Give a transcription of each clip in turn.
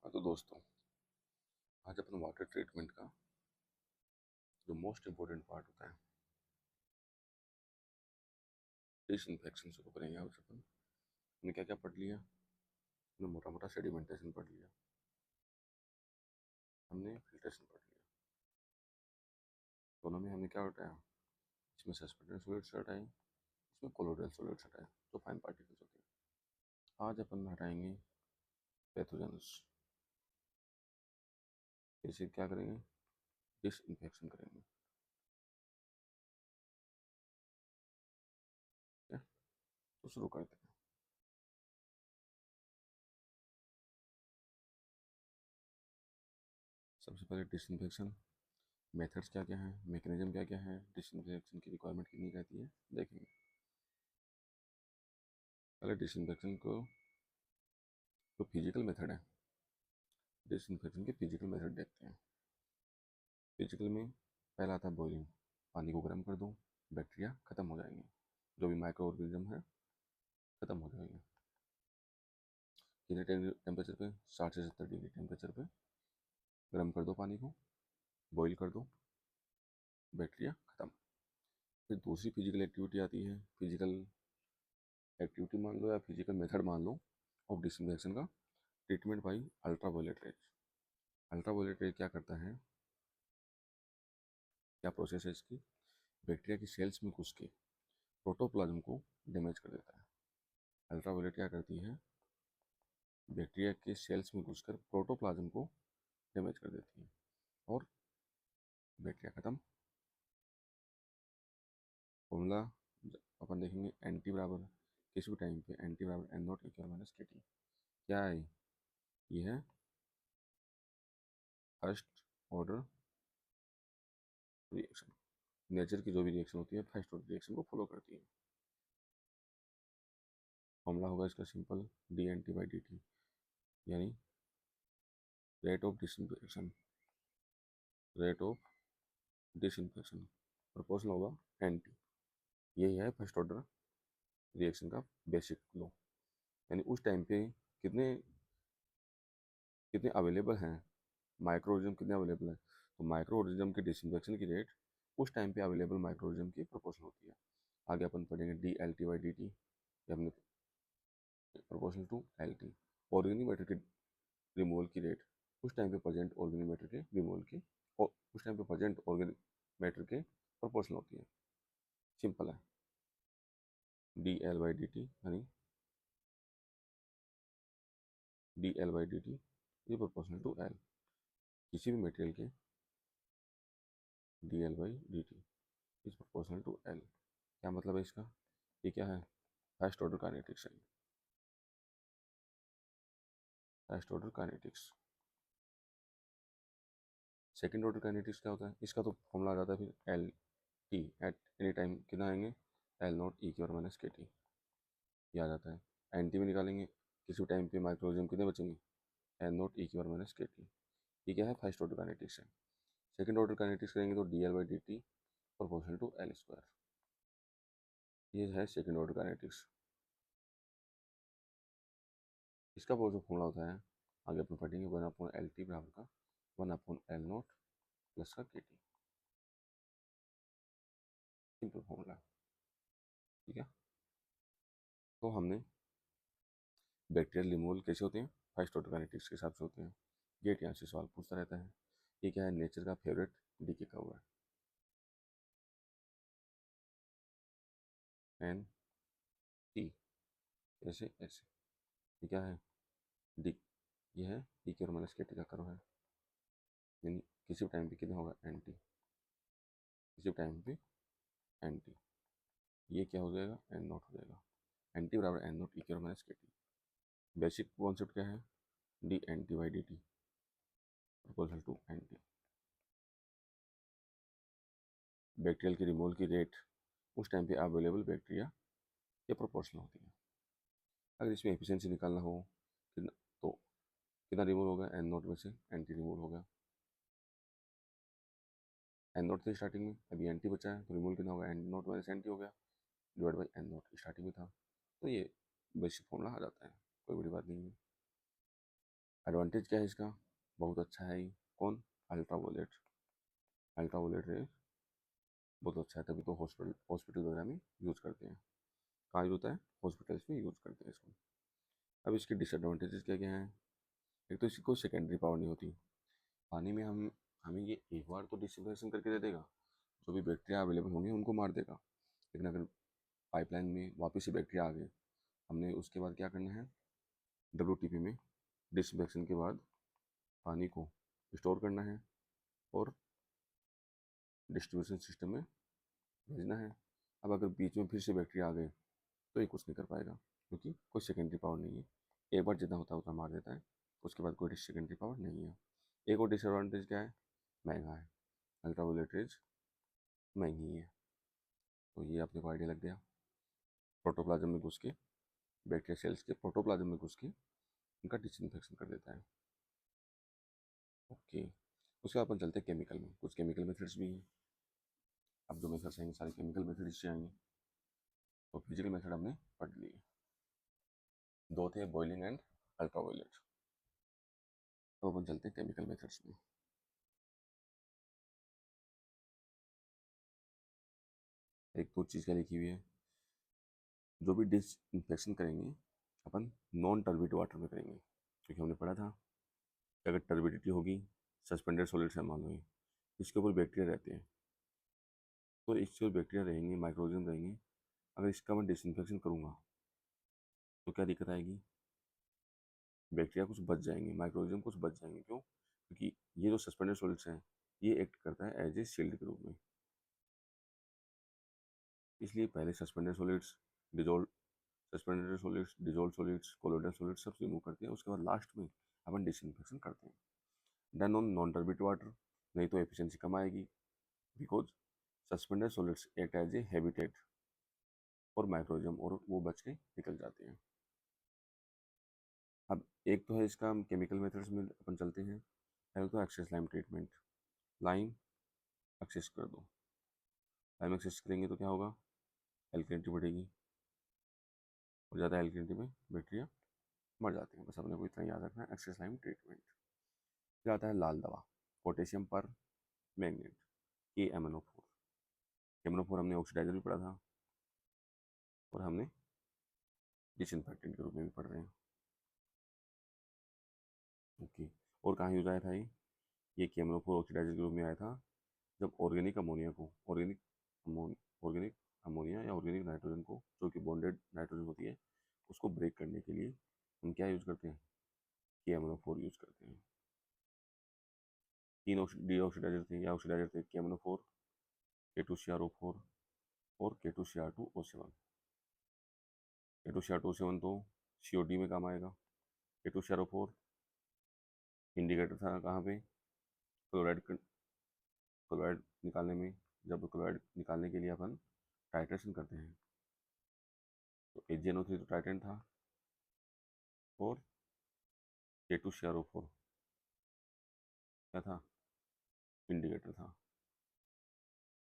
हाँ तो दोस्तों, आज अपन वाटर ट्रीटमेंट का जो मोस्ट इम्पोर्टेंट पार्ट होता है डिसइंफेक्शन शुरू करेंगे। आज अपन हमने क्या क्या पढ़ लिया? हमने मोटा मोटा सेडिमेंटेशन पढ़ लिया, हमने फिल्ट्रेशन पढ़ लिया। दोनों में हमने क्या हटाया? इसमें सस्पेंडेड सॉलिड्स हटाए, इसमें कोलोइडल सॉलिड्स हटाए जो फाइन पार्टिकल्स होते हैं। आज अपन हटाएंगे पैथोजेंस। इसे क्या करेंगे? डिसइंफेक्शन करेंगे। ठीक है, तो शुरू करते हैं। सबसे पहले डिसइंफेक्शन मेथड्स क्या क्या हैं, मैकेनिज्म क्या क्या है, डिसइंफेक्शन की रिक्वायरमेंट कितनी रहती है, देखेंगे। पहले डिसइंफेक्शन को जो फिजिकल मेथड है, डिसइंफेक्शन के फिजिकल मेथड देखते हैं। फिजिकल में पहला आता है बॉइलिंग। पानी को गर्म कर दो, बैक्टीरिया खत्म हो जाएंगे, जो भी माइक्रो ऑर्गेनिज्म है खत्म हो जाएंगे। कितने टेम्परेचर पे? 60 से 70 डिग्री टेम्परेचर पे गर्म कर दो पानी को, बॉईल कर दो, बैक्टीरिया खत्म। फिर दूसरी फिजिकल एक्टिविटी आती है, फिजिकल एक्टिविटी मान लो या फिजिकल मेथड मान लो ऑफ डिसइंफेक्शन का, treatment by ultraviolet rays. Ultraviolet rays क्या करता है, क्या प्रोसेस है इसकी? बैक्टीरिया की सेल्स में घुस के प्रोटोप्लाज्म को डैमेज कर देता है। अल्ट्रावायलेट क्या करती है? बैक्टीरिया के सेल्स में घुसकर प्रोटोप्लाज्म को डैमेज कर देती है और बैक्टीरिया खत्म। फॉर्मूला अपन देखेंगे, एंटी बराबर किसी भी टाइम पे एंटी बराबर N not equal minus K T. क्या है ये? है फर्स्ट ऑर्डर रिएक्शन। नेचर की जो भी रिएक्शन होती है फर्स्ट ऑर्डर रिएक्शन को फॉलो करती है। फॉर्मूला होगा इसका simple, D N T by D T, यानी rate of disinfection, rate of disinfection proportional होगा एन टी। यही है फर्स्ट ऑर्डर रिएक्शन का बेसिक लॉ। यानी उस टाइम पे कितने कितने अवेलेबल हैं, माइक्रो ऑर्गेनिज्म कितने अवेलेबल हैं, तो माइक्रो ऑर्गेनिज्म की डिसइंफेक्शन की रेट उस टाइम पे अवेलेबल माइक्रो ऑर्गेनिज्म की प्रोपोर्शनल होती है। आगे अपन पढ़ेंगे D L T by D T, ये हमने proportional to L T. Organic matter की रिमूवल की रेट उस टाइम पे प्रेजेंट ऑर्गेनिक मैटर के रिमूवल की और उस टाइम पे प्रेजेंट ऑर्गेनिक मैटर के प्रोपोर्शनल होती है। सिंपल है, D L by D T यानी D L by D T ये प्रोपोर्शनल टू एल, किसी भी मटेरियल के D L by D T is proportional to L. क्या मतलब है इसका? ये क्या है? फर्स्ट ऑर्डर काइनेटिक्स है। First order kinetics. Second order kinetics क्या होता है? इसका तो फॉर्मूला आ जाता है फिर L T at any time कितना आएंगे, एल नॉट ई की और माइनस के टी, ये आ जाता है। एन टी में निकालेंगे, किसी टाइम पे माइक्रोजन कितने बचेंगे, एन नॉट ई की और माइनस के टी। ये क्या है? फर्स्ट ऑर्डर काइनेटिक्स है। सेकंड ऑर्डर काइनेटिक्स करेंगे तो D L by D T proportional to L square, ये है सेकंड ऑर्डर काइनेटिक्स। इसका वो जो फॉर्मूला होता है आगे अपन पढ़ेंगे, वन अपॉन एल टी बराबर का one upon L not plus का के टी, सिंपल फॉर्मूला। ठीक है, तो हमने बैक्टीरियल रिमूवल कैसे होते हैं, फर्स्ट ऑर्डर काइनेटिक्स के हिसाब से होते हैं। गेट यहाँ से सवाल पूछता रहता है, ये क्या है? नेचर का फेवरेट डीके का हुआ है एन टी, ऐसे ऐसे। ये क्या है? डी, ये है डी के और माइनस के टी का कर्व है, यानी किसी भी टाइम पे कितना होगा एन टी, किसी भी टाइम पे एन टी। ये क्या हो जाएगा? एन नॉट हो जाएगा। एन टी बराबर एन नॉट ई के और minus K T. Basic concept क्या है? D N T by D T proportional to N T. Bacterial की रिमूवल की रेट उस टाइम पे अवेलेबल बैक्टीरिया ये प्रोपोर्शनल होती है। अगर इसमें एफिशिएंसी निकालना हो कितना, तो कितना रिमूव होगा? एन नोट में से एन टी रिमूव होगा। एन नोट थे स्टार्टिंग में, अभी एन टी बचा है तो रिमूव कितना होगा? N naught minus N T हो गया, divide by N naught starting में था। तो ये बेसिक फॉर्मूला आ जाता है, कोई बड़ी बात नहीं है। एडवांटेज क्या है इसका, बहुत अच्छा है ये। कौन? अल्ट्रावायलेट। अल्ट्रावायलेट रे बहुत अच्छा है, तभी तो हॉस्पिटल वगैरह में यूज़ करते हैं। कहाँ यूज होता है? हॉस्पिटल्स में यूज़ करते हैं इसको। अब इसके डिसएडवांटेजेस क्या क्या हैं? एक तो इसकी कोई सेकेंडरी पावर नहीं होती। पानी में हमें ये एक बार तो डिसइंफेक्शन करके दे देगा, जो भी बैक्टीरिया अवेलेबल होंगे उनको मार देगा। लेकिन अगर पाइपलाइन में वापस से बैक्टीरिया आ गए, हमने उसके बाद क्या करना है, WTP में डिसइंफेक्शन के बाद पानी को स्टोर करना है और डिस्ट्रीब्यूशन सिस्टम में भेजना है। अब अगर बीच में फिर से बैक्टीरिया आ गए तो ये कुछ नहीं कर पाएगा, क्योंकि कोई सेकेंडरी पावर नहीं है। एक बार जितना होता है उतना मार देता है, उसके बाद कोई सेकेंडरी पावर नहीं है। एक और डिसएडवांटेज क्या है? महंगा है। अल्ट्रावायलेट महंगी है। तो ये अपने को आइडिया लग गया। प्रोटोप्लाज्म में घुस के, बैक्टीरिया सेल्स के प्रोटोप्लाज्म में घुस के उनका डिसइंफेक्शन कर देता है। ओके, उसके बाद अपन चलते हैं केमिकल में। कुछ केमिकल मेथड्स भी हैं। अब जो मेथड्स आएंगे सारे केमिकल मेथड्स से आएंगे। तो फिजिकल मेथड हमने पढ़ लिए, दो थे, बॉइलिंग एंड अल्ट्रावायलेट। तो अपन चलते हैं केमिकल मेथड्स में। एक तो चीज़ क्या लिखी हुई है, जो भी डिसइंफेक्शन करेंगे अपन नॉन टर्बिड वाटर में करेंगे, क्योंकि हमने पढ़ा था कि अगर टर्बिडिटी होगी, सस्पेंडेड सॉलिड्स है मान लो, इसके ऊपर बैक्टीरिया रहते हैं, तो इसके ऊपर बैक्टीरिया रहेंगे, माइक्रोऑर्गेनिज्म रहेंगे। अगर इसका मैं डिसइंफेक्शन करूँगा तो क्या दिक्कत आएगी? बैक्टीरिया कुछ बच जाएंगे, माइक्रोऑर्गेनिज्म कुछ बच जाएंगे। क्यों? क्योंकि ये जो सस्पेंडेड सॉलिड्स हैं ये एक्ट करता है एज ए शील्ड के रूप में। इसलिए पहले suspended solids, dissolve solids, colloidal solids सब रिमूव करते हैं, उसके बाद लास्ट में अपन डिसइंफेक्शन करते हैं। Done on non turbid water, नहीं तो एफिशिएंसी कम आएगी, because suspended solids act as a habitat और माइक्रोऑर्गेनिज्म, और वो बच के निकल जाते हैं। अब एक तो है इसका केमिकल मेथड्स में अपन चलते हैं। पहले तो excess lime treatment, lime excess कर दो। लाइम एक्सेस करेंगे तो क्या होगा? एल्कलिनिटी बढ़ेगी, और ज़्यादा एल्कलिनिटी में बैक्टीरिया मर जाते हैं। बस अपने को इतना याद रखना है, एक्सेस लाइम ट्रीटमेंट। फिर आता है लाल दवा, पोटेशियम पर मैग्नेट, KMnO4। KMnO4 हमने ऑक्सीडाइजर भी पढ़ा था, और हमने डिसइंफेक्टेंट के रूप में भी पढ़ रहे हैं। ओके, और कहाँ यूज आया था ये KMnO4 ऑक्सीडाइजर के रूप में आया था जब ऑर्गेनिक अमोनिया को, ऑर्गेनिक अमोनिया या ऑर्गेनिक नाइट्रोजन को, जो कि बॉन्डेड नाइट्रोजन होती है, उसको ब्रेक करने के लिए हम क्या यूज़ करते हैं? KMnO4 यूज़ करते हैं। तीन डीऑक्सीडाइजर थे या ऑक्सीडाइजर थे, KMnO4, K2CrO4 और K2Cr2O7। K2Cr2O7 तो COD में काम आएगा। K2CrO4 इंडिकेटर था कहाँ पे? क्लोराइड निकालने में। जब क्लोराइड निकालने के लिए अपन टाइट्रेशन करते हैं, तो AgNO3 तो टाइटेंट था, और K2CrO4 क्या था? इंडिकेटर था।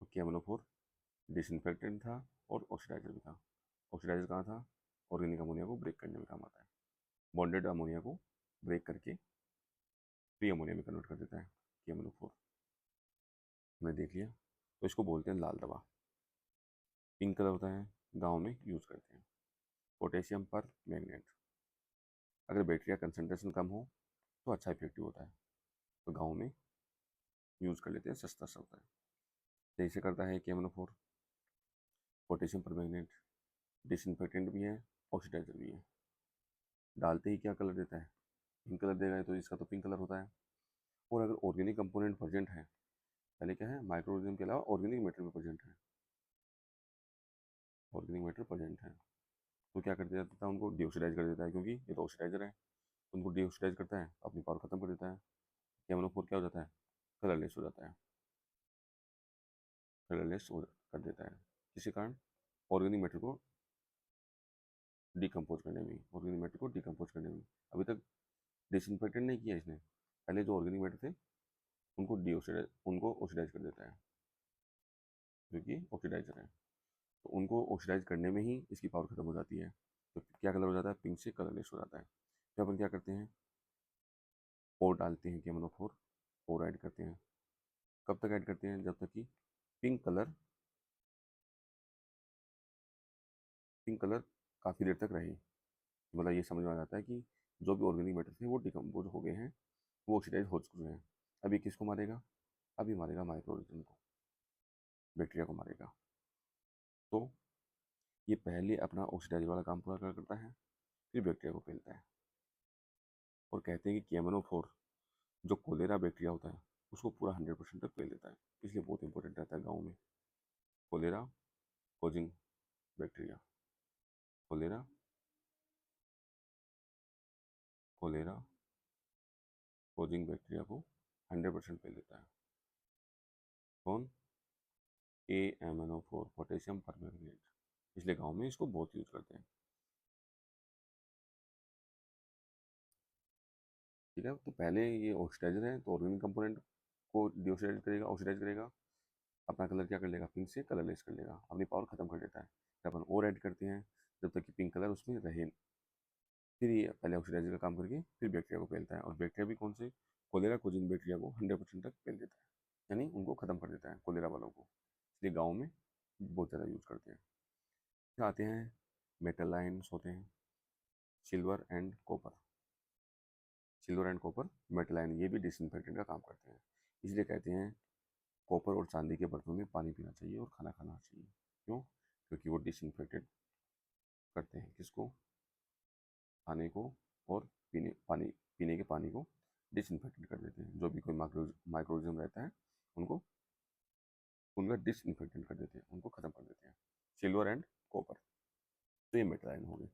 तो KMnO4 डिसइंफेक्टेंट था और ऑक्सीडाइजर भी था। ऑक्सीडाइजर कहाँ था? ऑर्गेनिक अमोनिया को ब्रेक करने में काम आता है। बॉन्डेड अमोनिया को ब्रेक करके फ्री अमोनिया में कन्वर्ट कर देता है KMnO4। हमने देख लिया। तो इसको बोलते हैं लाल दवा। पिंक कलर होता है, गाँव में यूज़ करते हैं। पोटेशियम पर मैग्नेट, अगर बैक्टीरिया कंसनट्रेशन कम हो तो अच्छा इफेक्टिव होता है, तो गाँव में यूज़ कर लेते हैं, सस्ता सा होता है। जैसे करता है KMnO4, पोटेशियम पर मैग्नेट, डिसइंफेक्टेंट भी है, ऑक्सीडाइजर भी है। डालते ही क्या कलर देता है? पिंक कलर देगा, तो इसका तो पिंक कलर होता है। और अगर ऑर्गेनिक कंपोनेंट प्रेजेंट है, पहले क्या है, माइक्रोऑर्गेनिज्म के अलावा ऑर्गेनिक मैटर में प्रेजेंट है, ऑर्गेनिक मैटर प्रेजेंट है, तो क्या कर देता है? उनको डीऑक्सीडाइज कर देता है, क्योंकि ये तो ऑक्सीडाइजर है। उनको डीऑक्सीडाइज करता है, अपनी पावर खत्म कर देता है। KMnO4 क्या हो जाता है? कलरलेस हो जाता है, कलरलेस कर देता है। किसी कारण? ऑर्गेनिक मैटर को डिकम्पोज करने में, ऑर्गेनिक मैटर को डिकम्पोज करने में। अभी तक डिसइंफेक्टेंट नहीं किया इसने, पहले जो ऑर्गेनिक मैटर थे उनको ऑक्सीडाइज कर देता है, क्योंकि ऑक्सीडाइजर है। तो उनको ऑक्सीडाइज करने में ही इसकी पावर खत्म हो जाती है, तो क्या कलर हो जाता है? पिंक से कलरलेस हो जाता है। फिर अपन क्या करते हैं? और डालते हैं KMnO4 और ऐड करते हैं। कब तक ऐड करते हैं? जब तक कि पिंक कलर काफ़ी देर तक रहे। मतलब ये समझ में आ जाता है कि जो भी ऑर्गेनिक मैटर थे वो डिकम्पोज हो गए हैं, वो ऑक्सीडाइज हो चुके हैं। अभी किसको मारेगा? अभी मारेगा माइक्रो ऑर्गेनिज्म को, बैक्टीरिया को मारेगा। तो ये पहले अपना ऑक्सीडाइज वाला काम पूरा करता है, फिर बैक्टीरिया को फैलता है। और कहते हैं कि KMnO4 जो कोलेरा बैक्टीरिया होता है उसको पूरा 100% तक फैल देता है, इसलिए बहुत इंपॉर्टेंट रहता है गाँव में। Cholera causing bacteria, cholera cholera causing bacteria को 100% फैल देता है। कौन? KMnO4, पोटेशियम परमैंगनेट, इसलिए गाँव में इसको बहुत यूज करते हैं। ठीक है, तो पहले ये ऑक्सीडाइजर है, तो ऑर्गेनिक कंपोनेंट को डीऑक्सीडाइज करेगा, ऑक्सीडाइज करेगा, अपना कलर क्या कर लेगा? पिंक से कलरलेस कर लेगा, अपनी पावर खत्म कर देता है। फिर अपन और ऐड करते हैं जब तक कि पिंक कलर उसमें रहे। फिर ये पहले ऑक्सीडाइजर का काम करके फिर बैक्टीरिया को फैलता है, और बैक्टीरिया भी कौन से? कोलेरा कोजिंग बैक्टीरिया को 100% तक फैल देता है, यानी उनको खत्म कर देता है, कोलेरा वालों को। इसलिए गाँव में बहुत ज़्यादा यूज करते हैं। फिर आते हैं मेटल आयन्स होते हैं, silver and copper. Silver and copper metal ion, ये भी डिसइंफेक्टेंट का काम करते हैं। इसलिए कहते हैं कॉपर और चांदी के बर्तनों में पानी पीना चाहिए और खाना खाना चाहिए। क्यों? क्योंकि वो डिसइंफेक्टेड करते हैं किसको? खाने को, और पीने के पानी को डिसइंफेक्टेड कर देते हैं। जो भी कोई माइक्रोऑर्गेनिज्म रहता है उनको उनका डिसइंफेक्टेंट कर देते हैं, उनको खत्म कर देते हैं। सिल्वर एंड कॉपर, तो ये मेटल आयन हो गए।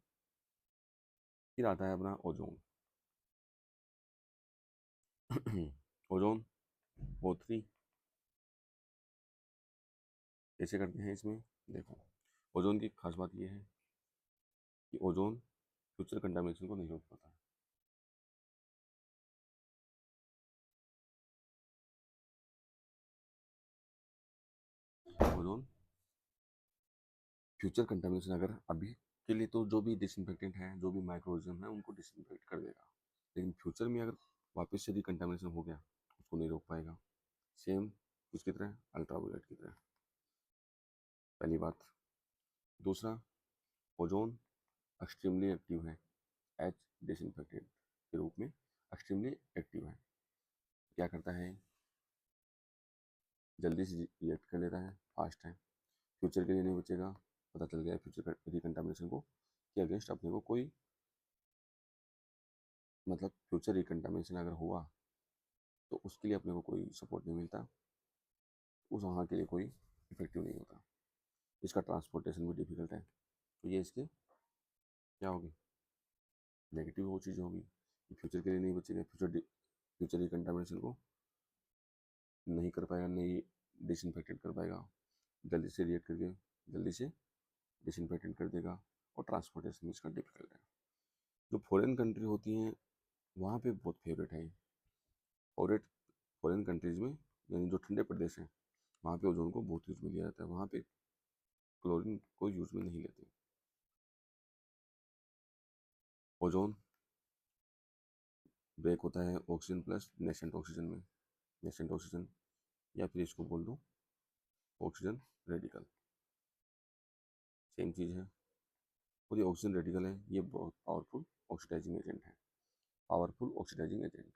फिर आता है अपना ओजोन। ओजोन O3 कैसे करते हैं इसमें? देखो, ओजोन की खास बात यह है कि ओजोन फ्यूचर कंटामिनेशन को नहीं रोक पाता। ओजोन फ्यूचर कंटामिनेशन अगर अभी के लिए तो जो भी डिसइंफेक्टेंट है, जो भी माइक्रोऑर्गेनिज्म है, उनको डिसइंफेक्ट कर देगा, लेकिन फ्यूचर में अगर वापस से रिकंटामिनेशन हो गया उसको नहीं रोक पाएगा। सेम उसकी तरह अल्ट्रावायलेट की तरह, पहली बात। दूसरा, ओजोन एक्सट्रीमली एक्टिव है, एच डिसइंफेक्टेंट के रूप में एक्सट्रीमली एक्टिव है। क्या करता है? जल्दी से रिएक्ट कर लेता है, फास्ट है, फ्यूचर के लिए नहीं बचेगा। पता चल गया फ्यूचर रिकंटामिनेशन को कि अगेंस्ट अपने को कोई, मतलब फ्यूचर रिकंटामिनेशन अगर हुआ तो उसके लिए अपने को कोई सपोर्ट नहीं मिलता, उस वहाँ के लिए कोई इफेक्टिव नहीं होता। इसका ट्रांसपोर्टेशन भी डिफिकल्ट है। तो ये इसके क्या होगी? नेगेटिव वो चीज़ें होगी कि फ्यूचर के लिए नहीं बचेगा, फ्यूचर रिकंटामिनेशन को नहीं कर पाएगा, नहीं डिसइंफेक्टेड कर पाएगा, जल्दी से रिएक्ट करके जल्दी से डिसइंफेक्टेड कर देगा, और ट्रांसपोर्टेशन इसका डिफिकल्ट है। जो फॉरेन कंट्री होती हैं वहाँ पे बहुत फेवरेट है। फॉरेन फॉरेन कंट्रीज़ में, यानी जो ठंडे प्रदेश हैं, वहाँ पे ओजोन को बहुत यूज़ में लिया जाता है, वहाँ पे क्लोरीन को यूज़ में नहीं लेते। ओजोन ब्रेक होता है ऑक्सीजन प्लस नेसेंट ऑक्सीजन में, नेसेंट ऑक्सीजन, या फिर इसको बोल दो ऑक्सीजन रेडिकल, सेम चीज़ है। और ये ऑक्सीजन रेडिकल है, ये बहुत पावरफुल ऑक्सीडाइजिंग एजेंट है, पावरफुल ऑक्सीडाइजिंग एजेंट।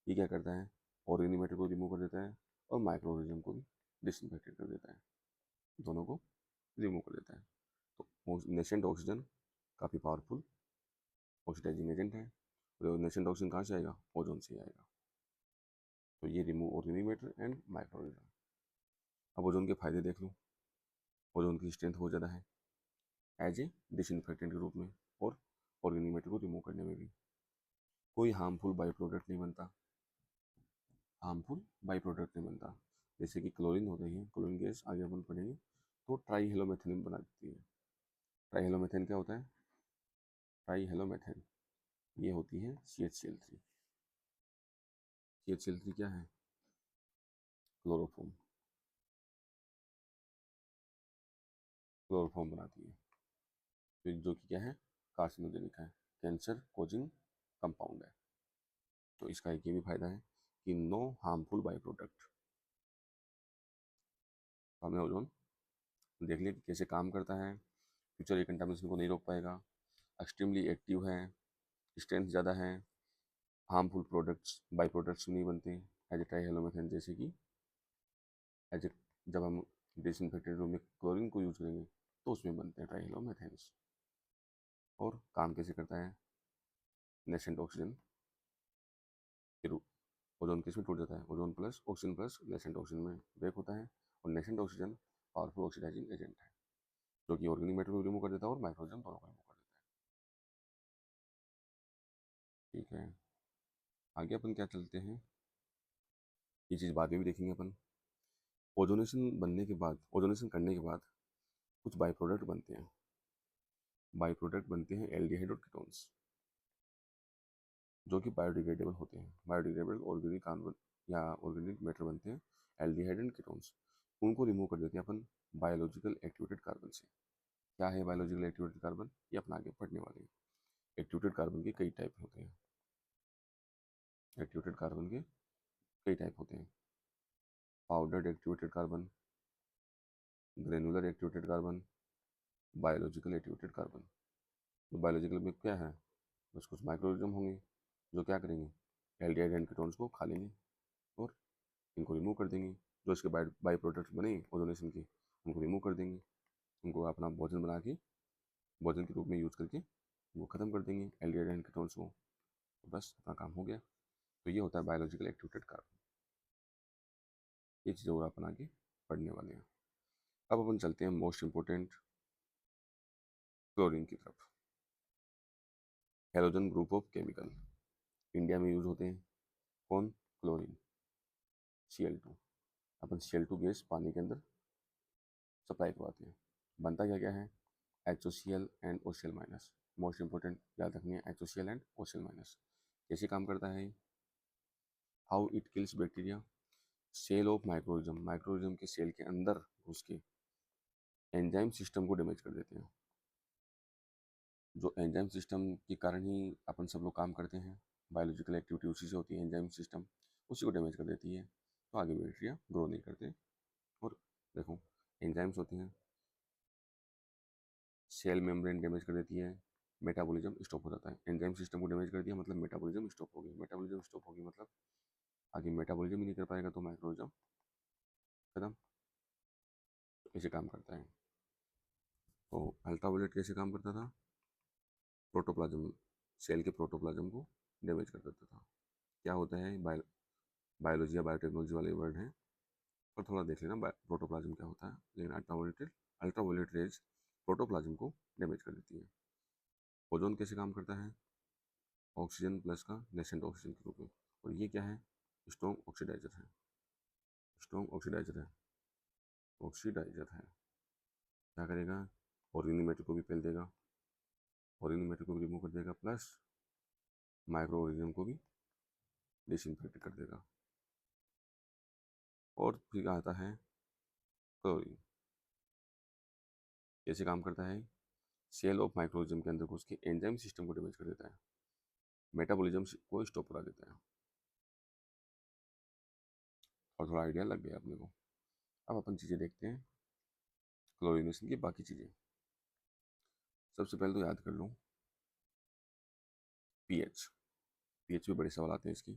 ये क्या करता है? ऑर्गेनिक मैटर को रिमूव कर देता है, और माइक्रो ऑर्गेनिज्म को भी डिसइंफेक्टेड कर देता है, दोनों को रिमूव कर देता है। तो नेसेंट ऑक्सीजन काफ़ी पावरफुल ऑक्सीडाइजिंग एजेंट है, और नेसेंट ऑक्सीजन कहाँ से आएगा? ओजोन से आएगा। तो ये remove organic matter and micro organism. अब ओजोन के फायदे देख लो। ओजोन की स्ट्रेंथ बहुत ज़्यादा है एज ए डिसइंफेक्टेंट के रूप में, और ऑर्गेनिक मैटर को रिमूव करने में भी। कोई हार्मफुल बाई प्रोडक्ट नहीं बनता, हार्मफुल बाई प्रोडक्ट नहीं बनता। जैसे कि क्लोरीन होती है, क्लोरीन गैस आगे अपन पढ़ेंगे, तो ट्राई हेलोमेथेन बना देती है। ट्राई हेलोमेथेन क्या होता है? ट्राई हेलोमेथेन ये होती है CHCl3। CHCl3 क्या है? क्लोरोफॉर्म, क्लोरोफॉर्म बनाती है, तो जो कि क्या है? कार्सिनोजेनिक है, कैंसर कोजिंग कंपाउंड है। तो इसका एक ये भी फायदा है कि नो हार्मफुल बाई प्रोडक्ट। हमने ओजोन देख लिया कि कैसे काम करता है, फ्यूचर कंटामिनेशन को नहीं रोक पाएगा, एक्सट्रीमली एक्टिव है, स्ट्रेंथ ज़्यादा है, हार्मफुल प्रोडक्ट्स बाई प्रोडक्ट्स नहीं बनते एज ए ट्राईहेलोमेथेन, जैसे कि एज ए जब हम डिसइंफेक्टेड रूम में क्लोरीन को यूज करेंगे तो उसमें बनते हैं ट्राईहेलोमेथेन्स। और काम कैसे करता है, नेसेंट ऑक्सीजन के रूप, ओजोन किस में टूट जाता है, ओजोन प्लस नेसेंट ऑक्सीजन में ब्रेक होता है। और nascent oxygen powerful oxidising agent है जो कि ऑर्गेनिक मैटर को रिमूव कर देता है और माइक्रोजन दोनों को रिमूव कर देता है। ठीक है, आगे अपन क्या चलते हैं, ये चीज़ बाद में भी देखेंगे अपन। ओजोनेशन बनने के बाद, ओजोनेशन करने के बाद कुछ बाई प्रोडक्ट बनते हैं। बाई प्रोडक्ट बनते हैं एल्डिहाइड और कीटोन्स, जो कि बायोडिग्रेडेबल होते हैं। बायोडिग्रेडेबल ऑर्गेनिक कार्बन या ऑर्गेनिक मैटर बनते हैं एल्डिहाइड एंड कीटोन्स। उनको रिमूव कर देते हैं अपन बायोलॉजिकल एक्टिवेटेड कार्बन से। क्या है बायोलॉजिकल एक्टिवेटेड कार्बन, ये अपना आगे पढ़ने वाले हैं। एक्टिवेटेड कार्बन के कई टाइप होते हैं, एक्टिवेटेड कार्बन के कई टाइप होते हैं। Powdered activated carbon, granular activated carbon, biological activated carbon. तो बायोलॉजिकल में क्या है, बस कुछ माइक्रोऑर्गेनिज्म होंगे जो क्या करेंगे, एल्डिहाइड एंड कीटोन्स को खा लेंगे और इनको रिमूव कर देंगे। जो इसके बाई प्रोडक्ट्स बने ओजोनेशन के, उनको रिमूव कर देंगे, उनको अपना भोजन बना के भोजन के रूप में यूज करके वो ख़त्म कर देंगे एल्डिहाइड एंड कीटोन्स को, तो बस अपना काम हो गया। तो ये होता है बायोलॉजिकल एक्टिवेटेड कार्बन। ये चीज़ें और अपन आगे पढ़ने वाले हैं। अब अपन चलते हैं मोस्ट इम्पोर्टेंट क्लोरीन की तरफ। Halogen group of chemical India में यूज होते हैं, कौन, क्लोरीन, Cl2। अपन Cl2 गैस पानी के अंदर सप्लाई करवाते हैं। बनता क्या क्या है, HOCl and OCl minus. Most important याद रखनी है, HOCl एंड OCl माइनस। कैसे काम करता है, how it kills bacteria, cell of microorganism, microorganism के सेल के अंदर घुस के एंजाइम सिस्टम को डैमेज कर देते हैं। जो एंजाइम सिस्टम के कारण ही अपन सब लोग काम करते हैं, बायोलॉजिकल एक्टिविटी उसी से होती है, एंजाइम सिस्टम उसी को डैमेज कर देती है, तो आगे बैक्टीरिया ग्रो नहीं करते। और देखो एंजाइम्स होती हैं, सेल मेम्ब्रेन डैमेज कर देती है, मेटाबॉलिज्म स्टॉप हो जाता है। एंजाइम सिस्टम को डैमेज कर दिया मतलब मेटाबॉलिज्म स्टॉप हो गई, मेटाबॉलिज्म स्टॉप होगी मतलब आगे मेटाबॉलिज्म ही नहीं कर पाएगा तो माइक्रोरिज्म खत्म। ऐसे काम करता है। तो अल्ट्रावायलेट कैसे काम करता था, प्रोटोप्लाज्म, सेल के प्रोटोप्लाज्म को डैमेज कर देता था। क्या होता है, बायोलॉजी या बायोटेक्नोलॉजी वाले वर्ड हैं, पर थोड़ा देख लेना प्रोटोप्लाज्म क्या होता है। लेकिन अल्ट्रावायलेट रेज प्रोटोप्लाज्म को डैमेज कर देती है। ओजोन कैसे काम करता है, ऑक्सीजन प्लस का नेसेंट ऑक्सीजन के रूप में, और ये क्या है, स्ट्रॉन्ग ऑक्सीडाइजर है, स्ट्रॉन्ग ऑक्सीडाइजर है, ऑक्सीडाइजर है। क्या करेगा, ऑर्गेनिक मैटर को भी फैल देगा, ऑर्गेनिक मैटर को भी रिमूव कर देगा, प्लस माइक्रो ऑर्गेनिज्म को भी डिसइंफेक्ट कर देगा। और फिर आता है क्लोरीन, कैसे काम करता है, सेल ऑफ माइक्रोऑर्गेनिज्म के अंदर घुस के एंजाइम सिस्टम को डैमेज कर देता है, मेटाबॉलिज्म को स्टॉप करा देता है। और थोड़ा आइडिया लग गया अपने को। अब अपन चीज़ें देखते हैं, क्लोरीनेशन की बाकी चीज़ें। सबसे पहले तो याद कर लो पीएच, पीएच भी बड़े सवाल आते हैं इसकी।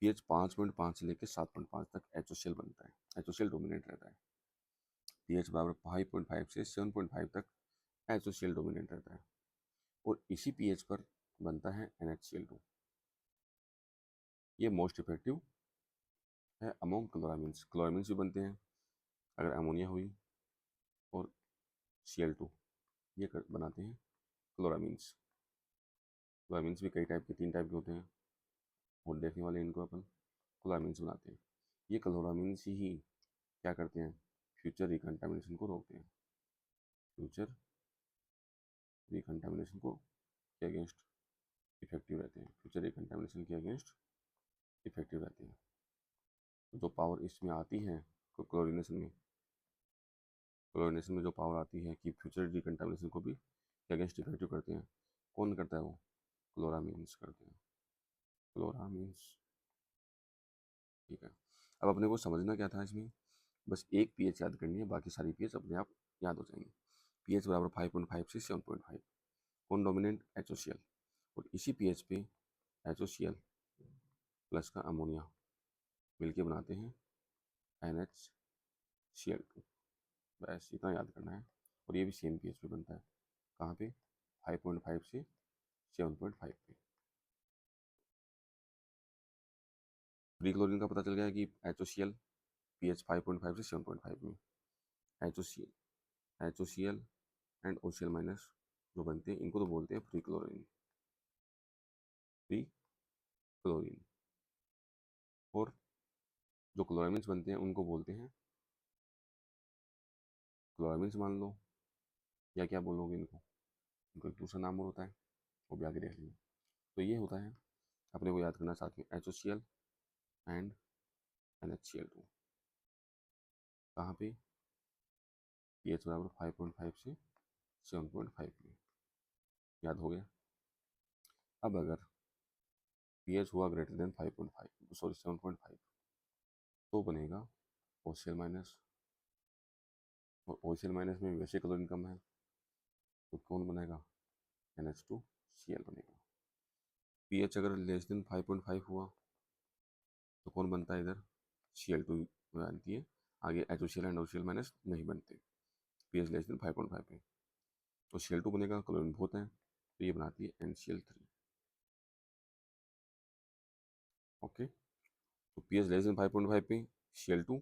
पीएच 5.5 से लेकर 7.5 तक HOCl बनता है, HOCl डोमिनेंट रहता है। पीएच बराबर 5.5 से 7.5 तक HOCl डोमिनेंट रहता है, और इसी पीएच पर बनता है NaCl2। ये मोस्ट इफेक्टिव है अमोंग क्लोरामीन्स। क्लोरामीन्स भी बनते हैं अगर अमोनिया हुई, और Cl2 ये बनाते हैं क्लोरामीन्स। क्लोरामीन्स भी कई टाइप के, 3 टाइप के होते हैं, और देखने वाले इनको अपन क्लोरामीन्स बनाते हैं। ये क्लोरामीन्स ही क्या करते हैं, फ्यूचर रिकंटामिनेशन को रोकते हैं, फ्यूचर रिकंटामिनेशन को के अगेंस्ट इफेक्टिव रहते हैं, फ्यूचर रिकंटामिनेशन के अगेंस्ट इफेक्टिव रहते हैं। तो जो पावर इसमें आती है क्लोरीनेशन में जो पावर आती है कि फ्यूचर रिकंटामिनेशन को भी के अगेंस्ट इफेक्टिव करते हैं, कौन करता है वो, क्लोरामीन्स करते हैं। क्लोरामीन्स। ठीक है, अब अपने को समझना क्या था इसमें, बस एक पीएच याद करनी है, बाकी सारी पीएच अपने आप याद हो जाएंगे। पीएच बराबर 5.5 से 7.5। कौन डोमिनेंट? HOCl। और इसी पीएच पे HOCl प्लस का अमोनिया मिलके बनाते हैं NaCl2। बस इतना याद करना है। और ये भी सेम पीएच पे बनता है, कहाँ पे? 5.5 से 7.5 पे। फ्री क्लोरीन का पता चल गया कि HOCl pH 5.5 से 7.5 में। HOCl एंड OCl माइनस जो बनते हैं इनको तो बोलते हैं फ्री क्लोरीन। Free chlorine. और जो क्लोरामीन्स बनते हैं उनको बोलते हैं क्लोरामीन्स मान लो, या क्या बोलोगे इनको? इनको एक दूसरा नाम और होता है, वो भी आगे देख लेंगे। तो ये होता है, अपने को याद करना साथ में HOCl एंड NaCl2। कहाँ पे? pH बराबर 5.5 से 7.5 में। याद हो गया? अब अगर pH हुआ ग्रेटर देन 5.5 सॉरी 7.5 तो बनेगा OCl माइनस। और OCl माइनस में वैसे क्लोरीन कम है तो कौन बनेगा? NH2Cl बनेगा। pH अगर लेस देन 5.5 हुआ तो कौन बनता है? इधर Cl2 बनती है, आगे HOCl एंड OCl माइनस नहीं बनते pH लेस देन 5.5 पे। तो Cl2 बनेगा, क्लोरीन बहुत है तो ये बनाती है NCl3। ओके, तो pH लेस देन 5.5 पे Cl2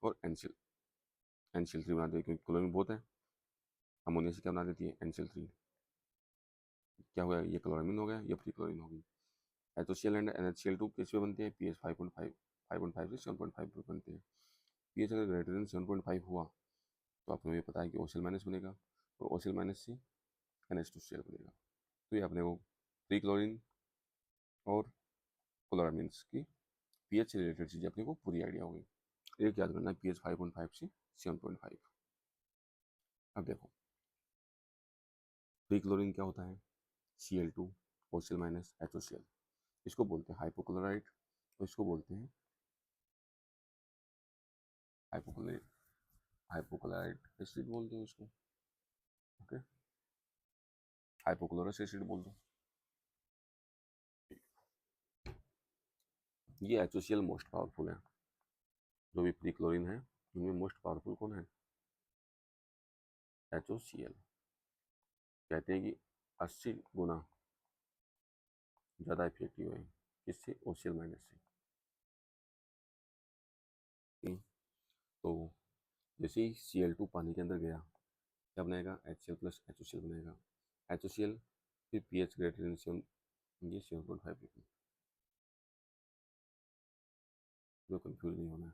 और NCl3 बना देती है, क्योंकि क्लोरीन बहुत है। अमोनिया से क्या बना देती है? NCl3। क्या हुआ? ये क्लोरामीन हो गया, ये फ्री क्लोरीन होगी। HOCl एंड NaCl2 किस पे बनते हैं? pH 5.5 से 7.5 पे बनते हैं। pH अगर ग्रेटर देन 7.5 हुआ तो आपको ये पता है कि OCl माइनस बनेगा, और OCl माइनस से NH2Cl बनेगा। तो ये अपने को फ्री क्लोरीन और क्लोरामीन्स की pH से रिलेटेड चीज़ें अपने को पूरी आइडिया होगी। एक याद करना है, pH 5.5 से 7.5। अब देखो फ्री क्लोरीन क्या होता है? Cl2 OCl minus HOCl। इसको बोलते हैं हाइपोक्लोराइट, और इसको बोलते हैं हाइपोक्लोराइट एसिड बोलते हैं इसको। ओके, हाइपोक्लोरस एसिड बोल दो। ये HOCl मोस्ट पावरफुल है, जो भी फ्री क्लोरीन है उनमें मोस्ट पावरफुल कौन है? HOCl। कहते हैं कि 80 गुना ज़्यादा इफेक्टिव है किससे? OCl माइनस से। तो जैसे ही Cl2 पानी के अंदर गया क्या बनाएगा? HCl प्लस HOCl बनेगा। HOCl फिर pH ग्रेटर देन 7, ये 7.5 जो कंफ्यूज नहीं होना है।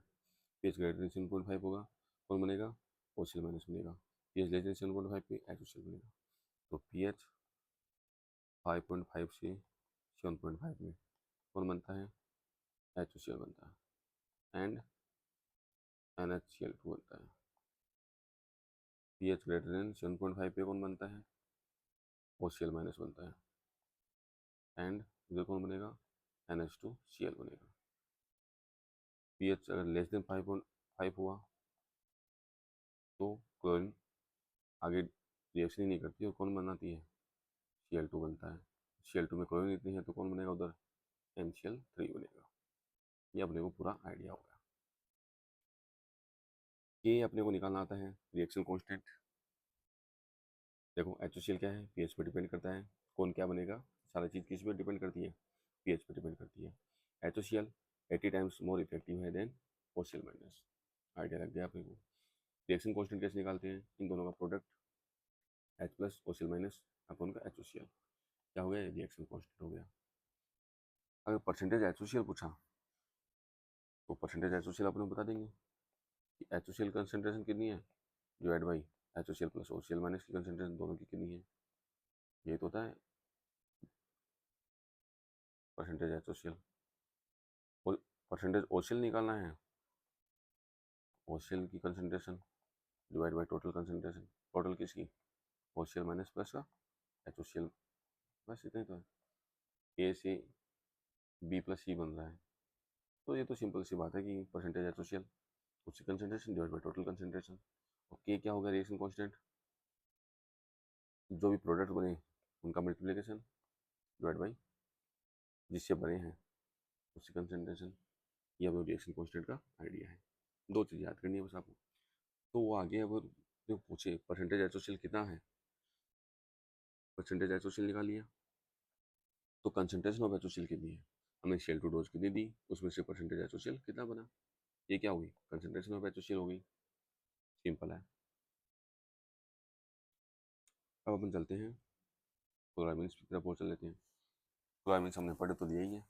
pH ग्रेटर देन 7.5 होगा, कौन बनेगा? OCl माइनस बनेगा। pH लेस देन 7.5 पे HOCl बनेगा। तो pH 5.5 से 7.5 में कौन बनता है? HOCl बनता है एंड NaCl2 बनता है। pH ग्रेटर देन 7.5 पे कौन बनता है? OCl माइनस बनता है एंड इधर कौन बनेगा? NH2Cl बनेगा। pH अगर लेस देन 5.5 हुआ तो क्लोरीन आगे रिएक्शन ही नहीं करती और कौन बनाती है? Cl2 बनता है। Cl2 में क्लोरीन इतनी है तो कौन बनेगा उधर? NCl3 बनेगा। ये अपने को पूरा आइडिया होगा। ये अपने को निकालना आता है रिएक्शन कांस्टेंट। देखो HOCl क्या है? pH पर डिपेंड करता है। कौन क्या बनेगा? सारी चीज़ किस पर डिपेंड करती है? pH पर डिपेंड करती है। HOCl 80 टाइम्स मोर इफेक्टिव है देन OCl माइनस। आइडिया लग गया अपने को। रिएक्शन कांस्टेंट कैसे निकालते हैं? इन दोनों का product H plus OCl minus अपन का HOCl। क्या हो गया? रिएक्शन कांस्टेंट हो गया। अगर परसेंटेज HOCl पूछा तो परसेंटेज HOCl अपन बता देंगे कि HOCl कंसेंट्रेशन कितनी है divide by HOCl plus OCl minus की कंसेंट्रेशन दोनों की कितनी है। ये तो होता है परसेंटेज HOCl। परसेंटेज OCl निकालना है, OCl की concentration divide by total concentration. Total किसकी? OCl माइनस प्लस का HOCl। बस इतना ही तो है। ए से B+C बन रहा है। तो ये तो सिंपल सी बात है कि परसेंटेज एसोशियल उसकी concentration divide by total concentration, और के क्या होगा रिएक्शन कांस्टेंट, जो भी प्रोडक्ट बने उनका मल्टीप्लिकेशन डिवाइड बाई जिससे बने हैं उसकी कंसंट्रेशन। ये अब रिएक्शन कांस्टेंट का आइडिया है। दो चीज़ याद करनी है बस आपको। तो वो आगे अब जो पूछे परसेंटेज एसोशियल कितना है, परसेंटेज एसोशियल निकाल लिया, तो कंसंट्रेशन ऑफ एसोशियल कितनी है हमने शेल टू डोज कितनी दी, उसमें से परसेंटेज एसोशियल कितना बना, ये क्या होगी कंसंट्रेशन ऑफ एसोशियल होगी। सिंपल है। अब अपन चलते हैं क्लोरामीन्स की तरफ और चल लेते हैं। क्लोरामीन्स हमने पढ़े तो दिया ही है।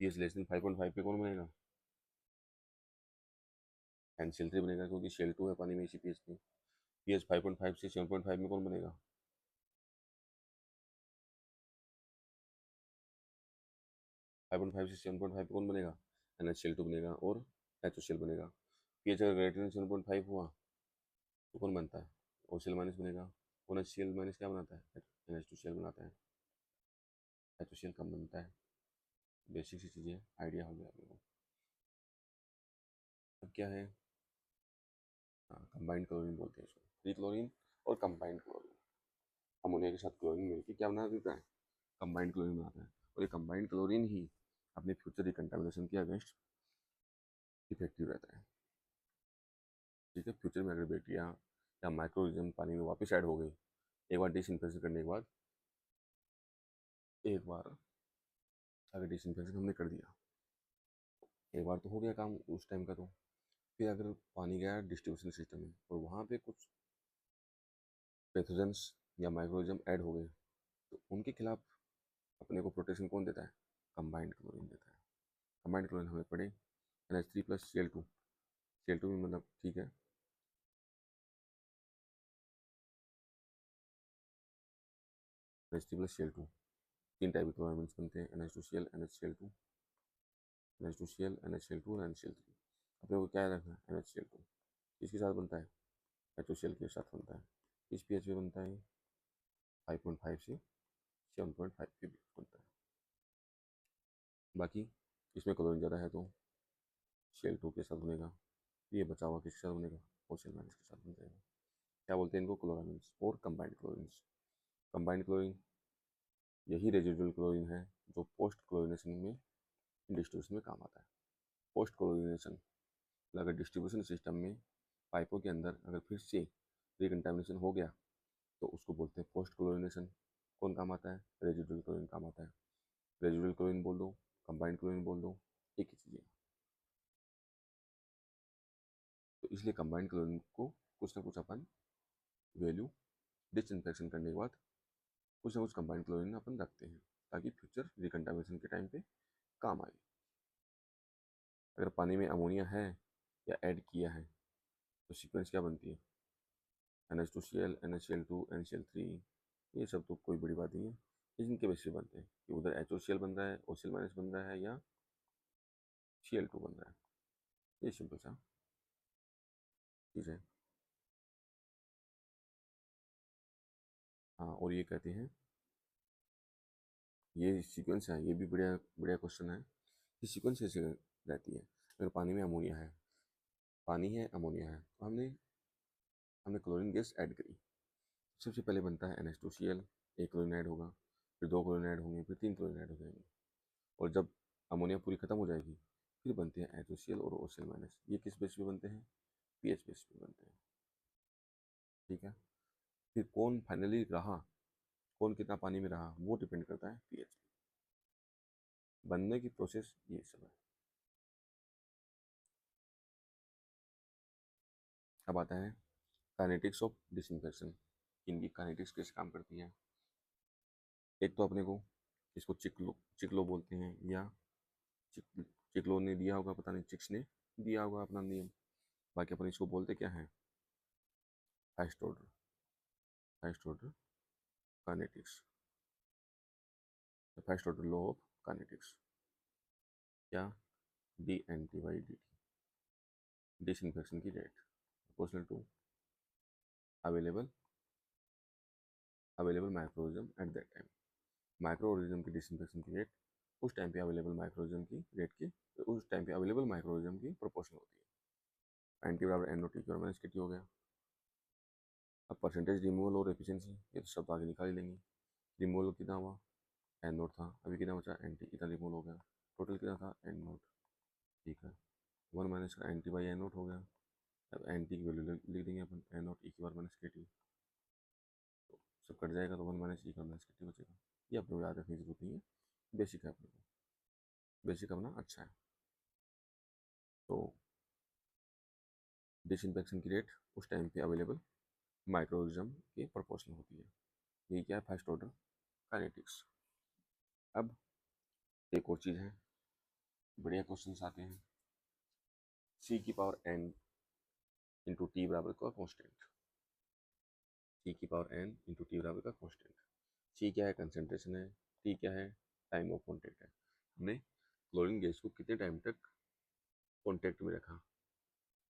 पीएच लेस देन 5.5 पे कौन बनेगा, NaCl3 बनेगा, क्योंकि शेल टू है पानी में इसी पीएच में। पीएच 5.5 से 7.5 में कौन बनेगा, 5.5 से 7.5 पे कौन बनेगा, NaCl2 बनेगा और HCl बनेगा। पीएच अगर ग्रेटर देन 7.5 हुआ तो कौन बनता है, OCl माइनस बनेगा। OCl माइनस क्या बनाता है, NH2Cl बनाता है। HCl कम बनता है। बेसिक सी चीज़ें आइडिया हो गया आप लोगों को। अब क्या है, हाँ कंबाइंड क्लोरीन बोलते हैं इसको, फ्री क्लोरीन और कंबाइंड क्लोरीन। अमोनिया के साथ क्लोरीन मिलकर क्या बना देता है, कंबाइंड क्लोरीन बनाता है। और ये कंबाइंड क्लोरीन ही अपने फ्यूचर रिकंटामिनेशन के अगेंस्ट इफेक्टिव रहता है। ठीक है, फ्यूचर में अगर बैक्टीरिया या माइक्रोऑर्गेनिज्म पानी में वापस ऐड हो गई, एक बार डिसइंफेक्शन करने के बाद, एक बार अगर डिसइंफेक्शन हमने कर दिया, एक बार तो हो गया काम उस टाइम का, तो फिर अगर पानी गया डिस्ट्रीब्यूशन सिस्टम में और वहाँ पे कुछ पैथोजेंस या माइक्रोऑर्गेनिज्म ऐड हो गए, तो उनके खिलाफ अपने को प्रोटेक्शन कौन देता है, कंबाइंड क्लोरीन देता है। कंबाइंड क्लोरीन हमें पड़े NH3 प्लस Cl2, Cl2 भी मतलब ठीक है, NH3 प्लस Cl2, तीन टाइप के क्लोरामीन्स बनते हैं, NH2Cl, NHCl2, NH2Cl, NHCl2 और NCl3। अपने को क्या रखना है, NHCl2 किसके साथ बनता है, HCl के साथ बनता है। इस pH पे बनता है 5.5 से 7.5 के बीच बनता है। बाकी इसमें क्लोरीन ज़्यादा है तो Cl2 के साथ बनेगा, ये बचा हुआ किसके साथ बनेगा, OCl माइनस के साथ बन जाएगा। क्या बोलते हैं इनको, क्लोरामीन्स और कंबाइंड क्लोरीन्स। कंबाइंड क्लोरीन यही रेजिडुअल क्लोरीन है जो पोस्ट क्लोरीनेशन में डिस्ट्रीब्यूशन में काम आता है। पोस्ट क्लोरीनेशन अगर डिस्ट्रीब्यूशन सिस्टम में पाइपों के अंदर अगर फिर से रिकंटामिनेशन हो गया तो उसको बोलते हैं पोस्ट क्लोरीनेशन। कौन काम आता है, रेजिडुअल क्लोरीन काम आता है। रेजिडुअल क्लोरीन बोल दो, कंबाइंड क्लोरीन बोल दो, एक ही चीज़ है। तो इसलिए कंबाइंड क्लोरीन को कुछ ना कुछ अपन वैल्यू डिसइंफेक्शन करने के बाद कुछ ना कुछ कंबाइंड क्लोरीन अपन रखते हैं ताकि फ्यूचर रिकंटामिनेशन के टाइम पे काम आए। अगर पानी में अमोनिया है या ऐड किया है तो सीक्वेंस क्या बनती है, NH2Cl, NHCl2, NCl3। ये सब तो कोई बड़ी बात नहीं है, इनके बेस पे बनते हैं कि उधर HOCl बन रहा है, OCl माइनस बन रहा है या Cl2 बन रहा है। ये सिंपल सा चीज़ है। हाँ और ये कहते हैं, ये सीक्वेंस है, ये भी बढ़िया बढ़िया क्वेश्चन है। ये सीक्वेंस कैसे रहती है, अगर पानी में अमोनिया है, पानी है अमोनिया है, तो हमने हमने क्लोरीन गैस ऐड करी, सबसे पहले बनता है NH2Cl, एक क्लोरीन ऐड होगा, फिर दो क्लोरीन ऐड होंगे, फिर तीन क्लोरीन ऐड हो जाएंगे, और जब अमोनिया पूरी खत्म हो जाएगी फिर बनते हैं HOCl और OCl माइनस। ये किस बेस पे बनते हैं, पीएच बेस पे बनते हैं। ठीक है, फिर कौन फाइनली रहा, कौन कितना पानी में रहा, वो डिपेंड करता है पीएच पे। बनने की प्रोसेस ये सब है। अब आता है काइनेटिक्स ऑफ डिसइंफेक्शन। इनकी काइनेटिक्स कैसे काम करती है, एक तो अपने को इसको चिक्लो चिक्लो बोलते हैं, या चिक्लो ने दिया होगा, पता नहीं चिक्स ने दिया होगा अपना नियम। बाकी अपन इसको बोलते क्या है, first order, first order kinetics, first order law of kinetics. क्या, dNT/dt, डिसइंफेक्शन की rate proportional to available available microorganism at that time. Micro organism की डिसइंफेक्शन की रेट उस टाइम पे अवेलेबल माइक्रो ऑर्गेनिज्म की रेट की उस टाइम पे अवेलेबल माइक्रो ऑर्गेनिज्म की प्रोपोर्शनल होती है। एन टी बराबर एन ओ टी की और माइनस के टी हो गया। अब परसेंटेज रिमूवल और एफिशिएंसी ये तो सब आगे निकाल ही लेंगे। रिमूवल कितना हुआ, एन नोट था, अभी कितना बचा एन टी, इतना रिमूवल हो गया, टोटल कितना था एन नोट, ठीक है। वन माइनस का N T by N naught हो गया। अब एन टी की वैल्यू लिख देंगे अपन, एन नोट ई की बार माइनस के टी, तो सब कट जाएगा तो वन माइनस ई का माइनस के टी बचेगा। ये अपने को याद रखने की जरूरत नहीं है, बेसिक है अपने को, बेसिक अपना अच्छा है। तो डिसइंफेक्शन की रेट उस टाइम पे अवेलेबल माइक्रोऑर्गेनिज्म के प्रोपोर्शनल होती है। ये क्या है, फर्स्ट ऑर्डर काइनेटिक्स। अब एक और चीज़ है, बढ़िया क्वेश्चन आते हैं। सी की पावर एन इंटू टी बराबर का कॉन्स्टेंट, सी की पावर एन इंटू टी बराबर का कॉन्स्टेंट। सी क्या है, कंसेंट्रेशन है, टी क्या है, टाइम ऑफ कॉन्टेक्ट है। हमने क्लोरीन गैस को कितने टाइम तक कॉन्टेक्ट में रखा,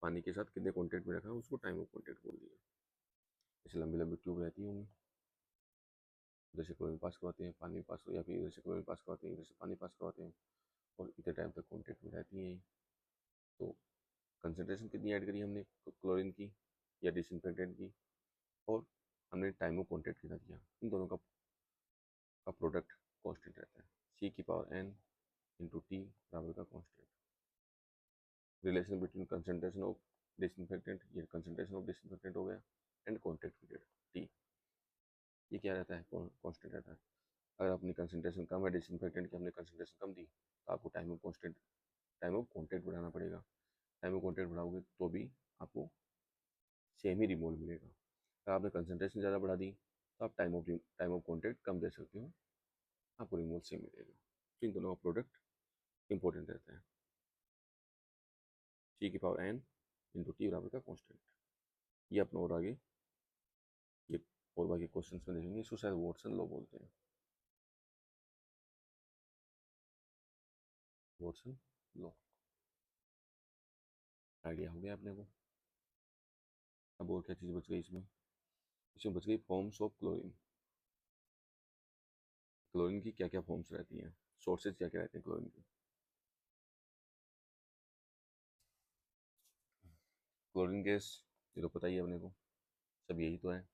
पानी के साथ कितने कॉन्टेक्ट में रखा, उसको टाइम ऑफ कॉन्टेक्ट बोल दिया। जैसे लंबी लंबी ट्यूब रहती होंगी, जैसे क्लोरीन पास करवाते हैं पानी पास, या फिर जैसे क्लोरीन पास करवाते हैं जैसे पानी पास करवाते हैं, और इतने टाइम तक कॉन्टेक्ट में रहती हैं। तो कंसनट्रेशन कितनी ऐड करी हमने क्लोरीन की या डिसइंफेक्टेंट की, और हमने टाइम ऑफ कॉन्टेक्ट कितना दिया, इन दोनों का प्रोडक्ट कांस्टेंट रहता है। सी की पावर एन इंटू टी बराबर का constant. Relation between concentration of disinfectant, ये कंसनट्रेशन ऑफ डिसइंफेक्टेंट हो गया, एंड कॉन्टेक्ट पीरियड टी, ये क्या रहता है, कांस्टेंट रहता है। अगर अपनी कंसनट्रेशन कम है डिसइंफेक्टेंट की, हमने कंसनट्रेशन कम दी, तो आपको time of constant, time of contact बढ़ाना पड़ेगा। टाइम ऑफ कॉन्टेक्ट बढ़ाओगे तो भी आपको सेम ही रिमूवल मिलेगा। अगर आपने कंसनट्रेशन ज़्यादा बढ़ा दी तो आप टाइम ऑफ कॉन्टेक्ट कम दे सकते हो, आपको रिमूवल सेम मिलेगा। तो इन दोनों का प्रोडक्ट इंपॉर्टेंट रहता है। सी की पावर एन इंटू टी बराबर का कॉन्स्टेंट। ये अपना और आगे ये और बाकी क्वेश्चन में देखेंगे, इसको शायद वॉटसन लॉ बोलते हैं, वॉटसन लॉ। आइडिया हो गया अपने को। अब और क्या चीज़ बच गई इसमें, इसमें बच गई फॉर्म्स ऑफ क्लोरीन। क्लोरीन की क्या क्या फॉर्म्स रहती हैं, सोर्सेज क्या क्या रहते हैं क्लोरीन के। क्लोरीन गैस ये तो पता ही है अपने को, सब यही तो है।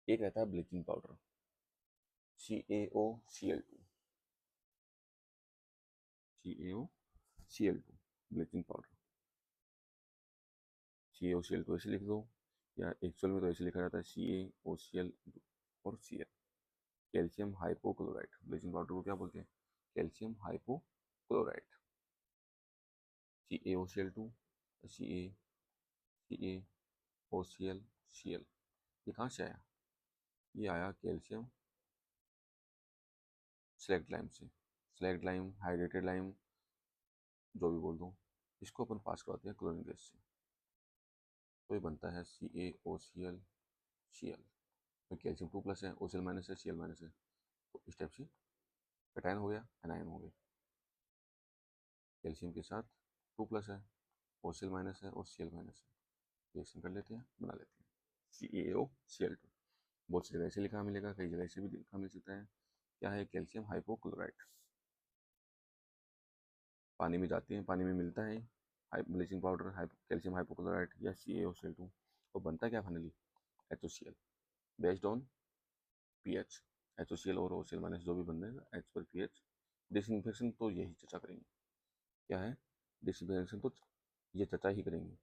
एक रहता है bleaching powder, CaOCl2, CaOCl2 bleaching powder. CaOCl2 ऐसे लिख दो, या एक्चुअल में तो ऐसे लिखा जाता है CaOCl और Cl, calcium hypochloride. Bleaching powder को क्या बोलते हैं, कैल्शियम हाइपोक्लोराइड। CaOCl2, CaOCl, ये कहाँ से आया, ये आया कैल्शियम स्लैग्ड लाइम से। स्लैग्ड लाइम, हाइड्रेटेड लाइम, जो भी बोल दो, इसको अपन पास करवाते हैं क्लोरीन गैस से, तो ये बनता है CaOCl, तो कैल्शियम 2+ है, OCl- है, Cl- है, तो इस टाइप से कैटायन हो गया, एनायन हो गया। कैल्शियम के साथ 2+ है, OCl- है और Cl- है, रिएक्शन कर लेते हैं, बना लेते हैं CaOCl2। बहुत सी जगह ऐसे लिखा मिलेगा, कई जगह ऐसे भी लिखा मिल सकता है। क्या है, कैल्शियम हाइपोक्लोराइड। पानी में जाते हैं, पानी में मिलता है ब्लीचिंग पाउडर कैल्शियम हाइपोक्लोराइड या CaOCl2, और बनता क्या finally, HOCl, based on pH. HOCl और OCl- जो भी बन जाएगा एच पर पीएच। डिसइंफेक्शन तो यही चर्चा करेंगे, क्या है डिसइंफेक्शन, तो ये चर्चा ही करेंगे।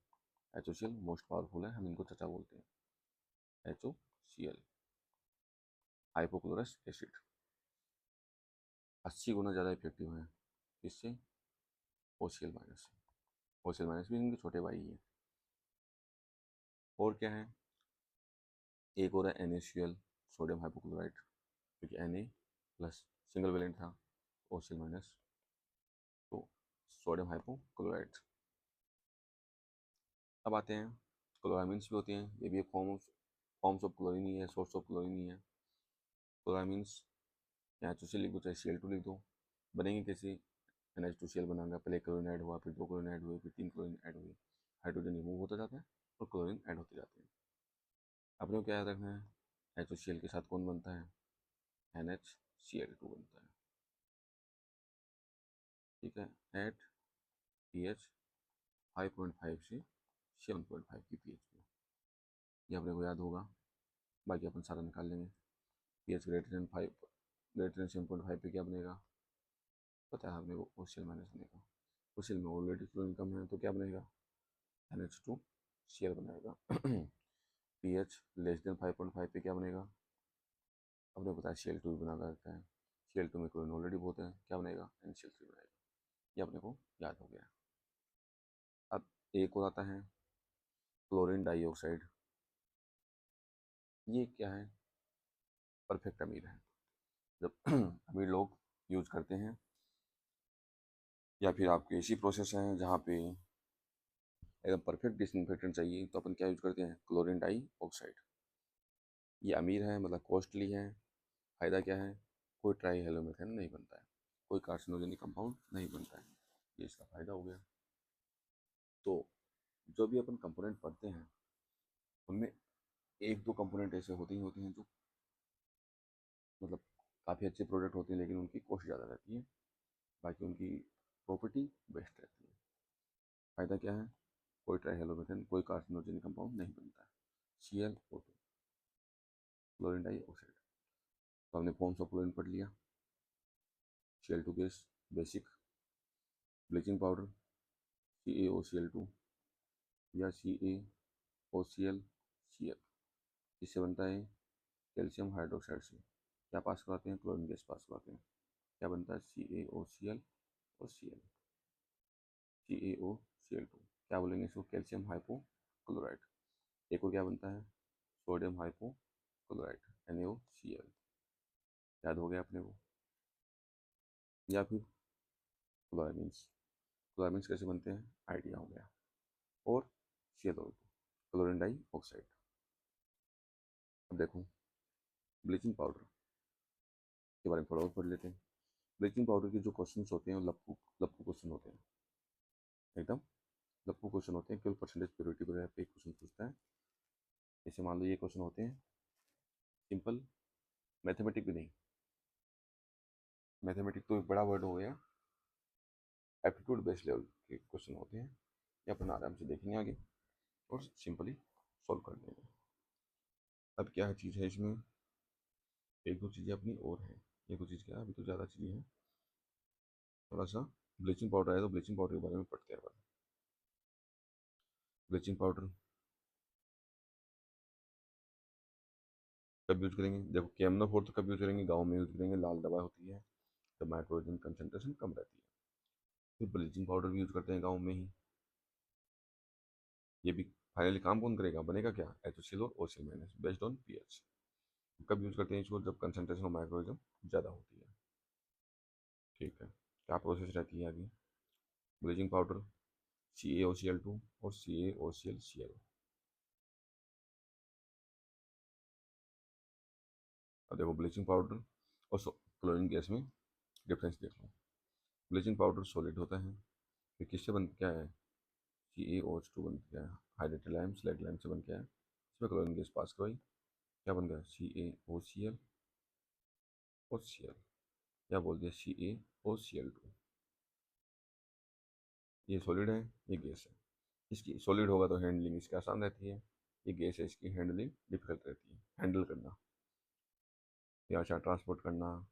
HOCl मोस्ट पावरफुल है, हम इनको चर्चा बोलते हैं। HOCl हाइपोक्लोरस एसिड 80 गुना ज़्यादा इफेक्टिव है, इससे OCl- से। OCl- भी इनके छोटे भाई हैं। और क्या है, एक और है NaCl, सोडियम हाइपोक्लोराइड, क्योंकि Na+ सिंगल वैलेंट था, OCl- तो सोडियम हाइपोक्लोराइड। अब आते हैं क्लोरामीन्स भी होते हैं, ये भी एक फॉर्म्स ऑफ क्लोरीन ही है, सोर्स ऑफ क्लोरीन ही है। क्लोरामीन्स यहाँ HCl लिख दो चाहे Cl2 लिख दो, बनेंगे कैसे, NH2Cl बनाएंगे, पहले क्लोरीन ऐड हुआ, फिर 2 क्लोरीन ऐड हुए, फिर 3 क्लोरीन ऐड हुए, हाइड्रोजन रिमूव होता जाता है और क्लोरीन ऐड होते जाते हैं। अपने को क्या याद रखना है, HOCl के साथ कौन बनता है, NH Cl2 बनता है। ठीक है, एट pH 5.5 से 7.5 की pH पे। ये अपने को याद होगा, बाकी अपन सारा निकाल लेंगे। pH greater than 5, greater than 7.5 पे क्या बनेगा पता है हमें, वो OCl माइनस बनेगा। OCl में ऑलरेडी क्लोरीन कम है तो क्या बनेगा, NH2Cl बनाएगा। pH लेस देन 5.5 पे क्या बनेगा, अपने पता है Cl2 भी बना रहता है। Cl2 में क्लोरीन ऑलरेडी बहुत है, क्या बनेगा, NCl3 बनेगा। ये अपने को याद हो गया। अब एक और आता है क्लोरीन डाइऑक्साइड। ये क्या है, परफेक्ट अमीर है। जब अमीर लोग यूज करते हैं, या फिर आपकी ऐसी प्रोसेस है जहाँ पे एकदम परफेक्ट डिसइंफेक्टेंट चाहिए, तो अपन क्या यूज करते हैं, क्लोरीन डाइऑक्साइड। ये अमीर है, मतलब कॉस्टली है। फ़ायदा क्या है, कोई ट्राई हेलोमेथेन नहीं बनता है, कोई कार्सिनोजेनिक कंपाउंड नहीं बनता है। ये इसका फ़ायदा हो गया। तो जो भी अपन कंपोनेंट पढ़ते हैं उनमें एक दो कंपोनेंट ऐसे होते हैं जो मतलब काफ़ी अच्छे प्रोडक्ट होते हैं, लेकिन उनकी कॉस्ट ज़्यादा रहती है, बाकी उनकी प्रॉपर्टी बेस्ट रहती है। फ़ायदा क्या है, कोई ट्राइहेलोमेथेन, कोई कार्सिनोजेनिक कंपाउंड नहीं बनता है। Cl2 chlorine dioxide. तो हमने फॉर्म्स ऑफ क्लोरीन पढ़ लिया, Cl2 gas, basic, bleaching powder CaOCl2 या CaOCl, इससे बनता है कैल्शियम हाइड्रोक्साइड से क्या पास कराते हैं, क्लोरीन गैस पास कराते हैं। क्या बनता है, CaOCl और CaOCl2। क्या बोलेंगे इसको, कैल्शियम हाइपोक्लोराइड। एक और क्या बनता है, सोडियम हाइपोक्लोराइड, NaOCl। याद हो गया अपने को। या फिर क्लोरामीन्स, क्लोरामीन्स कैसे बनते हैं, आइडिया हो गया। और Cl2 क्लोरीन डाइऑक्साइड। अब देखो ब्लीचिंग पाउडर के बारे में थोड़ा और पढ़ लेते हैं। ब्लीचिंग पाउडर के जो क्वेश्चंस होते हैं वो लप्पू लप्पू क्वेश्चन होते हैं, एकदम लप्पू क्वेश्चन होते हैं। केवल परसेंटेज प्योरिटी को पे क्वेश्चन पूछता है। जैसे मान लो ये क्वेश्चन होते हैं सिंपल, मैथमेटिक भी नहीं, मैथमेटिक तो एक बड़ा वर्ड हो गया, एप्टीट्यूड बेस्ड लेवल के क्वेश्चन होते हैं। ये अपन आराम से देखेंगे आगे और सिंपली सॉल्व कर देंगे। अब क्या चीज़ है इसमें, एक दो चीज़ें अपनी और है, एक दो चीज़ क्या है, अभी तो ज़्यादा चीज़ें हैं। थोड़ा सा ब्लीचिंग पाउडर है तो ब्लीचिंग पाउडर के बारे में पढ़ते हैं अपन। ब्लीचिंग पाउडर कब यूज करेंगे, देखो केमनोफोर तो कब यूज करेंगे, गाँव में यूज करेंगे, लाल दवा होती है तो नाइट्रोजन कंसनट्रेशन कम रहती है। फिर ब्लीचिंग पाउडर भी यूज करते हैं गाँव में ही। ये भी फाइनली काम कौन करेगा, बनेगा क्या, HCl और OCl minus based on pH। कब यूज करते हैं इसको, जब कंसनट्रेशन ऑफ माइक्रोजन ज़्यादा होती है। ठीक है, क्या प्रोसेस रहती है आगे, ब्लीचिंग पाउडर CaOCl2 और CaOClCl। अब देखो ब्लीचिंग पाउडर और क्लोरीन गैस में डिफरेंस देख लो। ब्लीचिंग पाउडर सॉलिड होता है, फिर किससे बन क्या है, CaOH2 बन गया है, हाइड्रेटेड लाइम स्लेट लाइम से बन गया है, इसमें क्लोरीन गैस पास करवाई, क्या बन गया, CaOCl और Cl। क्या बोल दिया, CaOCl2। ये सॉलिड है, ये गैस है। इसकी सॉलिड होगा तो हैंडलिंग इसकी आसान रहती है, ये गैस है इसकी हैंडलिंग डिफिकल्ट रहती है, हैंडल करना या अच्छा ट्रांसपोर्ट करना,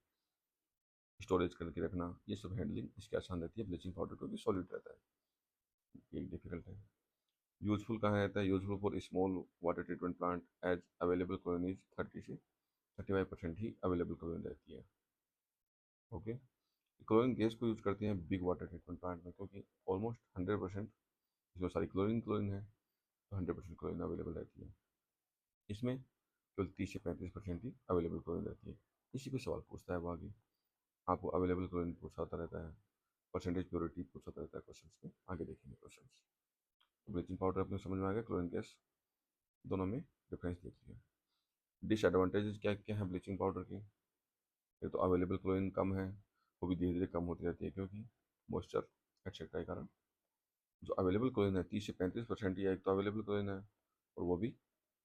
स्टोरेज करके रखना, ये सब हैंडलिंग इसकी आसान रहती है ब्लीचिंग पाउडर, क्योंकि सॉलिड रहता है, ये डिफिकल्ट है। यूजफुल कहाँ रहता है, useful for small water treatment plant as available chlorine is 30 से 35% ही अवेलेबल क्लोरीन रहती है। ओके, क्लोरीन गैस को यूज करते हैं बिग वाटर ट्रीटमेंट प्लांट में, क्योंकि ऑलमोस्ट 100% इसमें सारी क्लोरीन क्लोरीन है, तो 100% क्लोरीन अवेलेबल रहती है। इसमें केवल 30 से 35% ही अवेलेबल क्लोरीन रहती है। इसी पे सवाल पूछता है वो आगे, आपको अवेलेबल क्लोरीन पूछा होता रहता है, परसेंटेज प्योरिटी पूछा होता रहता है क्वेश्चन में, आगे देखेंगे क्वेश्चन। तो ब्लीचिंग पाउडर अपने समझ में आ गया, क्लोरीन गैस, दोनों में डिफरेंस देख लिया। डिसएडवांटेजेस क्या क्या है ब्लीचिंग पाउडर की, एक तो अवेलेबल क्लोरीन कम है, वो भी धीरे धीरे कम होती रहती है क्योंकि मॉइस्चर एक्सेट्रा के कारण। जो अवेलेबल क्लोरीन है 30 से 35% ही एक तो अवेलेबल क्लोरीन है, और वो भी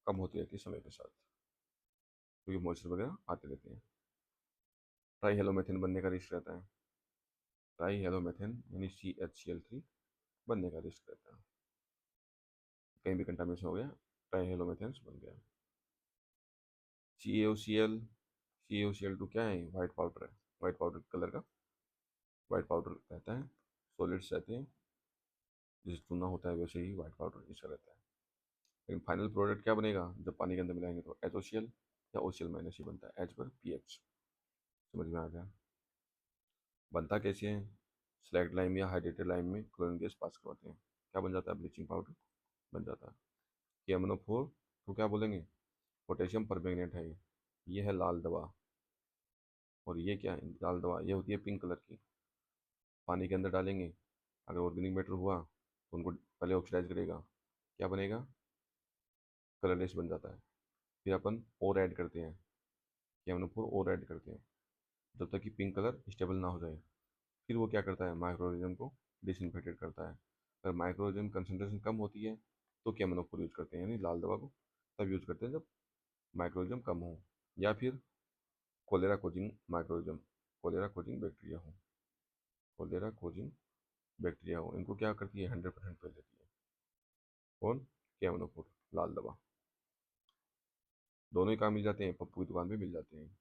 कम होती रहती है समय के साथ, क्योंकि मॉइस्चर वगैरह आते रहते हैं। ट्राई हेलोमेथेन बनने का रिस्क रहता है, ट्राई हेलोमेथेन यानी CHCl3 बनने का रिस्क रहता है। कहीं भी कंटामिनेशन हो गया, ट्राई हेलोमेथेन्स बन गया। CaOCl, CaOCl2 क्या है? वाइट पाउडर है, वाइट पाउडर कलर का वाइट पाउडर रहता है, सॉलिड्स रहते हैं, जैसे चूना होता है वैसे ही वाइट पाउडर इसका रहता है। लेकिन फाइनल प्रोडक्ट क्या बनेगा जब पानी के अंदर मिलाएंगे? तो HOCl या OCl माइनस ही बनता है, H पर पीएच। समझ में आ गया? बनता कैसे है? स्लैग्ड लाइम या हाइड्रेटेड लाइम में क्लोरीन गैस पास करवाते हैं, क्या बन जाता है? ब्लीचिंग पाउडर बन जाता है। KMnO4 तो क्या बोलेंगे? पोटेशियम परमैंगनेट है ये है लाल दवा। और ये क्या है? लाल दवा ये होती है पिंक कलर की। पानी के अंदर डालेंगे, अगर ऑर्गेनिक मैटर हुआ तो उनको पहले ऑक्सीडाइज करेगा, क्या बनेगा? कलरलेस बन जाता है। फिर अपन और ऐड करते हैं, KMnO4 और ऐड करते हैं जब तक कि पिंक कलर स्टेबल ना हो जाए। फिर वो क्या करता है? माइक्रोऑर्गेनिज्म को डिसइंफेक्टेड करता है। अगर माइक्रोऑर्गेनिज्म कंसनट्रेशन कम होती है तो KMnO4 यूज करते हैं, यानी लाल दवा को तब यूज करते हैं जब माइक्रोऑर्गेनिज्म कम हो, या फिर cholera causing microorganism, cholera causing bacteria हो, कोलेरा कोजिंग बैक्टीरिया हो, इनको क्या करती है? 100% फैल देती है। कौन? KMnO4 लाल दवा। दोनों ही कहाँ मिल जाते हैं? पप्पू की दुकान पे मिल जाते हैं।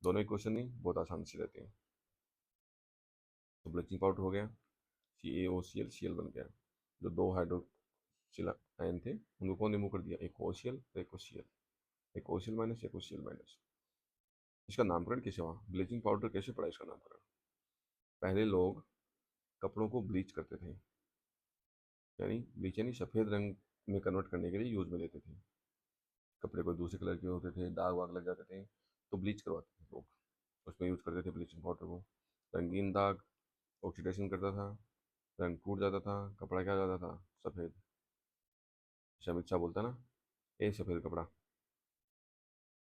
दोनों ही क्वेश्चन नहीं बहुत आसान से रहते हैं। तो ब्लीचिंग पाउडर हो गया, CaOCl बन गया। जो दो हाइड्रोक्सिल आयन थे उनको कौन रिमूव कर दिया? एक OCl और एक OCl, एक OCl माइनस एक OCl माइनस। इसका नामकरण कैसे हुआ? ब्लीचिंग पाउडर कैसे पड़ा इसका नामकरण? पहले लोग कपड़ों को ब्लीच करते थे, यानी ब्लीच यानी सफ़ेद रंग में कन्वर्ट करने के लिए यूज में लेते थे। कपड़े को दूसरे कलर के होते थे, दाग वाग लग जाते थे तो ब्लीच करवाते थे लोग, उसमें यूज करते थे ब्लीचिंग पाउडर को। रंगीन दाग ऑक्सीडेशन करता था, रंग टूट जाता था, कपड़ा क्या हो जाता था? सफ़ेद। अमित शाह बोलता ना, ए सफ़ेद कपड़ा,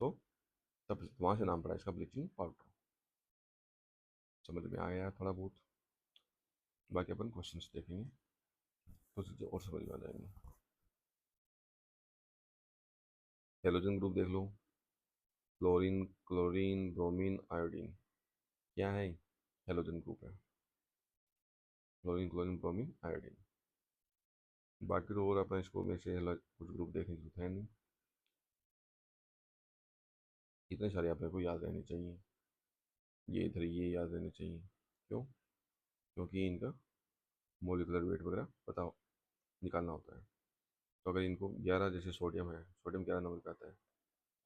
तो तब वहाँ से नाम पड़ा इसका ब्लीचिंग पाउडर। समझ में आ गया थोड़ा बहुत? बाकी अपन क्वेश्चंस देखेंगे तो चीज़ें और समझ में आ जाएंगी। हेलोजन ग्रुप देख लो, क्लोरीन क्लोरीन ब्रोमीन आयोडीन, क्या है? हेलोजन ग्रुप है, क्लोरीन क्लोरीन ब्रोमीन आयोडीन। बाकी तो और अपने स्कूल में से कुछ ग्रुप देखने की है नहीं, इतने सारे अपने को याद रहने चाहिए। ये इधर ये याद रहने चाहिए, क्यों? क्योंकि इनका मोलिकुलर वेट वगैरह पता निकालना होता है। तो अगर इनको 11, जैसे सोडियम है, सोडियम 11 नंबर का आता है,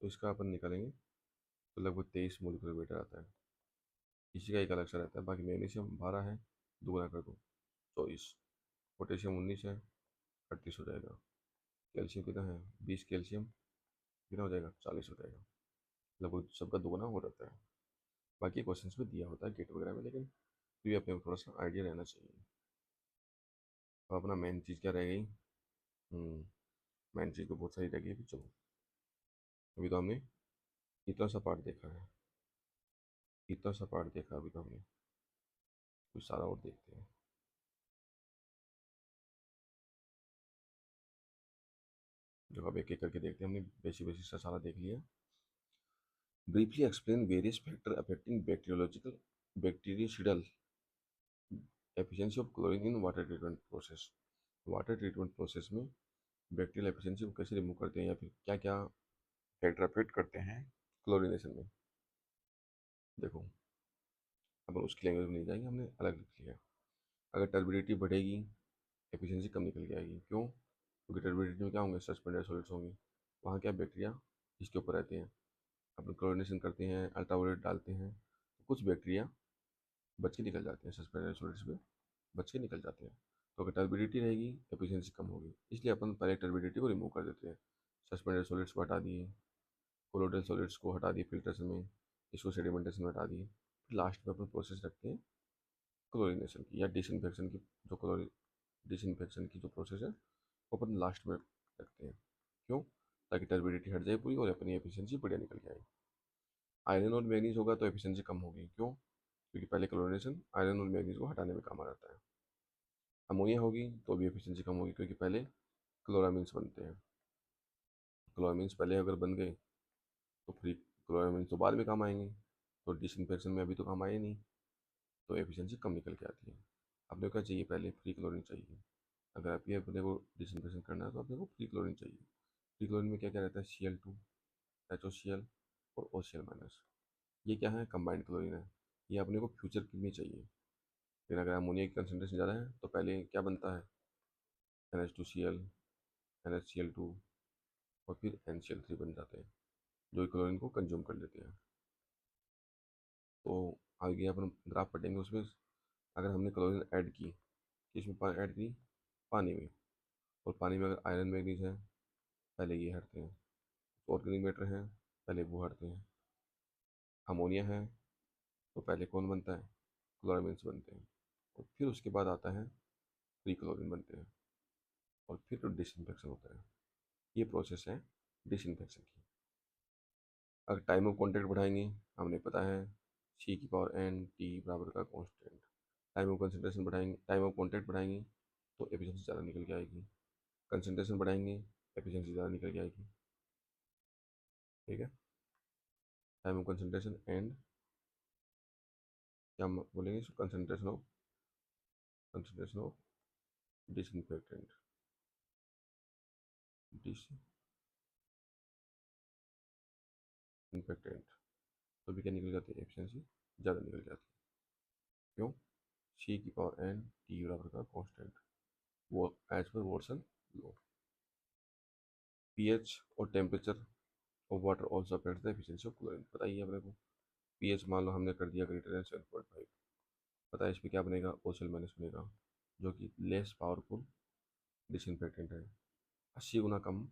तो इसका अपन निकालेंगे तो लगभग 23 मोलिकुलर वेट आता है। इसी का एक अलग सा रहता है। बाकी मैग्नीशियम 12 है, दोगुना कर दो 24, पोटेशियम 19 है, 38 हो जाएगा। कैल्शियम कितना है? 20 कैल्शियम कितना हो जाएगा? 40 हो जाएगा। लगभग सबका दोगुना हो जाता है। बाकी क्वेश्चन में दिया होता है गेट वगैरह में, लेकिन फिर भी अपने को थोड़ा सा आइडिया रहना चाहिए। अब अपना मेन चीज़ क्या रह गई? मेन चीज़ तो बहुत सारी रह गई। अभी चलो, अभी तो हमने इतना सा पार्ट देखा है, इतना सा पार्ट देखा अभी तो हमने, कुछ सारा और देखते हैं। जो अब एक एक करके देखते हैं। हमने बेसिक बेसिक सा सारा देख लिया। Briefly explain various factor affecting bacterial efficiency of chlorine in water treatment process. Water treatment process में बैक्टीरियल एफिशिएंसी को कैसे रिमूव करते हैं, या फिर क्या क्या फैक्टर अफेक्ट करते हैं क्लोरीनेशन में। देखो, अपन उसकी लैंग्वेज में नहीं जाएंगे, हमने अलग लिख लिया। अगर टर्बिडिटी बढ़ेगी, एफिशिएंसी कम निकल के आएगी। क्यों? क्योंकि टर्बिडिटी में क्या होंगे? सस्पेंडेड सॉलिड्स होंगे, वहाँ क्या बैक्टीरिया इसके ऊपर रहते हैं। अपन क्लोरीनेशन करते हैं, अल्ट्रावायलेट डालते हैं, तो कुछ बैक्टीरिया बच के निकल जाते हैं, सस्पेंडेड सॉलिड्स में बच के निकल जाते हैं। तो अगर टर्बिडिटी रहेगी, एफिशिएंसी कम होगी, इसलिए अपन पहले टर्बिडिटी को रिमूव कर देते हैं। सस्पेंडेड सॉलिड्स को हटा दिए, कोलोइडल सॉलिड्स को हटा दिए फिल्ट्रेशन में, इसको सेडिमेंटेशन में हटा दिए। फिर लास्ट में अपन प्रोसेस रखते हैं क्लोरीनेशन की या डिसइंफेक्शन की। जो क्लोरी डिसइंफेक्शन की जो प्रोसेस है वो अपन लास्ट में रखते हैं। क्यों? ताकि टर्बिडिटी हट जाए पूरी और अपनी एफिशिएंसी बढ़िया निकल के आए। आयरन और मैग्नीज होगा तो एफिशिएंसी कम होगी। क्यों? क्योंकि पहले क्लोरीनेशन आयरन और मैग्नीज को हटाने में काम आ जाता है। अमोनिया होगी तो भी एफिशिएंसी कम होगी, क्योंकि पहले क्लोरामीन्स बनते हैं। क्लोरामीन्स पहले अगर बन गए तो फिर क्लोरामीन्स तो बाद में काम आएंगे। तो डिसइंफेक्शन में अभी तो काम आया नहीं, तो एफिशिएंसी कम निकल के आती है। अपने को क्या चाहिए, पहले फ्री क्लोरीन चाहिए। अगर आप ये अपने को डिसइंफेक्शन करना है तो अपने को फ्री क्लोरीन चाहिए। फ्री क्लोरीन में क्या क्या रहता है, Cl2, HOCl और OCl-। ये क्या है, कंबाइंड क्लोरीन है। ये अपने को फ्यूचर के लिए चाहिए। लेकिन अगर अमोनिया की कंसनट्रेशन ज़्यादा है तो पहले क्या बनता है, NH2Cl, NaCl2 और फिर NCl3 बन जाते हैं, जो क्लोरीन को कंज्यूम कर लेते हैं। तो आगे अपन ग्राफ पढ़ेंगे, उसमें अगर हमने क्लोरीन ऐड की, किसमें ऐड की, पानी में, और पानी में अगर आयरन मैग्नीज है पहले ये हटते हैं, ऑर्गेनिक मैटर है पहले वो हटते हैं, अमोनिया है तो पहले कौन बनता है, क्लोरामीन्स बनते हैं, और फिर उसके बाद आता है फ्री क्लोरीन बनते हैं, और फिर तो डिसइंफेक्शन होता है। ये प्रोसेस है डिसइंफेक्शन की। अगर टाइम ऑफ कॉन्टैक्ट बढ़ाएंगे, हमने पता है C⁴ बराबर का कॉन्स्टेंट। टाइम ऑफ कंसनट्रेशन बढ़ाएंगे, टाइम ऑफ कॉन्टैक्ट बढ़ाएंगे तो एफिशिएंसी ज़्यादा निकल के आएगी। कंसनट्रेशन बढ़ाएंगे, एफिशिएंसी ज़्यादा निकल के आएगी। ठीक है, टाइम ऑफ कंसनट्रेशन एंड क्या बोलेंगे, कंसनट्रेशन ऑफ डिसइंफेक्टेंट, डिसइंफेक्टेंट, तो भी क्या निकल जाती है, एफिशिएंसी ज़्यादा निकल जाती है। क्यों, C⁴ बराबर का कॉन्स्टेंट, वो as per Watson law. PH और temperature of water also affects the efficiency of chlorine. पता ही है अपने को, पीएच मान लो हमने कर दिया ग्रेटर देन 7.5, पता है इस पर क्या बनेगा, OCl- बनेगा, जो कि लेस पावरफुल डिसइंफेक्टेंट है। 80 गुना कम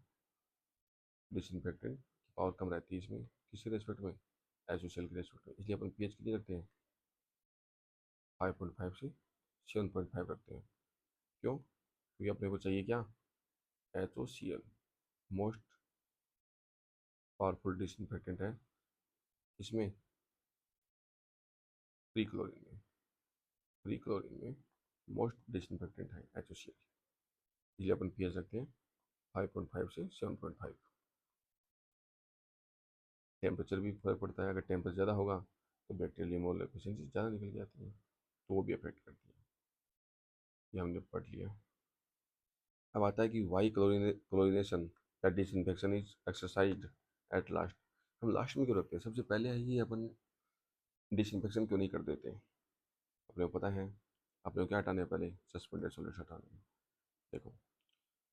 डिसइंफेक्टेंट की पावर कम रहती है इसमें, किसके रेस्पेक्ट में, HOCl के रेस्पेक्ट में। इसलिए अपन पीएच कितनी रखते हैं, 5.5 से 7.5 रखते हैं। क्यों, क्योंकि अपने को चाहिए क्या, HOCl मोस्ट पावरफुल डिसइंफेक्टेंट है, इसमें फ्री क्लोरीन में, फ्री क्लोरीन में मोस्ट डिसइंफेक्टेंट है HOCl। इसलिए अपन पीएच रखते हैं 5.5 से 7.5। टेम्परेचर भी फर्क पड़ता है, अगर टेम्परेचर ज़्यादा होगा तो बैक्टीरियल मोल एफिशिएंसी ज़्यादा निकल के आती है, तो वो भी अफेक्ट करती है। ये हमने पढ़ लिया। अब आता है कि वाई क्लोरिनेशन या disinfection is exercised at last. हम लास्ट में क्यों रखते हैं, सबसे पहले ही अपन डिसइंफेक्शन क्यों नहीं कर देते। अपने को पता है, अपने को क्या हटाने हैं, पहले सस्पेंडेड सॉलिड्स हटाने हैं। देखो,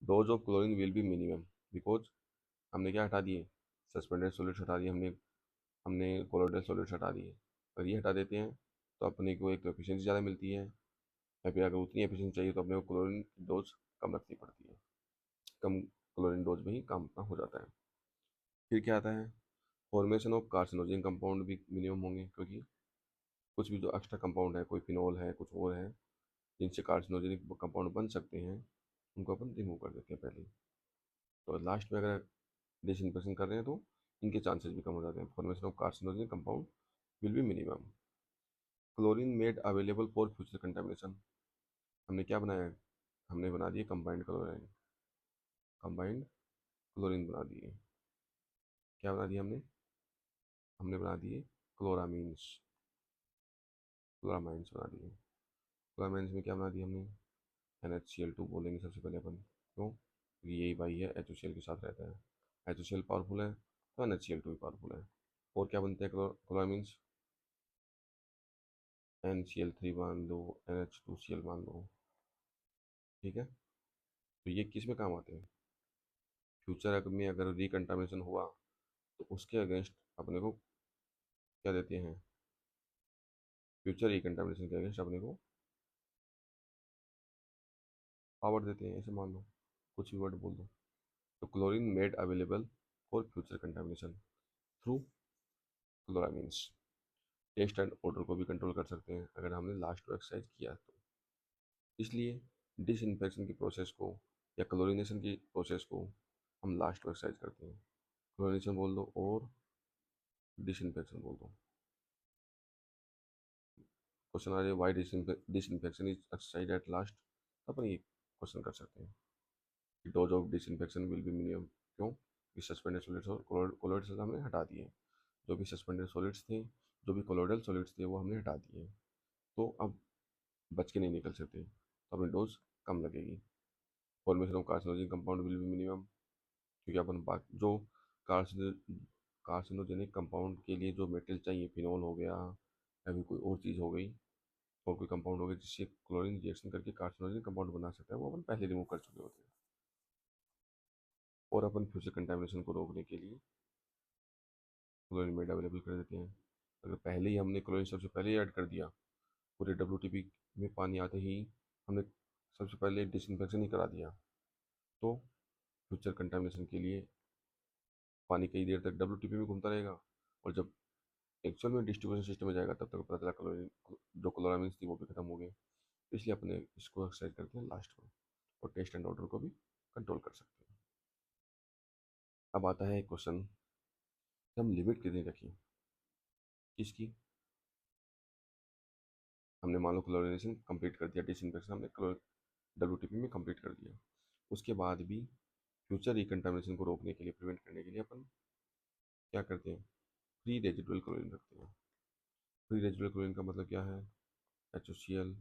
dose of chlorine will be minimum, because हमने क्या हटा दिए, सस्पेंडेड सॉलिड्स हटा दिए, हमने हमने कोलोइडल सॉलिड्स हटा दिए। अगर ये हटा देते हैं तो अपने को एक तो एफिशिएंसी ज़्यादा मिलती है, या फिर अगर उतनी एफिशिएंसी चाहिए तो अपने को क्लोरीन की डोज कम रखनी पड़ती है, कम क्लोरीन डोज में ही काम अपना हो जाता है। फिर क्या आता है, फॉर्मेशन ऑफ कार्सिनोजन कंपाउंड भी मिनिमम होंगे, क्योंकि कुछ भी जो एक्स्ट्रा कंपाउंड है, कोई फिनॉल है, कुछ और है, जिनसे कार्सिनोजेनिक कंपाउंड बन सकते हैं, उनको अपन रिमूव कर देते हैं पहले। तो लास्ट में अगर डिसइंफेक्शन कर रहे हैं तो इनके चांसेस भी कम हो जाते हैं। Formation of carcinogenic compound will be minimum. Chlorine made available for future contamination, हमने क्या बनाया है, हमने बना दिए कंबाइंड क्लोरीन, कंबाइंड क्लोरीन बना दिए। क्या बना दिया हमने, हमने बना दिए क्लोरामीन्स, क्लोरामाइंस बना दिए। क्लोरामाइंस में क्या बना दिया हमने, NaCl2 बोलेंगे सबसे पहले अपन। क्यों, क्योंकि यही भाई है HOCl के साथ रहता है, HOCl पावरफुल है तो NaCl2 भी पावरफुल है। और क्या बनते हैं क्लोरामीन्स, NCl3 मान लो, NH2Cl मान लो। ठीक है, तो ये किस में काम आते हैं, फ्यूचर में अगर रिकंटामिनेशन हुआ तो उसके अगेंस्ट अपने को क्या देते हैं, फ्यूचर रिकंटामिनेशन के अगेंस्ट अपने को पावर देते हैं, ऐसे मान लो, कुछ भी वर्ड बोल दो। तो chlorine made available for future contamination through chloramines. Taste and odour को भी कंट्रोल कर सकते हैं अगर हमने लास्ट एक्सरसाइज किया तो। इसलिए डिसइंफेक्शन की प्रोसेस को या क्लोरीनेशन की प्रोसेस को हम लास्ट एक्सरसाइज करते हैं। क्लोरीनेशन बोल दो और डिसइंफेक्शन बोल दो। क्वेश्चन आ जाए why disinfection is exercise at last, अपन ये क्वेश्चन कर सकते हैं कि dose of disinfection will be minimum. क्यों, कि सस्पेंडेड सॉलिड्स और कोलोइड्स हमने हटा दिए, जो भी सस्पेंडेड सॉलिड्स थे, जो भी कोलोइडल सॉलिड्स थे वो हमने हटा दिए, तो अब बच के नहीं निकल सकते, तो अपनी डोज कम लगेगी। Formation of carcinogen compound will be minimum, क्योंकि अपन जो कार्सिनो कार्सिनोजेनिक कंपाउंड के लिए जो मेटेरियल चाहिए, फिनॉल हो गया या फिर कोई और चीज़ हो गई और कोई कंपाउंड हो गया जिससे क्लोरीन रिएक्शन करके कार्सिनोजन कंपाउंड बना सकता है, वो अपन पहले रिमूव कर चुके होते हैं। और अपन फ्यूचर कंटामिनेशन को रोकने के लिए क्लोरीन मेड अवेलेबल कर देते हैं। अगर पहले ही हमने क्लोरीन सबसे पहले ही ऐड कर दिया, पूरे WTP में पानी आते ही हमने सबसे पहले डिसइंफेक्शन ही करा दिया, तो फ्यूचर कंटामिनेशन के लिए पानी कई देर तक WTP में घूमता रहेगा, और जब एक्चुअल में डिस्ट्रीब्यूशन सिस्टम में जाएगा तब तक पता चला क्लोरीन जो क्लोरामीन्स थी वो भी खत्म हो गई। इसलिए अपने इसको एक्सरसाइज करते हैं लास्ट में, और टेस्ट एंड ऑर्डर को भी कंट्रोल कर सकते हैं। अब आता है एक क्वेश्चन, हम लिमिट कितनी रखी इसकी। हमने मान लो क्लोरिनेशन कंप्लीट कर दिया, डिसइंफेक्शन हमने WTP में कंप्लीट कर दिया, उसके बाद भी फ्यूचर रिकंटामिनेशन को रोकने के लिए, प्रिवेंट करने के लिए अपन क्या करते हैं, फ्री रेजिडुअल क्लोरीन रखते हैं। फ्री रेजिडुअल क्लोरीन का मतलब क्या है, HOCl,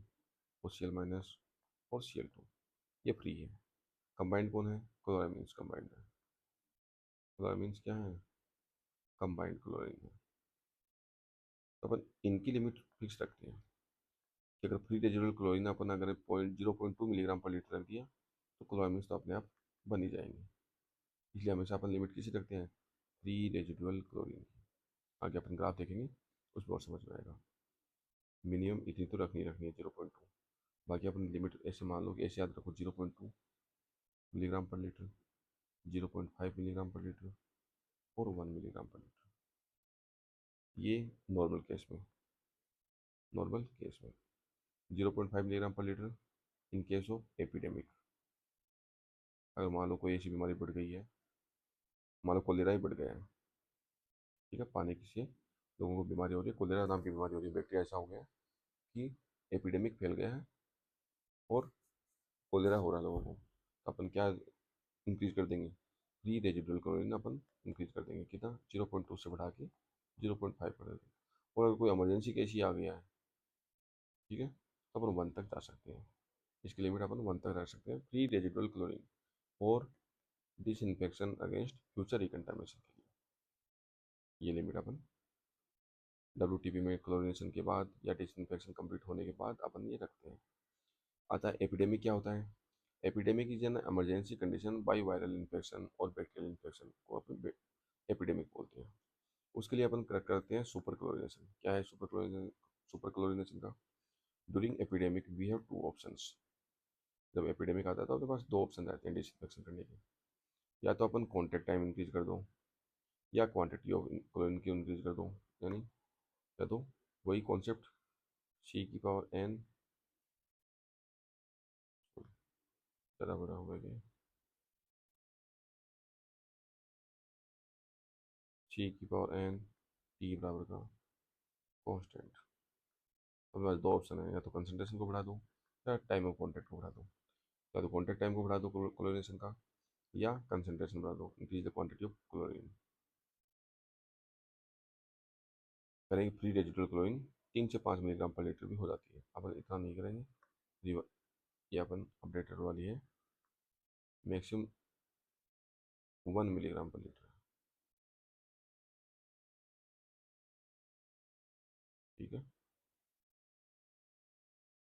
OCl माइनस और Cl2, ये फ्री है। कंबाइंड कौन है, क्लोरामीन्स कंबाइंड है। क्लोरामीन्स क्या है, कंबाइंड क्लोरीन है। तो अपन इनकी लिमिट फिक्स रखते हैं कि अगर फ्री रेजिडुअल क्लोरीन अपन अगर 0.2 मिलीग्राम पर लीटर रख दिया तो क्लोरामीन्स तो अपने आप बन ही जाएंगे। इसलिए हमेशा अपन लिमिट किसी रखते हैं, फ्री रेजिडुअल क्लोरीन की। आगे अपन ग्राफ देखेंगे उसमें और समझ में आएगा। मिनिमम इतनी तो रखनी है 0.2, बाकी अपन लिमिट ऐसे मान लो कि ऐसे याद रखो, 0.2 milligram per litre, 0.5 milligram per litre और 1 मिलीग्राम पर लीटर। ये नॉर्मल केस में, नॉर्मल केस में 0.5 milligram per litre in case of epidemic. अगर मान लो कोई ऐसी बीमारी बढ़ गई है, मान लो कोलेरा ही बढ़ गया है, ठीक है, पानी से लोगों को बीमारी हो रही है, कोलेरा नाम की बीमारी हो रही है, बैक्टीरिया ऐसा हो गया है कि एपिडेमिक फैल गया है और कोलेरा हो रहा है लोगों को, तो अपन क्या इंक्रीज कर देंगे, फ्री रेजिडुअल क्लोरीन अपन इंक्रीज कर देंगे, कितना, 0.2 से बढ़ा के 0.5 कर देंगे। और अगर कोई इमरजेंसी केस ही आ गया है, ठीक है, तो अपन 1 तक जा सकते हैं। इसकी लिमिट अपन 1 तक रख सकते हैं फ्री रेजिडुअल क्लोरीन और डिसइंफेक्शन अगेंस्ट फ्यूचर रिकंटामिनेशन के लिए। ये लिमिट अपन WTP में क्लोरिनेशन के बाद या डिसइंफेक्शन कंप्लीट होने के बाद अपन ये रखते हैं। आता है एपिडेमिक, क्या होता है, epidemic is an emergency condition by viral infection और बैक्टीरियल इन्फेक्शन को अपन एपिडेमिक बोलते हैं। उसके लिए अपन करते हैं सुपर क्लोरिनेशन। क्या है सुपर क्लोरिनेशन का, during epidemic we have 2 options. जब एपिडेमिक आता है तो अपने पास 2 ऑप्शन रहते हैं डिसइंफेक्शन करने के, या तो अपन कॉन्टेक्ट टाइम इंक्रीज कर दो या क्वांटिटी ऑफ क्लोरीन की इंक्रीज कर दो, यानी या तो वही कॉन्सेप्ट C⁴n, ज़्यादा बड़ा हो गया, C⁴n T बराबर का कॉन्स्टेंट। अब मेरे पास 2 ऑप्शन है, या तो कंसनट्रेशन को बढ़ा दो या टाइम ऑफ कॉन्टैक्ट को बढ़ा दो। या तो कॉन्टैक्ट टाइम को बढ़ा दो क्लोरीनेशन का, या कंसनट्रेशन बढ़ा दो, increase the quantity of chlorine. करेंगे फ्री रेजिडुअल क्लोरीन 3 से 5 मिलीग्राम पर लीटर भी हो जाती है, अपन इतना नहीं करेंगे। ये अपन अपडेटेड वाली है, मैक्सिमम 1 मिलीग्राम पर लीटर, ठीक है।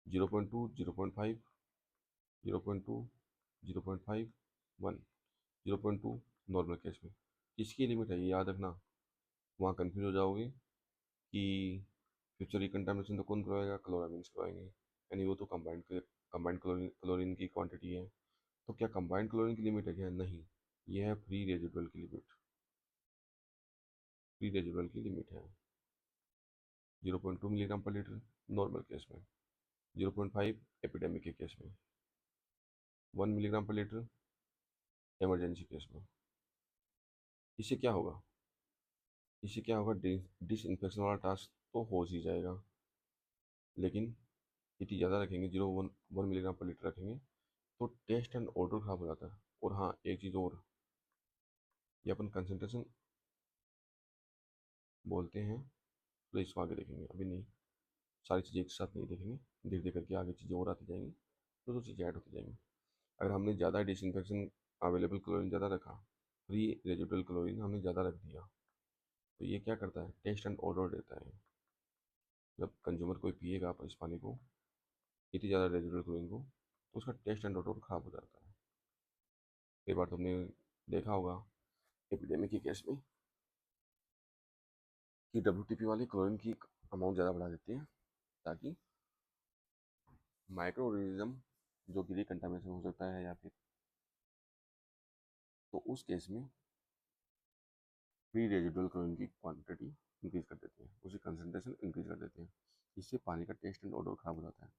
0.2, 0.5, 0.2, 0.5, 1, 0.2 नॉर्मल केस में। किसकी लिमिट है ये याद रखना, वहाँ कंफ्यूज हो जाओगे कि फ्यूचर रिकंटामिनेशन तो कौन करवाएगा, क्लोरामीन्स करवाएंगे, यानी वो तो कंबाइंड क्लोरीन की क्वांटिटी है। तो क्या कंबाइंड क्लोरीन की लिमिट है क्या, नहीं, ये है फ्री रेजिडुअल की लिमिट। फ्री रेजिडुअल की लिमिट है 0.2 milligram per litre normal case में, 0.5 एपिडेमिक के केस में, 1 milligram per litre emergency case में। इससे क्या होगा, इससे क्या होगा, डिसइंफेक्शन वाला टास्क तो हो ही जाएगा, लेकिन इतनी ज़्यादा रखेंगे, 0.1 मिलीग्राम पर लीटर रखेंगे तो टेस्ट एंड ऑर्डर खराब हो जाता है। और हाँ, एक चीज़ और, ये अपन कंसनट्रेशन बोलते हैं तो इसको आगे देखेंगे, अभी नहीं, सारी चीज़ें एक साथ नहीं देखेंगे, धीरे धीरे करके आगे चीज़ें और आती जाएंगी, तो चीज़ें ऐड होती जाएंगी। अगर हमने ज़्यादा डिसइंफेक्शन अवेलेबल क्लोरीन ज़्यादा रखा, फ्री रेजिडुअल क्लोरीन हमने ज़्यादा रख दिया, तो ये क्या करता है, टेस्ट एंड ऑर्डर देता है। जब कंज्यूमर कोई पिएगा इस पानी को, इतनी ज़्यादा रेजिडुअल क्लोरीन को, तो उसका टेस्ट एंड ऑर्डर खराब हो जाता है। कई बार तुमने देखा होगा एपिडेमिक के केस में कि WTP वाली क्लोरीन की अमाउंट ज़्यादा बढ़ा देती है, ताकि माइक्रो ऑर्गेनिज्म जो कि रिकंटामिनेशन हो सकता है, या फिर तो उस केस में फ्री रेजिडुअल क्लोरीन की क्वांटिटी इंक्रीज कर देते हैं, उसकी कंसनट्रेशन इंक्रीज कर देते हैं। इससे पानी का टेस्ट एंड ऑर्डर खराब हो जाता है।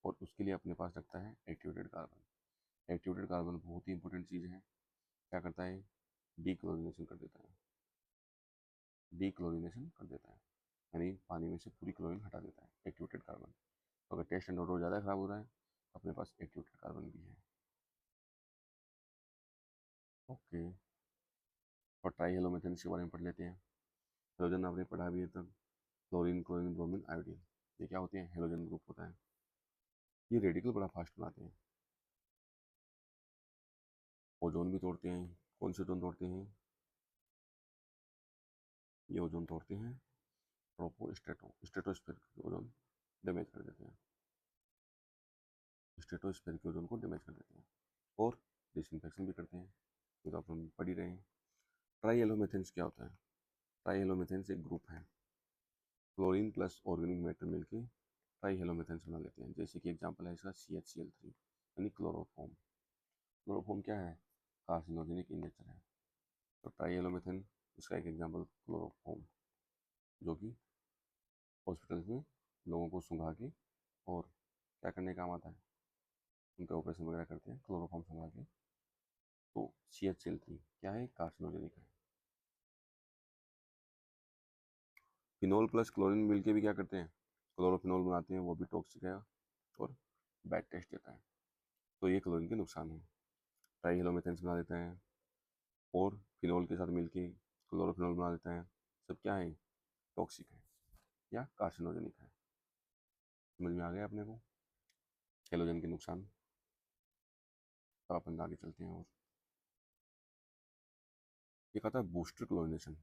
और उसके लिए अपने पास रखता है एक्टिवेटेड कार्बन। एक्टिवेटेड कार्बन बहुत ही इंपॉर्टेंट चीज़ है। क्या करता है, डीक्लोरिनेशन कर देता है, डीक्लोरिनेशन कर देता है, यानी पानी में से पूरी क्लोरीन हटा देता है एक्टिवेटेड कार्बन। तो अगर टेस्ट एंड ऑर्डर ज़्यादा खराब हो रहा है, अपने पास एक्टिवेटेड कार्बन भी है। ओके, और ट्राई हेलोमेथेन्स के बारे में पढ़ लेते हैं। हेलोजन आपने पढ़ा भी है तब, क्लोरीन, क्लोरीन, ब्रोमीन, आयोडीन, ये क्या होते हैं, हेलोजन ग्रुप होता है। ये रेडिकल बड़ा फास्ट बनाते हैं, ओजोन भी तोड़ते हैं। कौन से ओजोन तोड़ते हैं, ये ओजोन तोड़ते हैं, ट्रोपो स्ट्रेटोस्फेयर के ओजोन डैमेज कर देते हैं, स्ट्रेटोस्फेयर के ओजोन को डैमेज कर देते हैं, और डिसइंफेक्शन भी करते हैं, तो आप हम पढ़ ही रहे हैं। ट्राई हेलोमेथेन्स क्या होता है, ट्राई हेलोमेथेन्स एक ग्रुप है, क्लोरीन प्लस ऑर्गेनिक मैटर मिलके ट्राई हेलोमेथेन्स बना लेते हैं। जैसे कि एग्जांपल है इसका CHCl3, यानी क्लोरोफॉर्म। क्लोरोफॉर्म क्या है, कार्सिनोजेनिक इन नेचर है। तो ट्राई हेलोमेथेन इसका एक एग्जांपल क्लोरोफॉर्म, जो कि हॉस्पिटल्स में लोगों को सुंघा के और क्या करने का काम आता है, उनका ऑपरेशन वगैरह करते हैं क्लोरोफॉर्म सुंघा के। तो CHCl3 क्या है, कार्सिनोजेनिक है। फिनोल प्लस क्लोरीन मिलके भी क्या करते हैं, क्लोरोफिनोल बनाते हैं, वो भी टॉक्सिक है और बैड टेस्ट देता है। तो ये क्लोरीन के नुकसान है। ट्राई हेलोमेथेन्स बना देता है, और फिनोल के साथ मिलके क्लोरोफिनोल बना देता है। सब क्या है, टॉक्सिक है या कार्सिनोजेनिक है। समझ में आ गया अपने को हेलोजन के नुकसान। तो अपन आगे चलते हैं। और ये कहता है बूस्टर क्लोरिनेशन।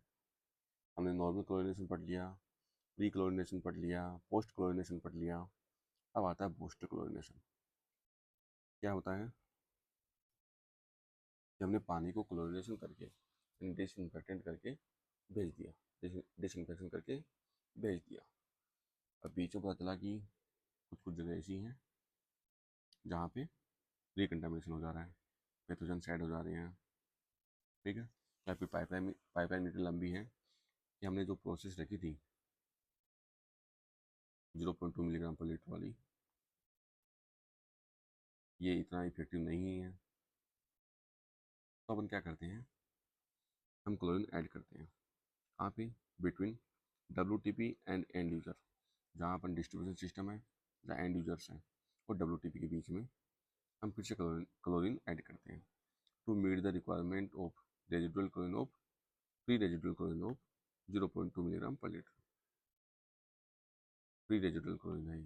हमने नॉर्मल क्लोरिनेशन पढ़ लिया, प्री क्लोरिनेशन पढ़ लिया, पोस्ट क्लोरिनेशन पढ़ लिया। अब आता है बूस्टर क्लोरिनेशन। क्या होता है कि हमने पानी को क्लोरिनेशन करके, डिसइंफेक्टेंट करके भेज दिया, डिसइंफेक्शन करके भेज दिया। अब बीच में पता चला कि कुछ कुछ जगह ऐसी हैं जहाँ पे रिकंटामिनेशन हो जा रहा है, पैथोजन ऐड हो जा रहे हैं, ठीक है। या फिर पाइपलाइन इतनी लंबी है कि हमने जो प्रोसेस रखी थी 0.2 मिलीग्राम पर लीटर वाली, ये इतना इफेक्टिव नहीं है। तो अपन क्या करते हैं, हम क्लोरीन ऐड करते हैं कहाँ पे, between WTP and and user. जहाँ अपन डिस्ट्रीब्यूशन सिस्टम है, जहाँ एंड यूजर्स हैं, और WTP के बीच में हम फिर से क्लोरीन ऐड करते हैं, to meet the requirement of residual chlorine of free residual chlorine of 0.2 milligram per litre. Free residual chlorine है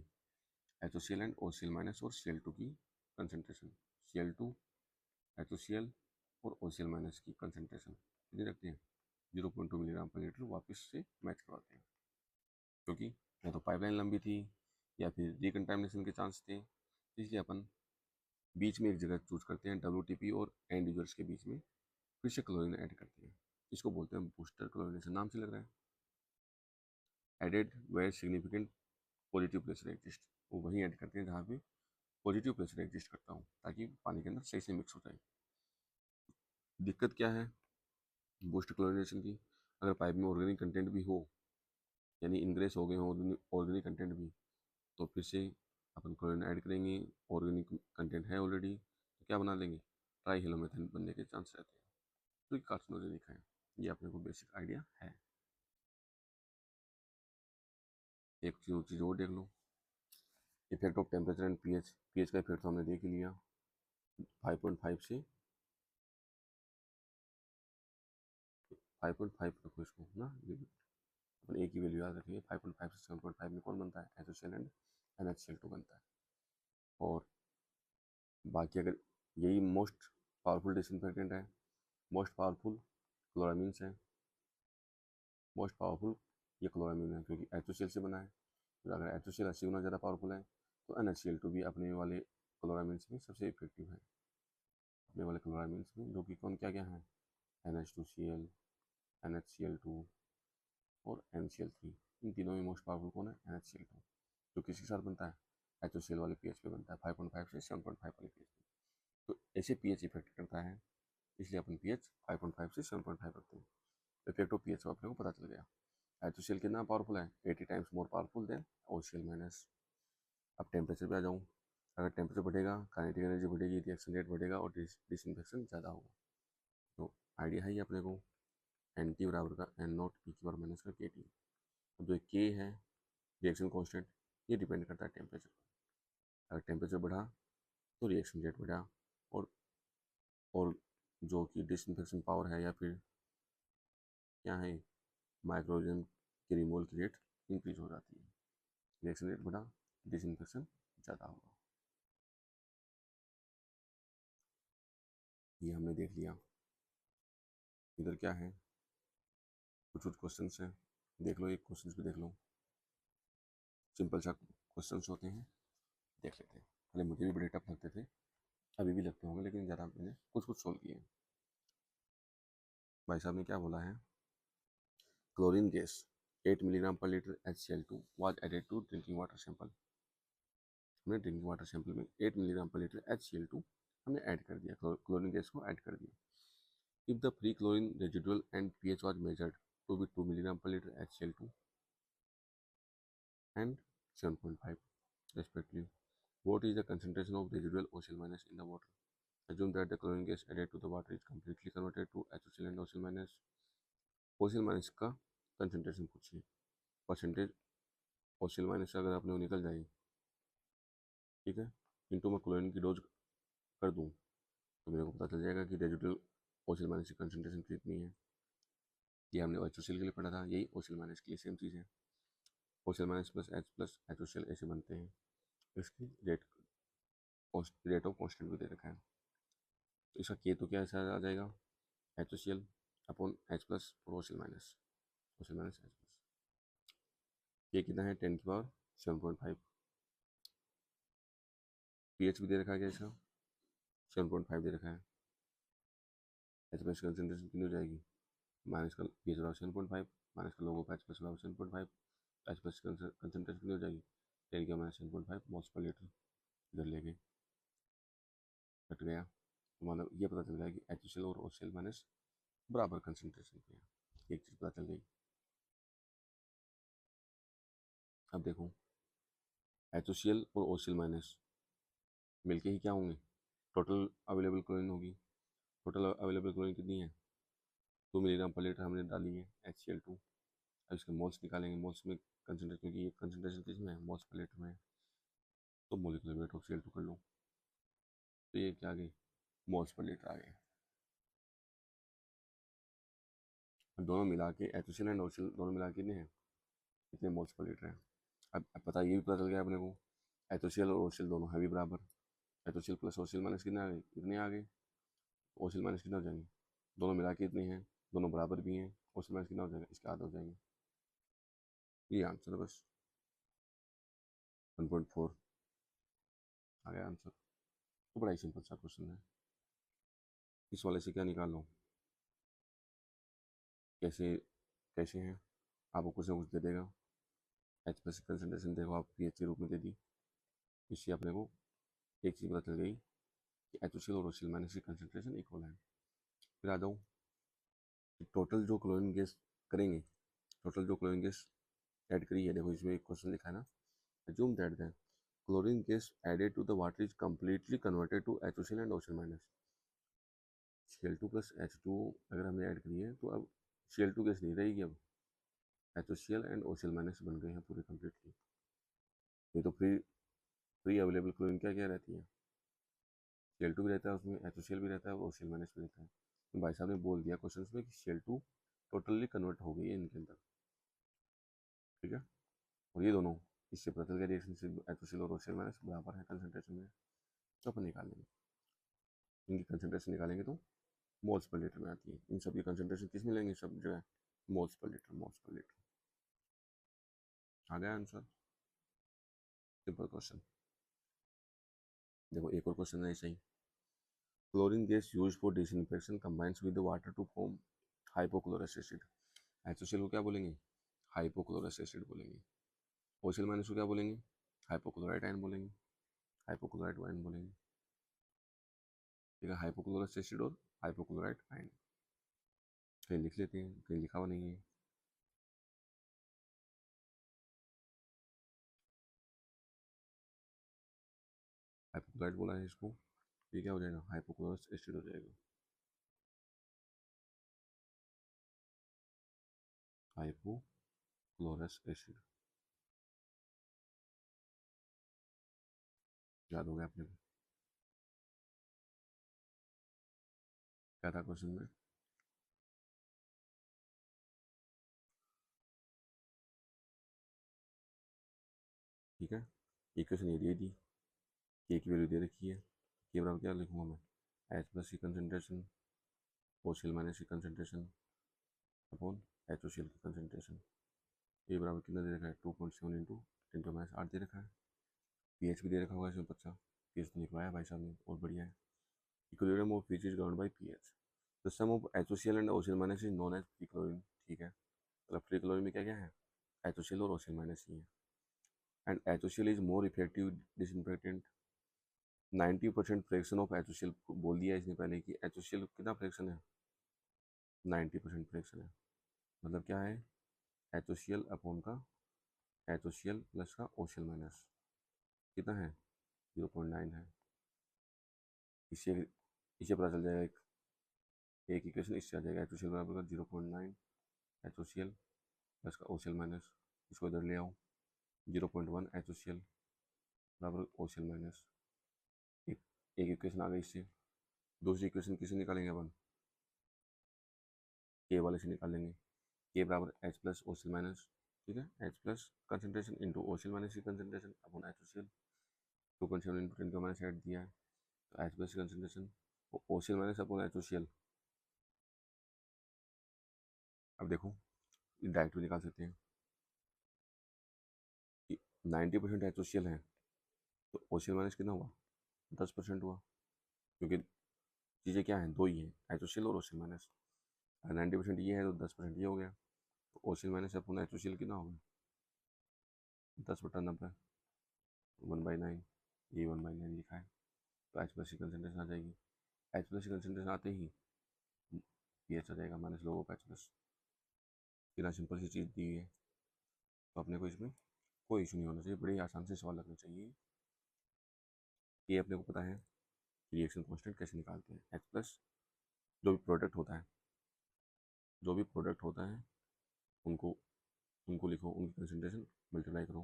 HOCl एंड OCl माइनस और Cl2 की कंसनट्रेशन, Cl2 HOCl और OCl माइनस की कंसनट्रेशन कितनी रखते हैं, 0.2 मिलीग्राम पर लीटर वापस से मैच करवाते हैं। क्योंकि या तो पाइपलाइन लंबी थी या फिर रिकंटामिनेशन के चांस थे, इसलिए अपन बीच में एक जगह चूज करते हैं, WTP और एंड यूजर्स के बीच में फिर से क्लोरीन ऐड करते हैं। इसको बोलते हैं बूस्टर क्लोरिनेशन, नाम से लग रहा है। Added where significant positive pressure exist, वो वहीं ऐड करते हैं जहाँ पे पॉजिटिव प्रेशर एग्जिस्ट करता हूँ, ताकि पानी के अंदर सही से मिक्स हो जाए। दिक्कत क्या है बूस्ट क्लोरिनेशन की, अगर पाइप में ऑर्गेनिक कंटेंट भी हो, यानी इनग्रेस हो गए हो ऑर्गेनिक कंटेंट भी, तो फिर से अपन क्लोरीन ऐड करेंगे, ऑर्गेनिक कंटेंट है ऑलरेडी, तो क्या बना लेंगे, ट्राई हेलोमेथेन बनने के चांस रहते हैं, तो ये कार्सिनोजेनिक है। ये अपने को बेसिक आइडिया है। एक चीज़ और देख लो, effect of temperature and pH का इफेक्ट तो हमने देख ही लिया, 5.5 से 5.5 रखो इसको ना लिमिट, अपन ए की वैल्यू याद रखिए, 5.5 से 7.5 में कौन बनता है, HCl एंड NaCl2 बनता है। और बाकी अगर यही मोस्ट पावरफुल डिसइंफेक्टेंट है, मोस्ट पावरफुल क्लोरामीन्स है, मोस्ट पावरफुल ये क्लोरामीन है क्योंकि HCl से बना है। तो अगर HCl 80 गुना ज़्यादा पावरफुल है तो NaCl2 भी अपने वाले क्लोरामीन्स में सबसे इफेक्टिव है, अपने वाले क्लोरामीन्स में, जो कि कौन क्या क्या है, NH2Cl, NaCl2 और NCl3। इन तीनों में मोस्ट पावरफुल कौन है, NaCl2, जो किसके साथ बनता है, HCl वाले pH पे बनता है, 5.5 से 7.5 वाले pH पे। तो ऐसे pH इफेक्ट करता है, इसलिए अपन pH 5.5 से 7.5 रखते हैं। इफेक्ट ऑफ pH अपने को पता चल गया। HCl कितना पावरफुल है, 80 times more powerful than OCl minus. अब टेम्परेचर पे आ जाऊँ, अगर टेम्परेचर बढ़ेगा काइनेटिक एनर्जी बढ़ेगी, रिएक्शन रेट बढ़ेगा और डिसइंफेक्शन ज़्यादा होगा। तो आइडिया है ही अपने को, एन टी बराबर का एन नॉट ई की बार माइनस का के टी। अब जो के है रिएक्शन कॉन्स्टेंट, ये डिपेंड करता है टेम्परेचर पर। अगर टेम्परेचर बढ़ा तो रिएक्शन रेट बढ़ा, और जो कि डिसइंफेक्शन पावर है या फिर क्या है, माइक्रोजन की रिमूवल की रेट इंक्रीज हो जाती है। रिएक्शन रेट बढ़ा, डिसइंफेक्शन ज़्यादा होगा। ये हमने देख लिया। इधर क्या है, कुछ कुछ क्वेश्चन हैं, देख लो, एक क्वेश्चन भी देख लो, सिंपल सा क्वेश्चन होते हैं, देख लेते हैं। पहले मुझे भी बड़े टफ लगते थे, अभी भी लगते होंगे, लेकिन ज़्यादा मैंने कुछ कुछ सोल्व किए। भाई साहब ने क्या बोला है, chlorine gas 8 milligram per litre HCl2 was added to drinking water sample. हमने ड्रिंकिंग वाटर सैंपल में 8 मिलीग्राम पर लीटर HCl2 हमने ऐड कर दिया, क्लोरीन गैस को ऐड कर दिया। If the free chlorine residual and pH was measured to be 2 milligram per liter HCl2 and 7.5 respectively, what is the concentration of residual OCl minus in the water? Assume that the chlorine gas added to the water is completely converted to HCl and OCl minus। OCl minus का concentration पूछिए, percentage OCl minus अगर आपने वो निकल जाए, ठीक है, into मैं क्लोरीन की डोज कर दूँ तो मेरे को पता चल जाएगा कि रेजिडुअल OCl माइनस की कंसनट्रेशन कितनी है। ये हमने HCl के लिए पढ़ा था, यही OCl माइनस के लिए सेम चीज़ है। OCl minus plus H plus HCl ऐसे बनते हैं। इसकी रेट ऑफ कॉन्स्टेंट भी दे रखा है, तो इसका के तो क्या ऐसा आ जाएगा, HCl अपॉन H प्लस और OCl माइनस H प्लस। ये कितना है 10 की पावर 7.5। pH भी दे रखा है क्या इसका, 7.5 दे रखा है। H प्लस कंसनट्रेशन कितनी हो जाएगी, माइनस का pH बराबर 7.5 माइनस का लोगों का H प्लस बराबर 7.5, H प्लस कंसनट्रेशन कितनी हो जाएगी 10 का माइनस 7.5 मोल्स पर लीटर, इधर ले गए कट गया। तो मतलब ये पता चल गया कि HCl और OCl माइनस बराबर कंसनट्रेशन पे है, एक चीज़ पता चल गई। अब देखो HCl और OCl माइनस मिलके ही क्या होंगे, टोटल अवेलेबल क्लोरीन होगी। टोटल अवेलेबल क्लोरीन कितनी है, 2 मिलीग्राम पर लीटर हमने डाली है HCl2। अब इसके मोल्स निकालेंगे, मोल्स में कंसनट्रेशन, क्योंकि ये कंसनट्रेशन किस में है, मोल्स पर लीटर में है, तो मोलिकुलर वेट ऑफ Cl2 कर लो, तो ये क्या आ गई, मोल्स पर लीटर आ गए। दोनों मिला के HCl एंड OCl दोनों मिला के कितने हैं, कितने मोल्स पर लीटर है। अब पता, ये भी पता चल गया अपने को, HCl और OCl दोनों है भी बराबर। HCl प्लस OCl माइनस कितने आ गए, इतने आ गए। OCl माइनस कितना हो जाएंगे, दोनों मिला के इतने हैं, दोनों बराबर भी हैं, OCl माइनस कितना हो जाएगा, इसके आधे हो जाएंगे। ये आंसर है बस, 1.4 आ गया आंसर। तो बड़ा ही सिंपल सा क्वेश्चन है। इस वाले से क्या निकाल लो, कैसे कैसे हैं, आपको कुछ ना कुछ दे देगा। H प्लस की कंसनट्रेशन देखो आप pH के रूप में दे दी, इससे अपने को एक चीज़ पता चल गई कि HCl और OCl माइनस की कंसनट्रेशन इक्वल है। फिर आ जाओ टोटल जो क्लोरीन गैस करेंगे, टोटल जो क्लोरीन गैस ऐड करी है, देखो इसमें एक क्वेश्चन लिखा है ना, assume that the chlorine gas added to the water is completely converted to HCl and OCl minus। Cl2 plus H2 अगर हमने ऐड करी है तो अब Cl2 गैस नहीं रहेगी, अब HCl एंड OCl माइनस बन गए हैं पूरे कम्प्लीटली। ये तो फ्री फ्री अवेलेबल क्लोरीन क्या क्या रहती है, Cl2 भी रहता है उसमें, HCl भी रहता है और OCl माइनस भी रहता है। तो भाई साहब ने बोल दिया क्वेश्चन में कि Cl2 टोटली कन्वर्ट हो गई है इनके अंदर, ठीक है। और ये दोनों, इससे पता चल गया रिएक्शन HCl और OCl माइनस बराबर है कंसंट्रेशन में, तो अपन निकाल लेंगे। इनकी कंसंट्रेशन निकालेंगे तो मोल्स पर लीटर में आती है। इन सब की कंसंट्रेशन किस में लेंगे, सब जो है moles per litre, moles per litre. आ गया आंसर, सिंपल क्वेश्चन। देखो एक और क्वेश्चन है ऐसा ही। Chlorine gas use for disinfection combines with water to form hypochlorous acid. HCl को क्या बोलेंगे, हाइपोक्लोरस एसिड बोलेंगे। OCl माइनस को क्या बोलेंगे, हाइपोक्लोराइड आयन बोलेंगे, हाइपोक्लोराइड आयन बोलेंगे। ठीक है, हाइपोक्लोरस एसिड और हाइपोक्लोराइड आयन। कहीं लिख लेते हैं, कहीं लिखा हुआ नहीं है। हाइपोक्लोराइड बोला है इसको, ये क्या हो जाएगा, हाइपोक्लोरस एसिड हो जाएगा। हाइपोक्लोरस एसिड, याद हो गया अपने को, क्या था क्वेश्चन में। ठीक है, इक्वेशन ये दे दी, के की वैल्यू दे रखी है, के बराबर क्या लिखूंगा मैं, H प्लस की कंसनट्रेशन, OCl माइनस की कंसनट्रेशन अपॉन HOCl की कंसनट्रेशन। ये बराबर कितना दे रखा है, 2.7 इंटू 10⁻8 दे रखा है। पीएच भी दे रखा होगा इसमें, बच्चा पीएच तो लिखवाया भाई साहब ने, और बढ़िया है। Equilibrium of pH is governed by pH. The sum of HOCl and OCl minus is known as free chlorine. ठीक है, मतलब फ्री क्लोरीन में क्या क्या है, HOCl और OCl माइनस ही है। And HOCl is more effective disinfectant. 90% fraction of HOCl बोल दिया इसने पहले कि HOCl कितना फ्रैक्शन है, 90% फ्रैक्शन है। मतलब क्या है, HOCl अपॉन का HOCl प्लस का OCl माइनस कितना है, 0.9 है। इससे इसे पता चल जाएगा, एक इक्वेशन इससे आ जाएगा, HOCl बराबर का 0.9 HOCl प्लस का OCl माइनस, इसको इधर ले आओ, 0.1 HOCl बराबर OCl माइनस। एक इक्वेशन आ गई इससे। दूसरी इक्वेशन किसे निकालेंगे अपन, के वाले से निकालेंगे, के बराबर H प्लस OCl माइनस। ठीक है, H plus concentration into OCl minus की कंसनट्रेशन अपॉन HOCl, 2.7 इंटू 10 का माइनस 8 दिया है, तो H प्लस की concentration OCl minus upon HOCl। अब देखो डायरेक्ट भी निकाल सकते हैं कि 90% HOCl है, तो OCl माइनस कितना हुआ, 10% हुआ, क्योंकि चीज़ें क्या हैं, दो ही हैं, HOCl और OCl माइनस। 90% ये है तो 10% ये हो गया, तो OCl माइनस अपॉन HOCl कितना होगा, 10/90, 1/9, ये 1/9 लिखा है, तो H प्लस की कंसनट्रेशन आ जाएगी। H प्लस की कंसनट्रेशन आते ही पीएच आ जाएगा माइनस लोगों का H प्लस। इतना सिंपल सी चीज़ दी है, तो अपने को इसमें कोई इशू नहीं होना चाहिए, बड़ी आसान से सवाल लगना चाहिए। ये अपने को पता है रिएक्शन कांस्टेंट कैसे निकालते हैं। H प्लस जो भी प्रोडक्ट होता है, जो भी प्रोडक्ट होता है उनको उनको लिखो, उनकी कंसनट्रेशन मल्टीप्लाई करो,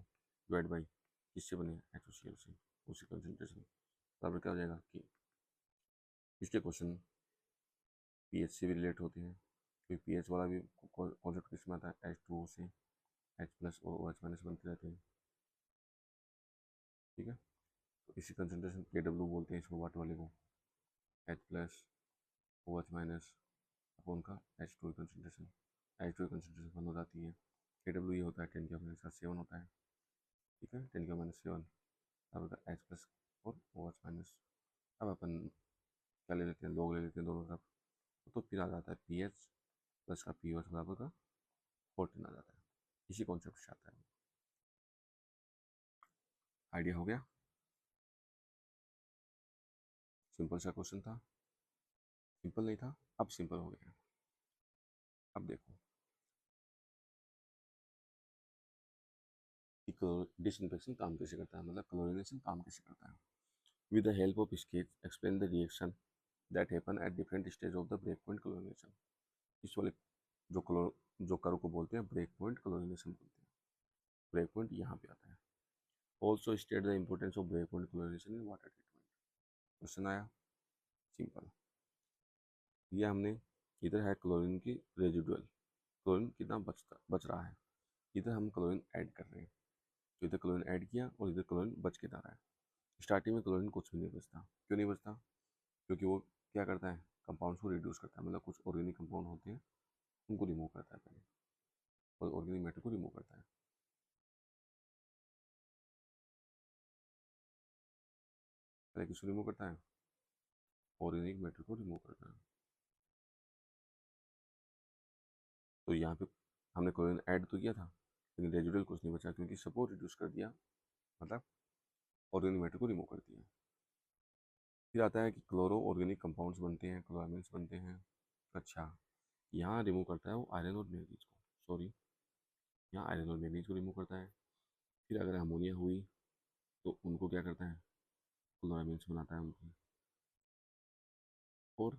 डिवाइड बाई किससे बने, HOCl से, उसी कंसनट्रेशन, बराबर क्या हो जाएगा कि इसके क्वेश्चन पीएच से भी रिलेट होते हैं, क्योंकि पीएच वाला भी कॉन्सेप्ट किस में आता है, H2O से H प्लस और OH माइनस बनते रहते हैं। ठीक है, तो इसी कंसनट्रेशन KW बोलते हैं इसको, वाटर वाले को, H plus OH minus upon का H2O कंसनट्रेशन, H2O कंसनट्रेशन 1 हो जाती है, KW ये होता है 10⁻7 होता है। ठीक है, 10⁻7 अब H प्लस और OH माइनस। अब अपन क्या ले लेते हैं, लोग ले लेते हैं दोनों तरफ, तो फिर आ जाता है पीएच प्लस का पीओएच बराबर का 14 आ जाता है। इसी कॉन्सेप्ट से आता है, आइडिया हो गया, सिंपल सा क्वेश्चन था, सिंपल नहीं था, अब सिंपल हो गया। अब देखो डिसइंफेक्शन काम कैसे करता है, मतलब क्लोरिनेशन काम कैसे करता है। With the help of sketch explain the reaction that happen at different stage of the break point chlorination. इस वाले जो कर्व को बोलते हैं ब्रेक पॉइंट क्लोरिनेशन बोलते हैं। ब्रेक पॉइंट यहाँ पे आता है। Also state the importance of break point chlorination in water treatment. Question आया सिंपल, ये हमने इधर है क्लोरीन की रेजिडुअल, क्लोरीन कितना बच रहा है, इधर हम क्लोरीन ऐड कर रहे हैं, तो इधर क्लोरीन ऐड किया और इधर क्लोरीन बच के जा रहा है। स्टार्टिंग में क्लोरीन कुछ भी नहीं बचता, क्यों नहीं बचता? क्योंकि वो क्या करता है, कंपाउंड्स को रिड्यूस करता है, मतलब कुछ ऑर्गेनिक कंपाउंड होते हैं उनको रिमूव करता है पहले, और ऑर्गेनिक मैटर को रिमूव करता है। पहले किसको रिमूव करता है? ऑर्गेनिक मैटर को रिमूव करता है। तो यहाँ पे हमने क्लोरीन ऐड तो किया था, लेकिन रेजिडुअल कुछ नहीं बचा, क्योंकि सपोज रिड्यूस कर दिया, मतलब ऑर्गेनिक मैटर को रिमूव कर दिया। फिर आता है कि क्लोरो ऑर्गेनिक कंपाउंड्स बनते हैं, क्लोरामिन्स बनते हैं। अच्छा, यहाँ रिमूव करता है वो आयरन और मैग्नीज को, सॉरी, यहाँ आयरन और मैग्नीज को रिमूव करता है। फिर अगर अमोनिया हुई तो उनको क्या करता है, क्लोरामिन्स बनाता है उनकी। और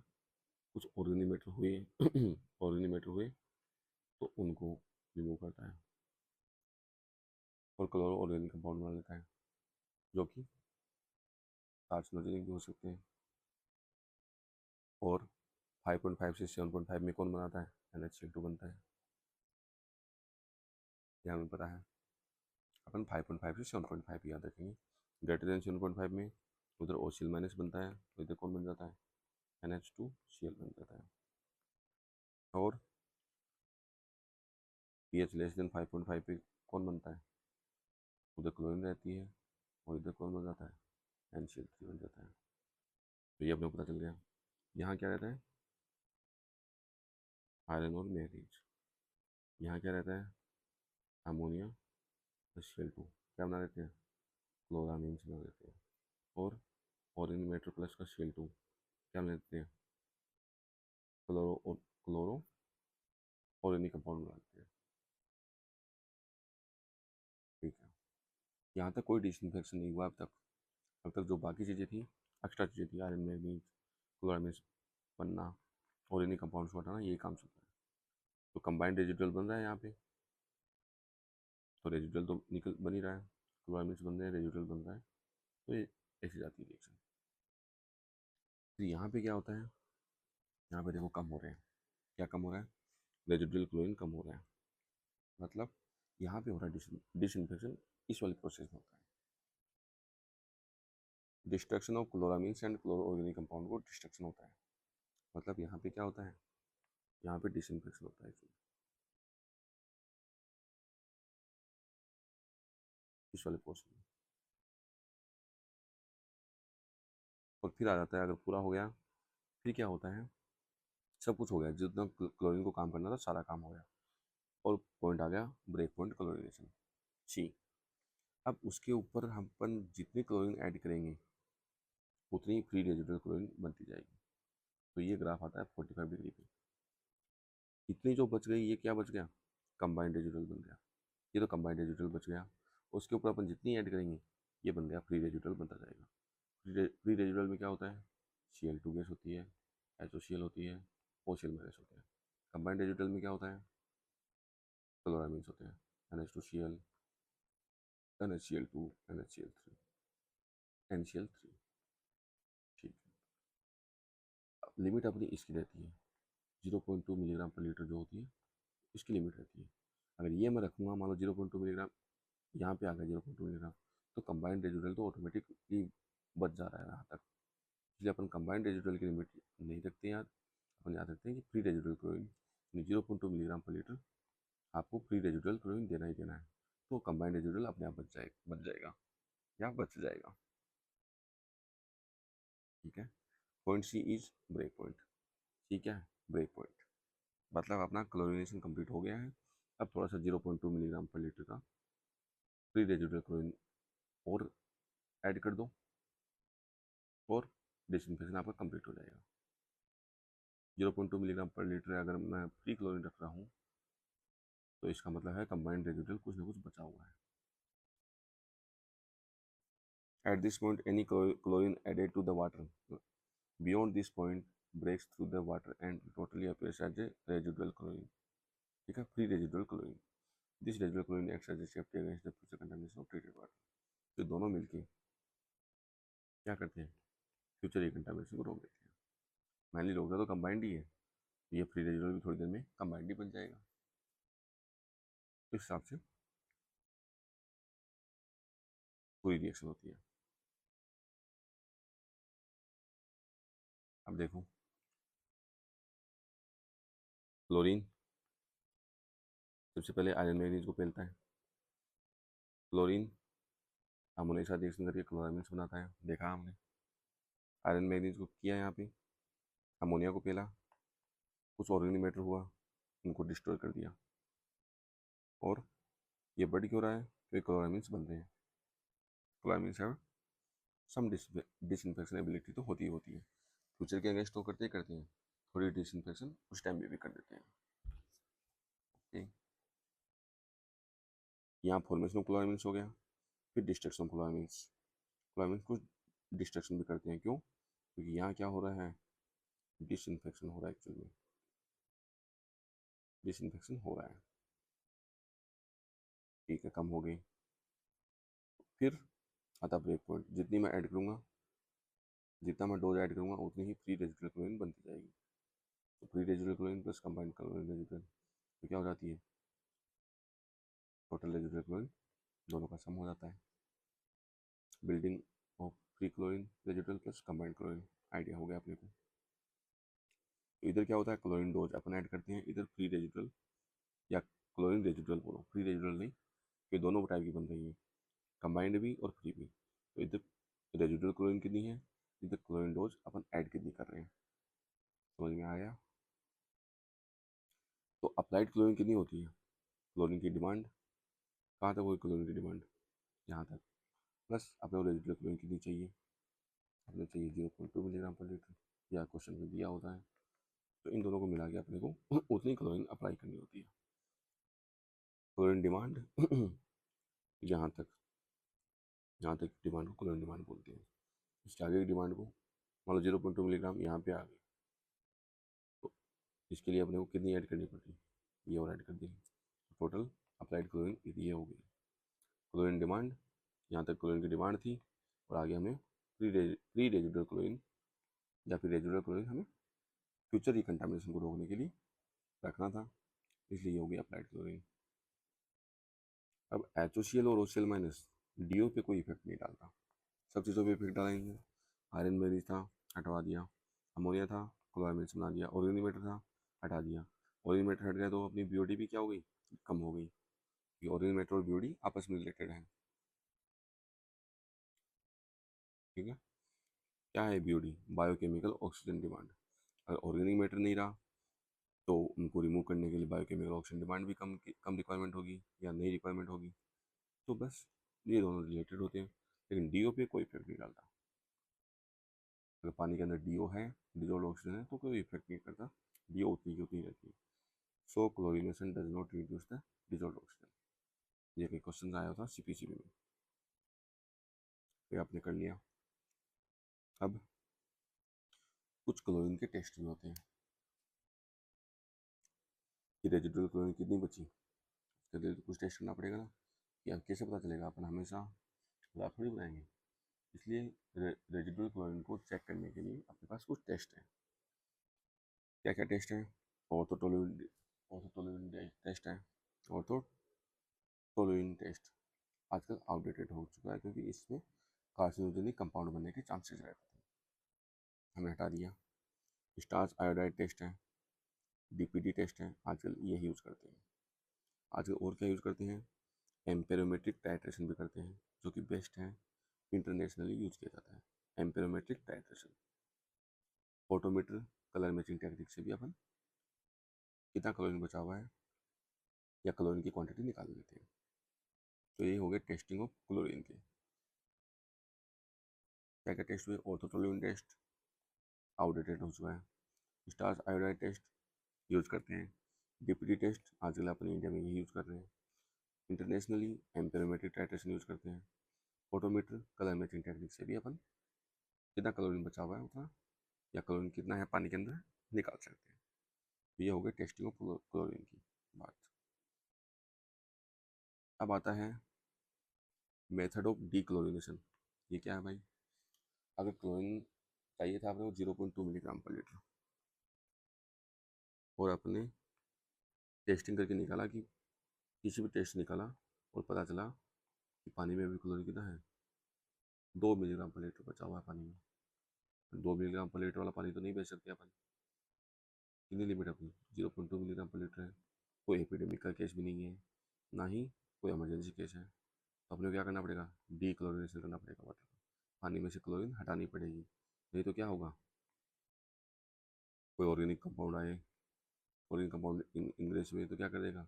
कुछ ऑर्गेनिक मैटर हुए ऑर्गेनिक मैटर हुए तो उनको रिमूव करता है और क्लोरो ऑर्गेनिक कंपाउंड बना लेता है, जो कि कार्सिनोजेनिक भी हो सकते हैं। और 5.5 से 7.5 में कौन बनाता है? NaCl2 बनता है। यह हमें पता है। अपन 5.5 से 7.5 याद रखेंगे। ग्रेटर देन 7.5 में उधर OCl माइनस बनता है, तो इधर कौन बन जाता है? NH2Cl बन जाता है। और pH लेस देन 5.5 पे कौन बनता है? उधर क्लोरीन रहती है और इधर कौन बन जाता है? NCl3 बन जाता है। तो ये अपने को पता चल गया। यहाँ क्या रहता है? आयरन और मैग्नीज। यहाँ क्या रहता है? अमोनिया और Cl2 क्या बना देते हैं? क्लोरामीन्स बना देते हैं। और ऑर्गेनिक मैटर प्लस का Cl2 क्या बना देते हैं? क्लोरो ऑर्गेनिक कंपाउंड बना देते हैं। ठीक है, यहाँ तक कोई डिसइंफेक्शन नहीं हुआ अब तक। अब तक जो बाकी चीज़ें थी, एक्स्ट्रा चीज़ें थी, आयरन मैग्नीज क्लोरामिन्स बनना, ऑर्गेनिक कंपाउंड्स को हटाना, यही काम चल रहा है। तो कंबाइंड रेजिडुअल बन रहा है यहाँ पे, तो रेजिडुअल तो निकल बन ही रहा है, क्लोरामिन्स बन रहे हैं, रेजिडुअल बन रहा है, तो ये ऐसी जाती है रिएक्शन। तो यहाँ पे क्या होता है, यहाँ पे देखो कम हो रहे हैं। क्या कम हो रहा है? रेजिडुअल क्लोरीन कम हो रहा है, मतलब यहाँ पे हो रहा है डिसइंफेक्शन, इस वाले प्रोसेस में होता है। Destruction of chloramines and chloro organic compound को डिस्ट्रक्शन होता है, मतलब यहाँ पे क्या होता है, यहाँ पे डिसइंफेक्शन होता है इस वाले पोर्शन में। और फिर आ जाता है, अगर पूरा हो गया फिर क्या होता है, सब कुछ हो गया, जितना क्लोरीन को काम करना था सारा काम हो गया, और पॉइंट आ गया ब्रेक पॉइंट क्लोरीनेशन सी। अब उसके ऊपर हम अपन जितनी क्लोरीन ऐड करेंगे उतनी ही फ्री रेजिडुअल क्लोरीन बनती जाएगी। तो ये ग्राफ आता है 45 डिग्री पे। इतनी जो बच गई, ये क्या बच गया? कंबाइंड रेजिडुअल बन गया। ये तो कंबाइंड रेजिडुअल बच गया, उसके ऊपर अपन जितनी ऐड करेंगे ये बन गया फ्री रेजिडुअल बनता जाएगा। फ्री रेजिडुअल में क्या होता है? Cl2 गैस होती है, HOCl होती है, OCl माइनस होते हैं। कंबाइंड रेजिडुअल में क्या होता है? क्लोरामीन्स होते हैं, NH2Cl, NaCl2, NaCl3, NCl3। ठीक है, अब लिमिट अपनी इसकी रहती है 0.2 मिलीग्राम पर लीटर जो होती है, इसकी लिमिट रहती है। अगर ये मैं रखूँगा, मान लो 0.2 मिलीग्राम, यहाँ पे आ गया 0.2 मिलीग्राम, तो कंबाइंड रेजिडुअल तो ऑटोमेटिकली बच जा रहा है यहाँ तक। इसलिए अपन कंबाइंड रेजिडुअल की लिमिट नहीं रखते याद, अपन याद रखते हैं कि free residual chlorine 0.2 milligram per litre आपको फ्री रेजिडुअल क्लोरीन देना ही देना है। तो कंबाइंड रेजिडुअल अपने आप बच जाएगा या बच जाएगा। ठीक है, point C is break point. ठीक है, ब्रेक पॉइंट मतलब अपना क्लोरीनेशन कंप्लीट हो गया है। अब थोड़ा सा 0.2 मिलीग्राम पर लीटर का फ्री रेजिडुअल क्लोरीन और ऐड कर दो और डिसइंफेक्शन आपका कंप्लीट हो जाएगा। 0.2 मिलीग्राम पर लीटर अगर मैं फ्री क्लोरीन रख रहा हूँ तो इसका मतलब है कंबाइंड रेजिडुअल कुछ ना कुछ बचा हुआ है। At this point, any chlorine added to the water beyond this point breaks through the water and totally appears as a residual chlorine. ठीक है, free residual chlorine. This residual chlorine acts as a safety against the future contamination of treated water. तो दोनों मिलके क्या करते हैं, future contamination को रोक देते हैं। मैनली रोक तो कंबाइंड ही है, तो ये फ्री रेजिडुअल भी थोड़ी देर में कंबाइंड ही बन जाएगा। इस हिसाब से पूरी रिएक्शन होती है। अब देखो, क्लोरीन सबसे पहले आयरन मैंगनीज को पेलता है। क्लोरीन अमोनिया के साथ रिएक्शन करके क्लोरामीन्स बनाता है, देखा हमने। आयरन मैंगनीज को किया यहाँ पे, अमोनिया को पेला, कुछ ऑर्गेनिक मैटर हुआ, उनको डिस्ट्रॉय कर दिया। और ये बढ़ क्यों रहा है? तो क्लोरामीन्स बन रहे हैं। क्लोरामीन्स हैव सम डिसइंफेक्शन एबिलिटी, तो होती है। फ्यूचर के अगेंस्ट तो करते हैं, थोड़ी डिसइंफेक्शन उस टाइम में भी कर देते हैं। ओके, यहाँ फॉर्मेशन ऑफ क्लोरामीन्स हो गया, फिर डिस्ट्रक्शन ऑफ क्लोरामीन्स। क्लोरामीन्स को डिस्ट्रक्शन भी करते हैं, क्यों? क्योंकि यहाँ क्या हो रहा है? डिसइंफेक्शन हो रहा है, एक्चुअली में डिसइंफेक्शन हो रहा है। ठीक है, कम हो गई। फिर आता ब्रेक पॉइंट, जितनी मैं ऐड करूँगा, जितना मैं डोज ऐड करूँगा, उतनी ही फ्री रेजिडुअल क्लोरीन बनती जाएगी। तो free residual chlorine plus combined chlorine residual, तो क्या हो जाती है? टोटल रेजिडुअल क्लोरीन, दोनों का सम हो जाता है। Building of free chlorine residual plus combined chlorine, idea हो गया अपने को। तो इधर क्या होता है? क्लोरीन डोज अपन ऐड करते हैं, इधर फ्री रेजिडुअल या क्लोरीन रेजिडुअल बोलो, फ्री रेजिडुअल नहीं, ये दोनों टाइप की बन रही है, कंबाइंड भी और फ्री भी। तो इधर रेजिडुअल क्लोरीन कितनी है, इधर क्लोरीन डोज अपन ऐड कितनी कर रहे हैं, समझ में आया? तो अप्लाइड क्लोरीन कितनी होती है? क्लोरीन की डिमांड कहाँ तक होगी? क्लोरीन की डिमांड यहाँ तक, प्लस अपने को रेजिडुअल क्लोरीन कितनी चाहिए? अपने चाहिए 0.2 मिलीग्राम पर लीटर, या क्वेश्चन में दिया होता है। तो इन दोनों को मिला के अपने को उतनी क्लोरीन अप्लाई करनी होती है। क्लोरीन डिमांड यहाँ तक, यहाँ तक डिमांड को क्लोरीन डिमांड बोलते हैं। इसके आगे की डिमांड को मान लो 0.2 मिलीग्राम यहाँ पे आ गई, तो इसके लिए अपने को कितनी ऐड करनी पड़ती? ये और ऐड कर दी, टोटल अप्लाइड क्लोरीन ये हो गई। क्लोरीन डिमांड, यहाँ तक क्लोरीन की डिमांड थी, और आगे हमें फ्री रेजिडुअल क्लोरीन या फिर रेजिडुअल क्लोरीन हमें फ्यूचर की कंटामिनेशन को रोकने के लिए रखना था, इसलिए ये हो गया अप्लाइड क्लोरीन। अब HOCl और OCl माइनस DO पे कोई इफेक्ट नहीं डालता, सब चीज़ों पे इफेक्ट डालेंगे। आयरन मैंगनीज था, हटवा दिया। अमोनिया था, क्लोरामीन्स बना दिया। ऑर्गेनिक मैटर था, हटा दिया। ऑर्गेनिक मैटर हट गया तो अपनी BOD भी क्या हो गई? कम हो गई, क्योंकि ऑर्गेनिक मैटर और BOD आपस में रिलेटेड है। ठीक है, क्या है BOD? Biochemical oxygen demand. अगर ऑर्गेनिक मैटर नहीं रहा तो उनको रिमूव करने के लिए बायोकेमिकल ऑक्सीजन डिमांड भी कम रिक्वायरमेंट होगी या नई रिक्वायरमेंट होगी। तो बस ये दोनों रिलेटेड होते हैं, लेकिन DO पे कोई इफेक्ट नहीं डालता। अगर पानी के अंदर DO है, डिजोल्व ऑक्सीजन है, तो कोई इफेक्ट नहीं करता, DO उतनी की उतनी रहती है। So chlorination does not reduce the dissolve oxygen. ये कोई क्वेश्चन आया था CPCB में, ये आपने कर लिया। अब कुछ क्लोरीन के टेस्ट भी होते हैं कि रेजिडुअल क्लोरीन कितनी बची, उसके लिए तो कुछ टेस्ट करना पड़ेगा ना। कि अब कैसे पता चलेगा? अपन हमेशा ग्राफ थोड़ी बनाएंगे, इसलिए रेजिडुअल क्लोरीन को चेक करने के लिए अपने पास कुछ टेस्ट हैं। क्या क्या टेस्ट हैं? ऑर्थोटोलुइन टेस्ट है। ऑर्थोटोलुइन टेस्ट आजकल आउटडेटेड हो चुका है, क्योंकि इसमें कार्सिनोजेनिक कंपाउंड बनने के चांसेस रहते थे, हमें हटा दिया। स्टार्च आयोडाइड टेस्ट है, DPT टेस्ट है, आजकल ये यूज़ करते हैं। आजकल और क्या यूज़ करते हैं? एम्पेरोमेट्रिक टाइट्रेशन भी करते हैं, जो कि बेस्ट है, इंटरनेशनली यूज किया जाता है। Amperometric titration, photometer colour matching technique से भी अपन कितना क्लोरीन बचा हुआ है या क्लोरीन की क्वांटिटी निकाल लेते हैं। तो ये हो गया टेस्टिंग ऑफ क्लोरीन के। क्या क्या टेस्ट हुए? ऑर्थोटोलुइन टेस्ट आउटडेटेड हो चुका है। स्टार्च आयोडाइड टेस्ट यूज करते हैं। DPT टेस्ट आजकल अपने इंडिया में यही यूज़ कर रहे हैं। इंटरनेशनली एम्पेरोमेट्रिक टाइट्रेशन यूज़ करते हैं। फोटोमीटर कलर मैचिंग टेक्निक से भी अपन कितना क्लोरीन बचा हुआ है उतना, या क्लोरीन कितना है पानी के अंदर, निकाल सकते हैं। तो ये हो गई टेस्टिंग ऑफ क्लोरीन की बात। अब आता है मेथड ऑफ डीक्लोरिनेशन। ये क्या है भाई? अगर क्लोरीन चाहिए था आपने को 0.2 मिलीग्राम पर लीटर, और अपने टेस्टिंग करके निकाला कि किसी भी टेस्ट निकाला और पता चला कि पानी में अभी क्लोरीन कितना है, 2 मिलीग्राम पर लीटर बचा हुआ है पानी में। 2 मिलीग्राम पर लीटर वाला पानी तो नहीं बेच सकते अपन, कितनी लिमिट है अपनी, 0.2 मिलीग्राम पर लीटर है। कोई एपिडेमिक का केस भी नहीं है, ना ही कोई इमरजेंसी केस है। तो अपने को क्या करना पड़ेगा, डी क्लोरिनेशन करना पड़ेगा वाटर को, पानी में से क्लोरीन हटानी पड़ेगी। नहीं तो क्या होगा, कोई ऑर्गेनिक कंपाउंड आए, ऑर्गेनिक कंपाउंड इंग्रेस हुए तो क्या कर देगा,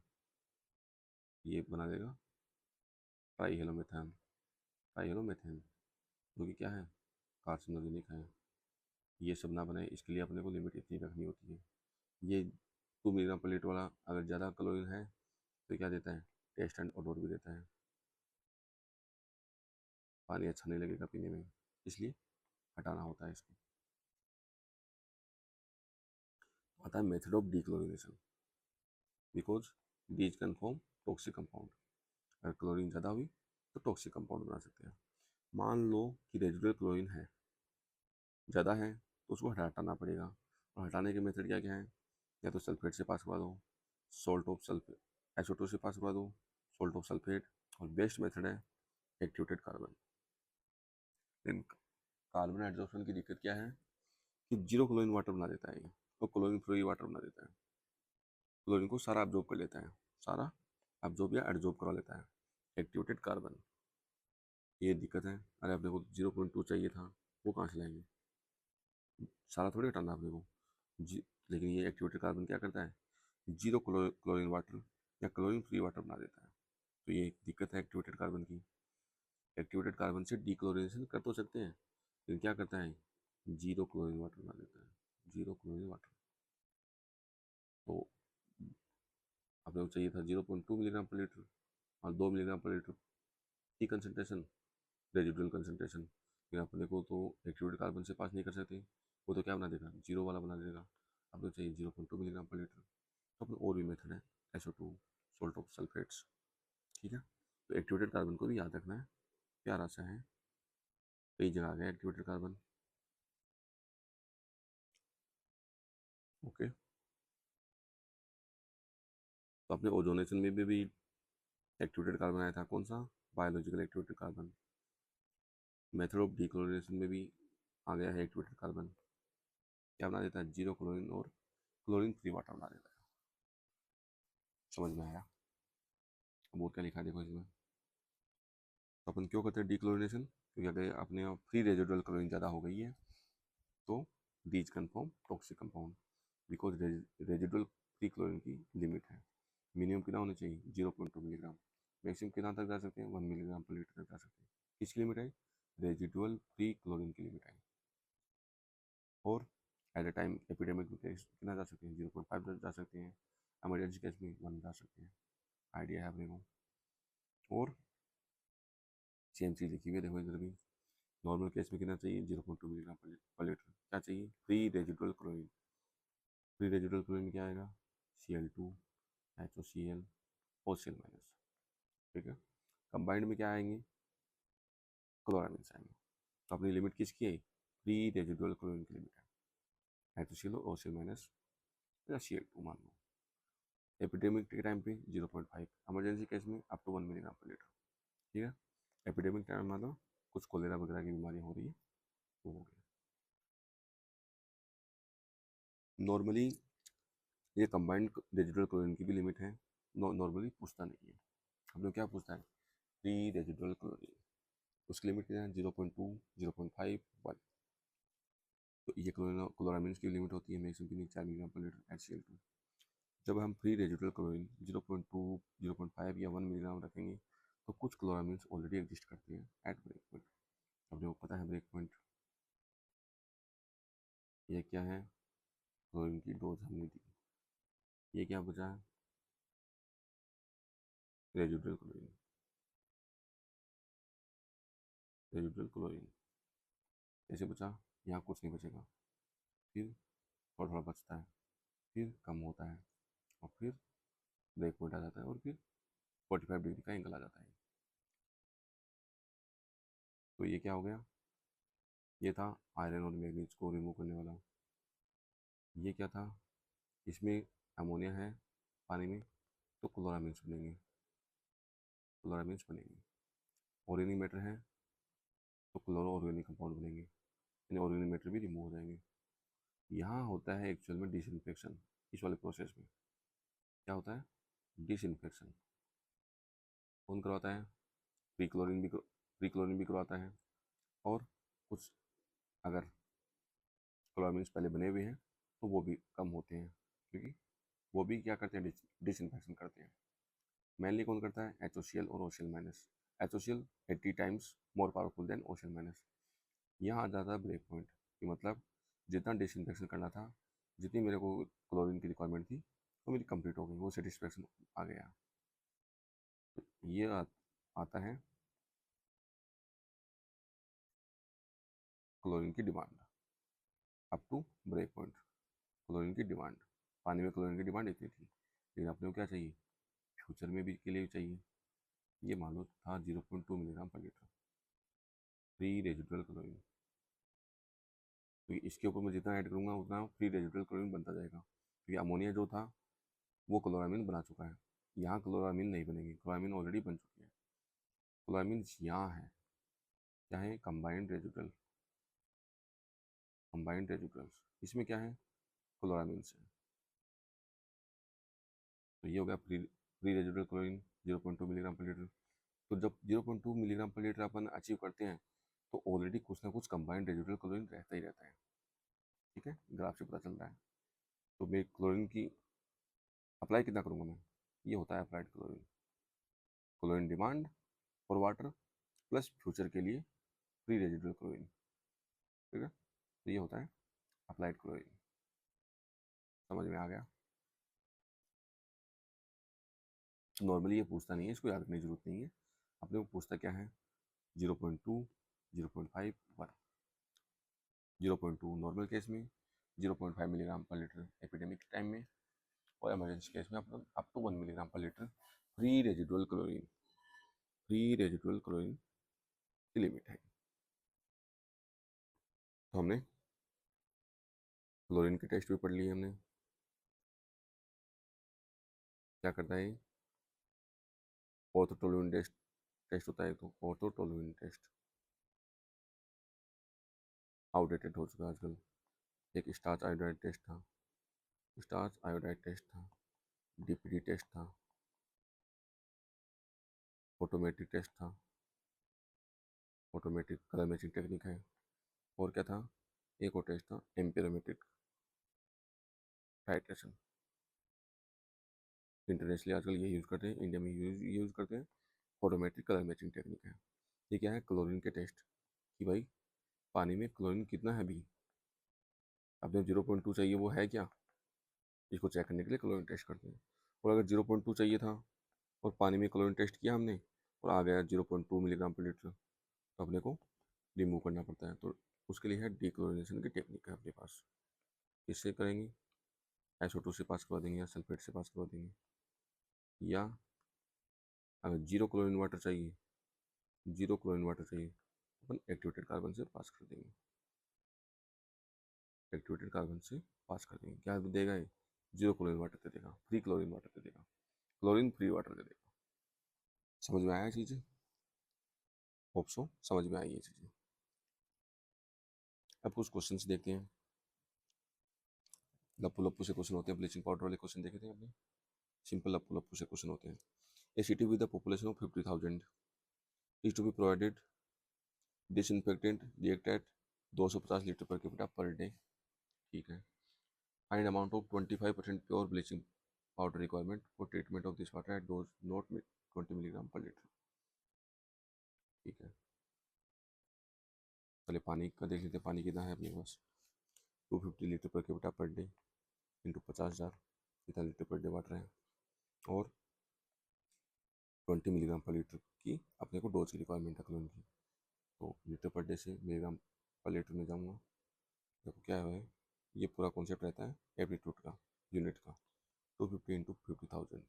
ये बना देगा ट्राईहेलोमेथेन, ट्राईहेलोमेथेन, जो कि क्या है, कार्सिनोजेनिक है। ये सब ना बनाए, इसके लिए अपने को लिमिट इतनी रखनी होती है। ये 2 मिलीग्राम पर लीटर वाला अगर ज़्यादा क्लोरीन है तो क्या देता है, टेस्ट एंड ओडोर भी देता है, पानी अच्छा नहीं लगेगा पीने में, इसलिए हटाना होता है इसको। आता है method of dechlorination, because these can form toxic compound. अगर क्लोरीन ज़्यादा हुई तो टॉक्सिक कंपाउंड बना सकते हैं। मान लो कि रेजिडुअल क्लोरीन है, ज़्यादा है, तो उसको हटाना पड़ेगा। और हटाने के मेथड क्या क्या है, या तो सल्फेट से पास करवा दो, सॉल्ट ऑफ सल्फेट, SO2 से पास करवा दो, सॉल्ट ऑफ सल्फेट, और बेस्ट मेथड है एक्टिवेटेड कार्बन। लेकिन कार्बन एडजॉर्प्शन की दिक्कत क्या है कि जीरो क्लोरीन वाटर बना देता है ये, और क्लोरीन फ्री वाटर बना देता है। क्लोरीन को सारा अब्जॉर्ब कर लेता है, सारा अब्जॉर्ब या एडजॉर्ब करा लेता है एक्टिवेटेड कार्बन। ये दिक्कत है। अरे अपने को 0.2 चाहिए था, वो कहाँ से लाएंगे, सारा थोड़ी हटाना अपने को जी। लेकिन ये एक्टिवेटेड कार्बन क्या करता है, जीरो क्लोरीन वाटर या क्लोरीन फ्री वाटर बना देता है। तो ये दिक्कत है एक्टिवेटेड कार्बन की। एक्टिवेटेड कार्बन से डीक्लोरिनेशन कर तो सकते हैं, लेकिन क्या करता है, जीरो क्लोरीन वाटर बना देता है, जीरो क्लोरीन वाटर। तो अपने को चाहिए था 0.2 मिलीग्राम पर लीटर और 2 मिलीग्राम पर लीटर की कंसनट्रेशन, रेजिडुअल कंसनट्रेशन। लेकिन अपने को तो एक्टिवेटेड कार्बन से पास नहीं कर सकते, वो तो क्या बना देगा, जीरो वाला बना देगा। अपने को चाहिए 0.2 मिलीग्राम पर लीटर। तो अपने और भी मेथड है, SO2, सॉल्ट ऑफ सल्फेट्स, ठीक है। तो एक्टिवेटेड कार्बन को भी याद रखना है, प्यारा सा है, कई जगह आ गया एक्टिवेटेड कार्बन। ओके, तो अपने ओजोनेशन में भी एक्टिवेटेड कार्बन आया था, कौन सा, biological activated carbon. Method of dechlorination में भी आ गया है एक्टिवेटेड कार्बन, क्या बना देता है, जीरो क्लोरीन और क्लोरीन फ्री वाटर बना देता है। समझ में आया, अब और क्या लिखा है देखो इसमें। तो अपन क्यों करते हैं डीक्लोरिनेशन, क्योंकि अगर अपने फ्री रेजिडुअल क्लोरीन ज़्यादा हो गई है तो these can form toxic compound, because residual free chlorine की लिमिट है। मिनिमम कितना होना चाहिए, 0.2 मिलीग्राम, मैक्सिमम कितना तक जा सकते हैं, 1 मिलीग्राम पर लीटर तक जा सकते हैं। किसकी लिमिट है, रेजिडुअल फ्री क्लोरीन की लिमिट है। और at a time epidemic case कितना जा सकते हैं, 0.5 जा सकते हैं, एमरजेंसी केस में 1 जा सकते हैं। आइडिया है अपने को। और सेम चीज़ लिखी हुई है देखो इधर भी, नॉर्मल केस में कितना चाहिए, 0.2 मिलीग्राम पर लीटर। क्या चाहिए, free residual chlorine. Free residual chlorine में क्या आएगा, Cl2, HOCl, OCl माइनस, ठीक है। कंबाइंड में क्या आएंगे, क्लोरामीन आएंगे। तो अपनी लिमिट किसकी है, फ्री रेजिडुअल क्लोरीन की लिमिट है, HOCl और OCl माइनस या Cl2 मान लो। एपिडेमिक के टाइम पे 0.5, इमरजेंसी केस में up to 1 milligram per litre, ठीक है। एपिडेमिक टाइम मतलब कुछ कोलेरा वगैरह की बीमारी हो रही है वो हो गया। नॉर्मली ये कंबाइंड रेजिडुअल क्लोरीन की भी लिमिट है, नॉर्मली पूछता नहीं है। हम लोग क्या पूछता है, फ्री रेजिडुअल क्लोरीन, उसकी लिमिट क्या है, 0.2, 0.5, 1। तो ये क्लोरामीन की लिमिट होती है मैक्सिमम कितनी, 4 मिलीग्राम पर लीटर HCl2। जब हम फ्री रेजिडुअल क्लोरीन 0.2, 0.5 या 1 मिलीग्राम रखेंगे तो कुछ क्लोरामीन्स ऑलरेडी एग्जिस्ट करते हैं एट ब्रेक पॉइंट। अब जो पता है ब्रेक पॉइंट, ये क्या है, क्लोरीन की डोज हमने दी, ये क्या बचा है, रेजिडुअल क्लोरीन, रेजिडुअल क्लोरीन ऐसे बचा, यहाँ कुछ नहीं बचेगा, फिर थोड़ा थोड़ा बचता है, फिर कम होता है, और फिर ब्रेक पॉइंट आ जाता है, और फिर 45 डिग्री का एंगल आ जाता है। तो ये क्या हो गया, ये था आयरन और मैग्नीज को रिमूव करने वाला। ये क्या था, इसमें अमोनिया है पानी में, तो क्लोरामीन्स बनेंगे। क्लोरामीन्स बनेंगे। ऑर्गेनिक मैटर है तो क्लोरो ऑर्गेनिक कंपाउंड बनेंगे, यानी ऑर्गेनिक मैटर भी रिमूव हो जाएंगे। यहाँ होता है एक्चुअल में डिसइंफेक्शन। इस वाले प्रोसेस में क्या होता है? डिसइंफेक्शन। कौन करवाता है? प्री क्लोरीन भी करवाता है, और कुछ अगर क्लोरामीन्स पहले बने हुए हैं तो वो भी कम होते हैं, क्योंकि वो भी क्या करते हैं? डिसइंफेक्शन करते हैं। मेनली कौन करता है? HOCl और OCl minus. HOCl 80 times more powerful than OCl minus. यहाँ आ जाता है ब्रेक पॉइंट, कि मतलब जितना डिसइंफेक्शन करना था, जितनी मेरे को क्लोरीन की रिक्वायरमेंट थी, वो मेरी कंप्लीट हो गई, वो सेटिस्फेक्शन आ गया। तो ये आता है क्लोरीन की demand up to break point. Chlorine की डिमांड, पानी में क्लोरीन की डिमांड इतनी थी, लेकिन अपने को क्या चाहिए? फ्यूचर में भी के लिए भी चाहिए। ये मान लो था 0.2 milligram per litre free residual chlorine. तो इसके ऊपर मैं जितना ऐड करूँगा उतना फ्री रेजिडुअल क्लोरीन बनता जाएगा, क्योंकि अमोनिया जो था वो क्लोरामीन बना चुका है। यहाँ क्लोरामीन नहीं बनेगी, क्लोरामीन ऑलरेडी बन चुकी है। क्लोरामीन यहाँ है, क्या है? Combined residual. कंबाइंड रेजिडुअल्स, इसमें क्या है? क्लोरामीन है। तो ये हो गया free residual chlorine 0.2 milligram per litre. तो जब 0.2 मिलीग्राम पर लीटर अपन अचीव करते हैं तो ऑलरेडी कुछ ना कुछ कंबाइंड रेजिडुअल क्लोरीन रहता ही रहता है। ठीक है, ग्राफ से पता चल रहा है। तो मैं क्लोरीन की अप्लाई कितना करूँगा मैं? ये होता है applied chlorine. Chlorine demand for water plus future के लिए फ्री रेजिडुअल क्लोरीन। ठीक है, तो ये होता है अप्लाइड क्लोरीन। समझ में आ गया? नॉर्मली ये पूछता नहीं है, इसको याद करने की जरूरत नहीं है। अपने को पूछता क्या है? 0.2, 0.5, 1। 0.2 नॉर्मल केस में, 0.5 milligram per litre epidemic time में, और इमरजेंसी केस में up to 1 milligram per litre free residual chlorine. Free residual chlorine की लिमिट है। तो हमने क्लोरीन के टेस्ट भी पढ़ लिए हमने। क्या करता है? ऑर्थोटोलुइन टेस्ट टेस्ट होता है, तो ऑर्थोटोलुइन टेस्ट आउटडेटेड हो चुका है आजकल। एक स्टार्च आयोडाइड टेस्ट था, स्टार्च आयोडाइड टेस्ट था, DPT टेस्ट था, ऑटोमेटिक टेस्ट था, ऑटोमेटिक कलर मैचिंग टेक्निक है, और क्या था? एक और टेस्ट था एम्पिरोमेट्रिक टाइट्रेशन। इंटरनेशनली आजकल ये यूज़ करते हैं, इंडिया में यूज़ करते हैं, ऑटोमेटिक कलर मैचिंग टेक्निक है। ये क्या है? क्लोरीन के टेस्ट, कि भाई पानी में क्लोरीन कितना है अभी। अब जब 0.2 चाहिए वो है क्या, इसको चेक करने के लिए क्लोरीन टेस्ट करते हैं। और अगर 0.2 चाहिए था और पानी में क्लोरीन टेस्ट किया हमने और आ गया 0.2 मिलीग्राम पर लीटर, तो अपने को रिमूव करना पड़ता है। तो उसके लिए है डीक्लोरिनेशन की टेक्निक है अपने पास। किससे करेंगे? SO2 से पास करवा देंगे, या सल्फेट से पास करवा देंगे, या अगर जीरो क्लोरीन वाटर चाहिए अपन एक्टिवेटेड कार्बन से पास कर देंगे। एक्टिवेटेड कार्बन से पास कर देंगे, क्या देगा ये? जीरो क्लोरीन वाटर दे देगा, फ्री क्लोरीन वाटर दे देगा, क्लोरीन फ्री वाटर दे देगा। समझ में आया चीज़ें? होप सो समझ में आई ये चीज़ें। अब कुछ क्वेश्चन देखते हैं। लप्पू लप्पू से क्वेश्चन होते हैं, ब्लीचिंग पाउडर वाले क्वेश्चन देखे थे आपने। सिंपल लप्पू लप्पू से क्वेश्चन होते हैं। A city with the population of 50,000 is to be provided disinfectant react 250 litre per capita per day. ठीक है। Find amount of 25% pure bleaching powder requirement for treatment of this water at dose not 20 milligram per litre. ठीक है, पहले पानी का देख लेते हैं, पानी कितना है अपने पास। 250 litre per capita per day into 50,000, कितना लीटर पर डे वाटर है, और 20 मिलीग्राम पर लीटर की अपने को डोज की रिक्वायरमेंट है क्लोरीन की। तो लीटर पर डे से मिलीग्राम पर लीटर में जाऊँगा। देखो क्या है, ये पूरा कॉन्सेप्ट रहता है एप्टीट्यूड का, यूनिट का। 250 इंटू 50,000,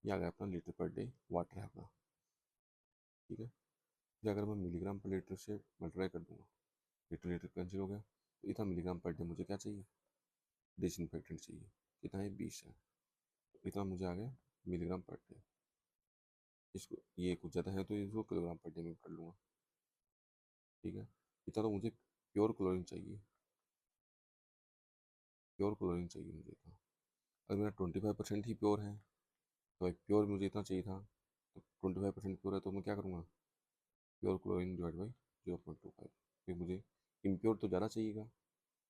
ये आ गया अपना लीटर पर डे वाटर है अपना। ठीक है, फिर अगर मैं मिलीग्राम पर लीटर से मल्टीप्लाई कर दूंगा, लीटर लीटर कैंसिल हो गया, तो इतना मिलीग्राम पर डे मुझे क्या चाहिए? डिसइंफेक्टेंट चाहिए। कितना है? 20 है। तो इतना मुझे आ गया मिलीग्राम पर डे। इसको ये कुछ ज़्यादा है तो इसको किलोग्राम पर डे में कर लूँगा। ठीक है, इतना तो मुझे प्योर क्लोरीन चाहिए, प्योर क्लोरीन चाहिए मुझे इतना। अगर मेरा 25% ही प्योर है तो भाई प्योर मुझे इतना चाहिए था, तो 25% प्योर है तो मैं क्या करूँगा, प्योर क्लोरीन डिवाइड बाई 0.25। फिर मुझे इम्प्योर तो ज़्यादा चाहिएगा,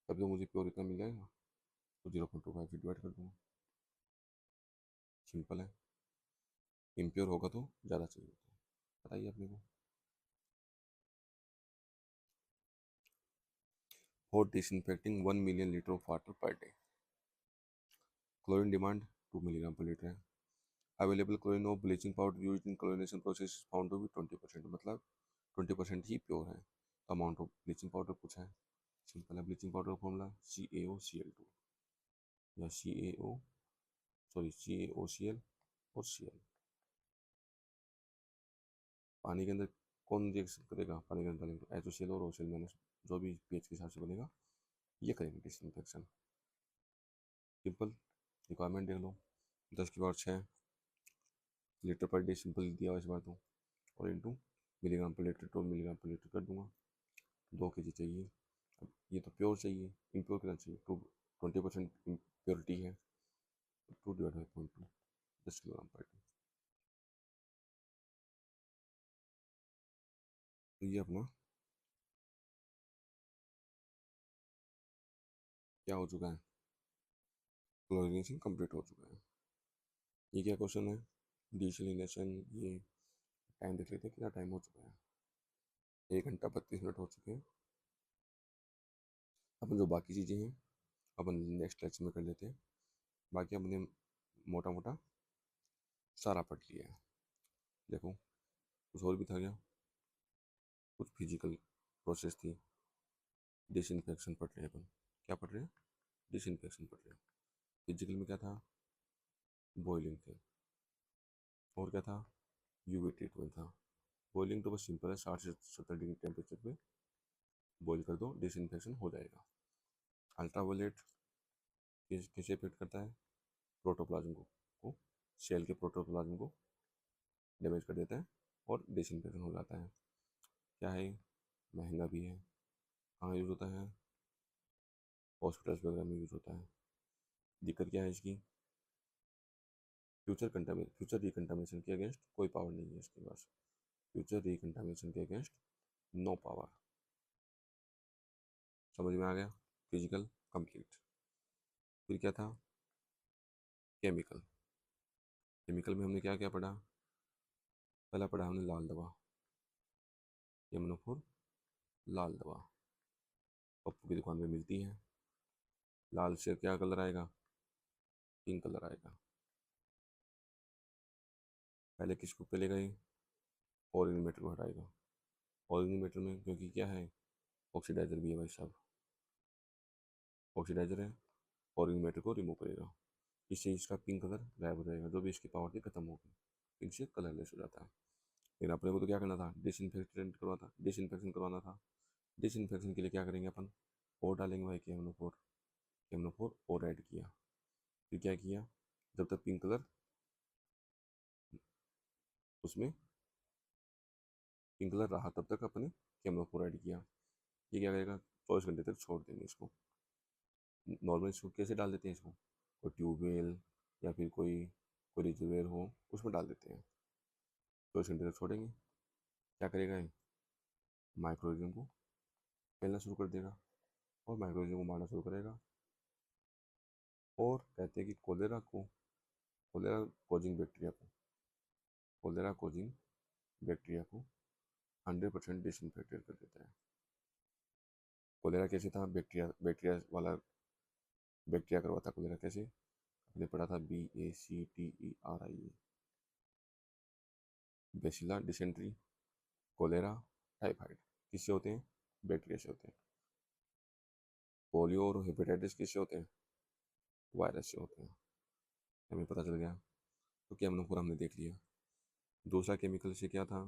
तभी तो मुझे प्योर इतना मिल जाएगा, तो 0.25 से डिवाइड कर दूँगा। सिंपल है, इम्प्योर होगा तो ज़्यादा चाहिए होता है। बताइए अपने को। For disinfecting 1 million litre of water per day, chlorine demand 2 milligram per litre है। Available chlorine of bleaching powder use in chlorination process found to be 20%, मतलब 20% ही प्योर है। तो अमाउंट ऑफ ब्लीचिंग पाउडर पूछा है। सिंपल है, bleaching powder का formula CaOCl2 या CaOCl और Cl। पानी के अंदर कौन रिएक्शन करेगा, पानी के अंदर डालेंगे तो HCl और OCl माइनस जो भी pH के हिसाब से बनेगा ये करेंगे डिसइंफेक्शन। सिंपल, रिक्वायरमेंट देख लो, 10 की power 6 litre per day simple दिया हुआ इस बार तो, और into milligram per litre, 2 milligram per litre कर दूंगा। 2 kg चाहिए। अब ये तो प्योर चाहिए, इम्प्योर कितना चाहिए, 20% प्योरिटी है, 2/2 10 किलोग्राम पर डे। तो ये अपना क्या हो चुका है, क्लोरीनेशन कंप्लीट हो चुका है। ये क्या क्वेश्चन है, डिसलिनेशन। ये टाइम देख लेते हैं कितना टाइम हो चुका है, 1 घंटा 32 मिनट हो चुके हैं। अपन जो बाकी चीज़ें हैं अपन नेक्स्ट लेक्चर में कर लेते हैं। बाकी हमने मोटा मोटा सारा पढ़ लिया है। देखो कुछ और भी था क्या, कुछ फिजिकल प्रोसेस थी, डिसइंफेक्शन पढ़ रहे हैं अपन। क्या पढ़ रहे हैं, डिसइंफेक्शन पढ़ रहे हैं। फिजिकल में क्या था, बॉइलिंग थे, और क्या था, यूवी ट्रीटमेंट था। बॉइलिंग तो बस सिंपल है, 60 से 70 डिग्री टेम्परेचर पे बॉईल कर दो, डिसइंफेक्शन हो जाएगा। अल्ट्रावायलेट कैसे इफेक्ट करता है, प्रोटोप्लाज्म को सेल के प्रोटोप्लाज्म को डैमेज कर देता है और डिसइंफेक्शन हो जाता है। क्या है, महंगा भी है। कहाँ यूज़ होता है, हॉस्पिटल्स वगैरह में यूज़ होता है। दिक्कत क्या है इसकी, फ्यूचर रिकंटामिनेशन के अगेंस्ट कोई पावर नहीं है इसके पास, फ्यूचर रिकंटामिनेशन के अगेंस्ट नो पावर। समझ में आ गया, फिजिकल कंप्लीट। फिर क्या था, केमिकल। केमिकल में हमने क्या क्या पढ़ा, पहला पढ़ा हमने लाल दवा, यमुनापुर लाल दवा, पप्पू की दुकान में मिलती है। लाल से क्या कलर आएगा, पिंक कलर आएगा। पहले किसको पे ले गए, ऑरिजिनेटर को हटाएगा। ऑरिजिनेटर में क्योंकि क्या है, ऑक्सीडाइजर भी है भाई साहब, ऑक्सीडाइजर है, ऑरिजिनेटर को रिमूव करेगा। इससे इसका पिंक कलर गायब हो जाएगा, जो भी इसकी पावर थी खत्म होगी, पिंक से कलरलेस हो जाता है। लेकिन अपने को तो क्या करना था, डिसइंफेक्शन करवाना था। डिसइंफेक्शन के लिए क्या करेंगे अपन, और डालेंगे भाई KMnO4, KMnO4 और ऐड किया। फिर क्या किया, जब तक पिंक कलर उसमें पिंक कलर रहा तब तक अपने KMnO4 ऐड किया। ये क्या करेगा, 24 घंटे तक छोड़ देंगे इसको। नॉर्मल इसको कैसे डाल देते हैं, इसको कोई ट्यूबवेल या फिर कोई रिजर्वेयर हो उसमें डाल देते हैं। 24 घंटे तक छोड़ेंगे, क्या करेगा ये, माइक्रोऑर्गेनिज्म को फैलना शुरू कर देगा और माइक्रोऑर्गेनिज्म को मारना शुरू करेगा। और कहते हैं कि कोलेरा कोजिंग बैक्टीरिया को कोलेरा कोजिंग बैक्टीरिया को 100% डिसइंफेक्टेड कर देता है। कोलेरा कैसे था, बैक्टीरिया बैक्टीरिया वाला बैक्टीरिया करवाता कोलेरा कैसे, आपने पढ़ा था BACTERIA, बेसिला डिसेंट्री, कोलेरा, टाइफाइड किससे होते हैं, बैक्टीरिया से होते हैं। पोलियो और हेपेटाइटिस किससे होते हैं, वायरस से होते हैं। हमें पता चल गया। तो क्या हमने पूरा हमने देख लिया। दूसरा केमिकल से क्या था,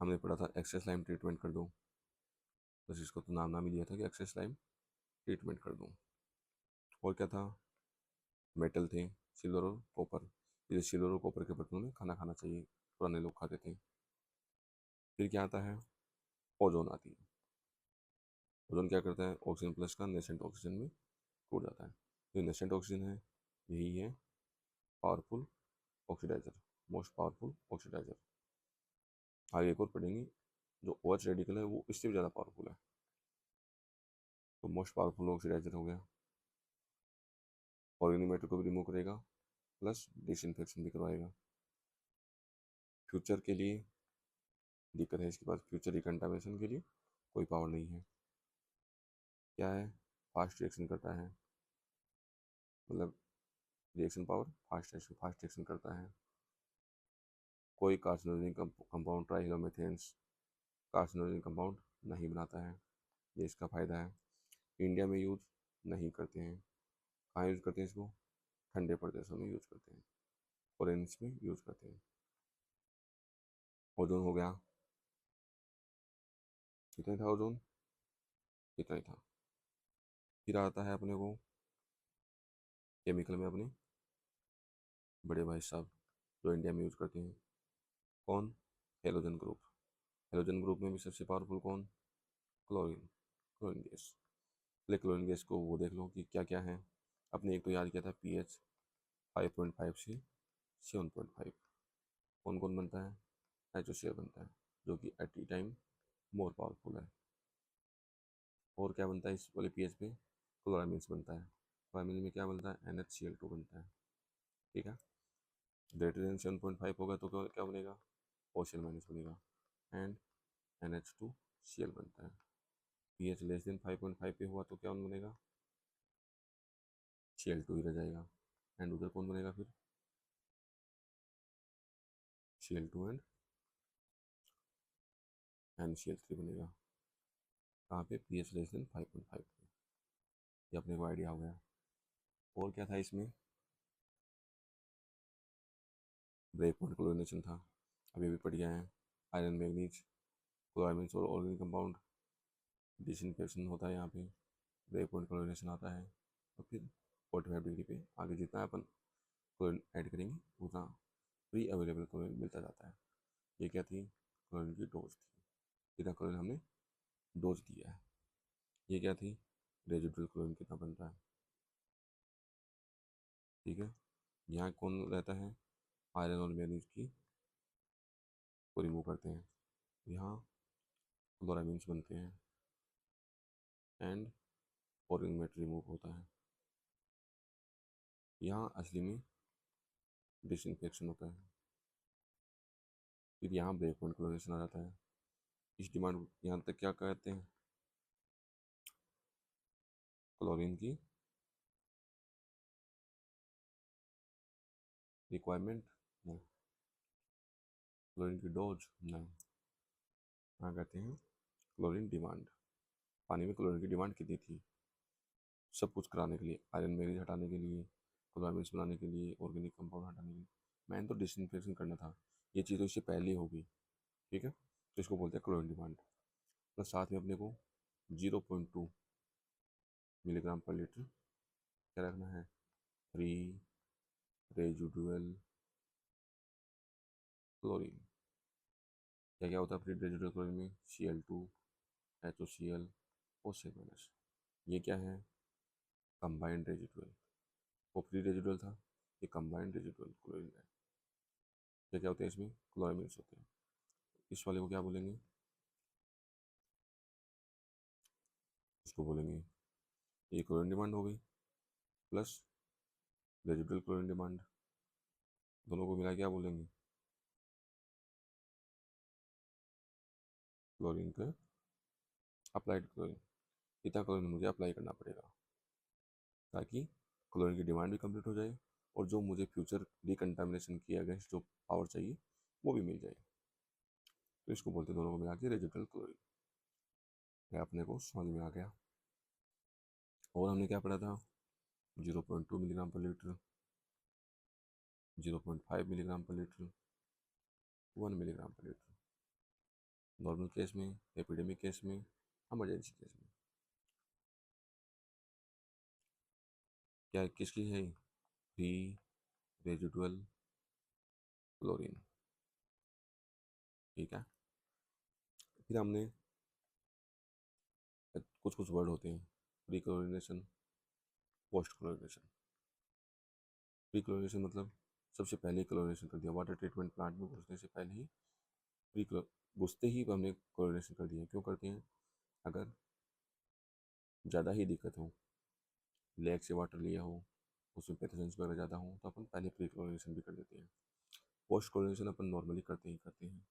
हमने पढ़ा था एक्सेस लाइम ट्रीटमेंट कर दो, बस इसको तो नाम ही लिया था कि एक्सेस लाइम ट्रीटमेंट कर दूँ। और क्या था, मेटल थे, सिल्वर और कॉपर, इसे सिल्वर और कॉपर के बर्तनों में खाना खाना चाहिए, पुराने लोग खाते थे। फिर क्या आता है, ओजोन आती है। ओजोन क्या करता है, ऑक्सीजन प्लस का नेसेंट ऑक्सीजन में टूट जाता है। जो नेसेंट ऑक्सीजन है यही है powerful oxidiser, most powerful oxidiser. आगे एक और पढ़ेंगे, जो OH रेडिकल है वो इससे भी ज़्यादा पावरफुल है। तो मोस्ट पावरफुल ऑक्सीडाइजर हो गया, ऑर्गेनिक मैटर को भी रिमूव करेगा, प्लस डिसइंफेक्शन भी करवाएगा। फ्यूचर के लिए दिक्कत है इसके पास, फ्यूचर रिकंटामिनेशन के लिए कोई पावर नहीं है। क्या है, फास्ट रिएक्शन करता है, मतलब रिएक्शन पावर फास्ट रिएक्शन करता है। कोई कार्सिनोजेनिक कंपाउंड ट्राइहेलोमेथेन्स कार्सिनोजेनिक कंपाउंड नहीं बनाता है, ये इसका फ़ायदा है। इंडिया में यूज़ नहीं करते हैं। कहाँ यूज़ करते हैं इसको, ठंडे प्रदेशों में यूज़ करते हैं, फॉरेन्स में यूज़ करते हैं। ओजोन हो गया, कितना था ओजोन, कितना ही था। फिर आता है अपने को केमिकल में अपने बड़े भाई साहब जो इंडिया में यूज़ करते हैं, कौन, हेलोजन ग्रुप। हेलोजन ग्रुप में भी सबसे पावरफुल कौन, क्लोरीन, क्लोरीन गैस। पहले क्लोरीन गैस को वो देख लो कि क्या क्या है। अपने एक तो याद किया था pH 5.5 से 7.5। कौन कौन बनता है, HCl बनता है, जो कि एट ई टाइम मोर पावरफुल है। और क्या बनता है इस वाले pH पे, क्लोरामीन्स बनता है। क्लोरामीन में क्या बनता है, NaCl2 बनता है। ठीक है, ग्रेटर देन 7.5 होगा तो क्या बनेगा, OCl माइनस बनेगा, एंड NH2Cl बनता है। pH लेस देन 5.5 पे हुआ तो क्या बनेगा, Cl2 ही रह जाएगा, एंड उधर कौन बनेगा फिर, Cl2 एंड NCl3 बनेगा। कहाँ पे, pH लेस देन 5.5 पे। ये अपने को आइडिया हो गया। और क्या था इसमें, ब्रेक पॉइंट क्लोरिनेशन था, अभी अभी पढ़ गया है। आयरन मैग्नीज क्लोरामीन्स और ऑर्गेनिक कंपाउंड डिसइंफेक्शन होता है यहाँ पे, ब्रेक पॉइंट क्लोरिनेशन आता है। और फिर 45 डिग्री पे आगे जितना अपन क्लोरीन ऐड करेंगे उतना फ्री अवेलेबल क्लोरीन मिलता जाता है। ये क्या थी, क्लोरीन की डोज थी, कितना क्लोरीन हमने डोज दिया है। ये क्या थी, रेजिडुअल क्लोरीन कितना बनता है। ठीक है, यहाँ कौन रहता है, आयरन और मैग्नीज की को रिमूव करते हैं, यहाँ क्लोरामीन्स बनते हैं एंड ऑर्गेनिक मैटर रिमूव होता है। यहाँ असली में डिसइंफेक्शन होता है। फिर यहाँ ब्रेक पॉइंट क्लोरिनेशन आ जाता है। इस डिमांड यहाँ तक क्या कहते हैं, क्लोरीन की रिक्वायरमेंट नहीं, क्लोरीन की डोज नहीं, यहाँ कहते हैं क्लोरीन डिमांड। पानी में क्लोरीन की डिमांड कितनी थी, सब कुछ कराने के लिए, आयरन मैग्नीज हटाने के लिए, क्लोरामिन्स बनाने के लिए, ऑर्गेनिक कंपाउंड हटाने के लिए। मैंने तो डिसइंफेक्शन करना था, ये चीज़ तो इससे पहले होगी। ठीक है, तो इसको बोलते हैं क्लोरीन डिमांड। प्लस साथ में अपने को 0.2 मिलीग्राम पर लीटर क्या रखना है, फ्री रेजिडुअल क्लोरीन। क्या क्या होता है फ्री रेजिडुअल क्लोरीन में, Cl2, HOCl और C-। ये क्या है, कंबाइंड रेजिडुअल। वो फ्री रेजिडुअल था, ये कंबाइंड रेजिडुअल क्लोरीन है। क्या क्या होते हैं इसमें, क्लोरामिन्स होते हैं। इस वाले को क्या बोलेंगे, इसको बोलेंगे, ये क्लोरीन डिमांड हो गई प्लस रेजिडुअल क्लोरीन डिमांड, दोनों को मिला क्या बोलेंगे, क्लोरीन का अप्लाइड क्लोरीन। इतना क्लोरीन मुझे अप्लाई करना पड़ेगा ताकि क्लोरीन की डिमांड भी कंप्लीट हो जाए और जो मुझे फ्यूचर डिकंटामिनेशन की अगेंस्ट जो पावर चाहिए वो भी मिल जाए। तो इसको बोलते हैं दोनों को मिला के रेजिडुअल क्लोरीन। ये अपने को समझ में आ गया। और हमने क्या पढ़ा था, 0.2 milligram per litre, 0.5 milligram per litre, 1 milligram per litre, normal case में, एपिडेमिक केस में, इमरजेंसी केस में। क्या किसकी है, फ्री रेजिडुअल क्लोरीन। ठीक है, फिर हमने कुछ कुछ वर्ड होते हैं, pre chlorination, post chlorination. Pre chlorination मतलब सबसे पहले क्लोरिनेशन कर दिया, वाटर ट्रीटमेंट प्लांट में घुसने से पहले ही प्री क्लो घुसते ही हमने क्लोरिनेशन कर दिया। क्यों करते हैं? अगर ज़्यादा ही दिक्कत हो, लेक से वाटर लिया हो, उसमें पैथोजेंस वगैरह ज़्यादा हो, तो अपन पहले प्री क्लोरिनेशन भी कर देते हैं। पोस्ट क्लोरिनेशन अपन नॉर्मली करते हैं,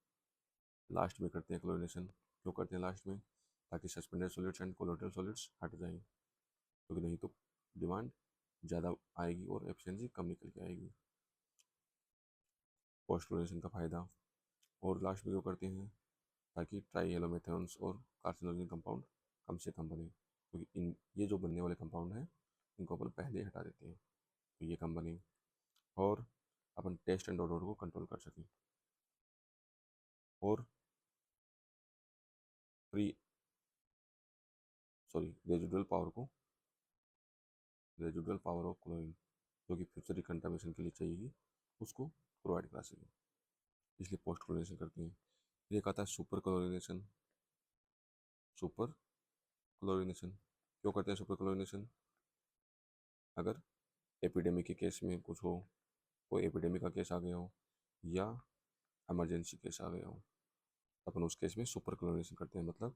लास्ट में करते हैं क्लोरिनेशन। क्यों करते हैं लास्ट में? ताकि suspended solids and colloidal solids हट जाएं, क्योंकि नहीं तो डिमांड ज़्यादा आएगी और एफिशिएंसी कम निकल के आएगी। पोस्ट क्लोरिनेशन का फ़ायदा। और लास्ट में क्यों करते हैं? ताकि ट्राई हेलोमेथेनॉन्स और कार्सिनोजन कंपाउंड कम से कम बने, क्योंकि इन ये जो बनने वाले कंपाउंड हैं इनको अपन पहले ही हटा देते हैं तो ये कम बने, और अपन टेस्ट एंड ऑर्डर को कंट्रोल कर सकें। और free residual power of chlorine जो कि फ्यूचर रिकंटामिनेशन के लिए चाहिए उसको प्रोवाइड करा सकें, इसलिए पोस्ट क्लोरिनेशन करते हैं। फिर एक आता है सुपर क्लोरिनेशन। सुपर क्लोरिनेशन क्यों करते हैं सुपर क्लोरिनेशन? अगर एपिडेमिक के केस में कुछ हो, कोई एपिडेमिक का केस आ गया हो या इमरजेंसी केस आ गया हो, अपन उस केस में सुपर क्लोरिनेशन करते हैं। मतलब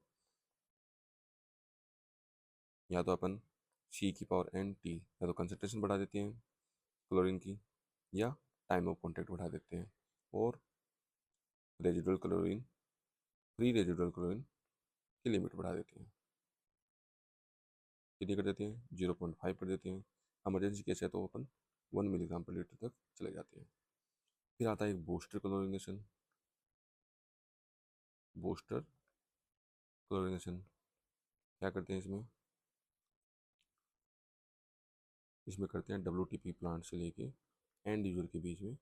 या तो अपन C⁻N⁻T या तो कंसनट्रेशन बढ़ा देते हैं क्लोरीन की, या टाइम ऑफ कॉन्टैक्ट बढ़ा देते हैं, और residual chlorine, free residual chlorine की लिमिट बढ़ा देते हैं। कितनी कर देते हैं? 0.5 कर देते हैं। इमरजेंसी केस है तो अपन 1 मिलीग्राम पर लीटर तक चले जाते हैं। फिर आता है एक बूस्टर क्लोरिनेशन। बूस्टर क्लोरिनेशन क्या करते हैं इसमें? इसमें करते हैं WTP प्लांट से लेके एंड यूजर के बीच में,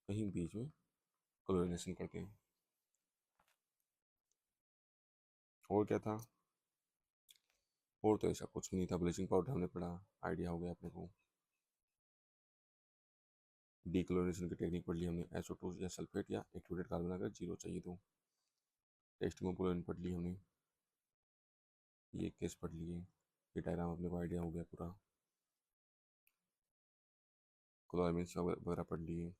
कहीं बीच में क्लोरिनेशन करते हैं। और क्या था? और तो ऐसा कुछ नहीं था। ब्लीचिंग पाउडर हमने पढ़ा, आइडिया हो गया अपने को। डीक्लोरिनेशन की टेक्निक पढ़ ली हमने, SO2 या सल्फेट या एक्टिवेटेड कार्बन अगर जीरो चाहिए तो। टेस्टिंग ऑफ क्लोरीन पढ़ ली हमने, ये केस पढ़ लिए, ये डायग्राम अपने को आइडिया हो गया पूरा। क्लोरामिन्स वगैरह पढ़ लिए।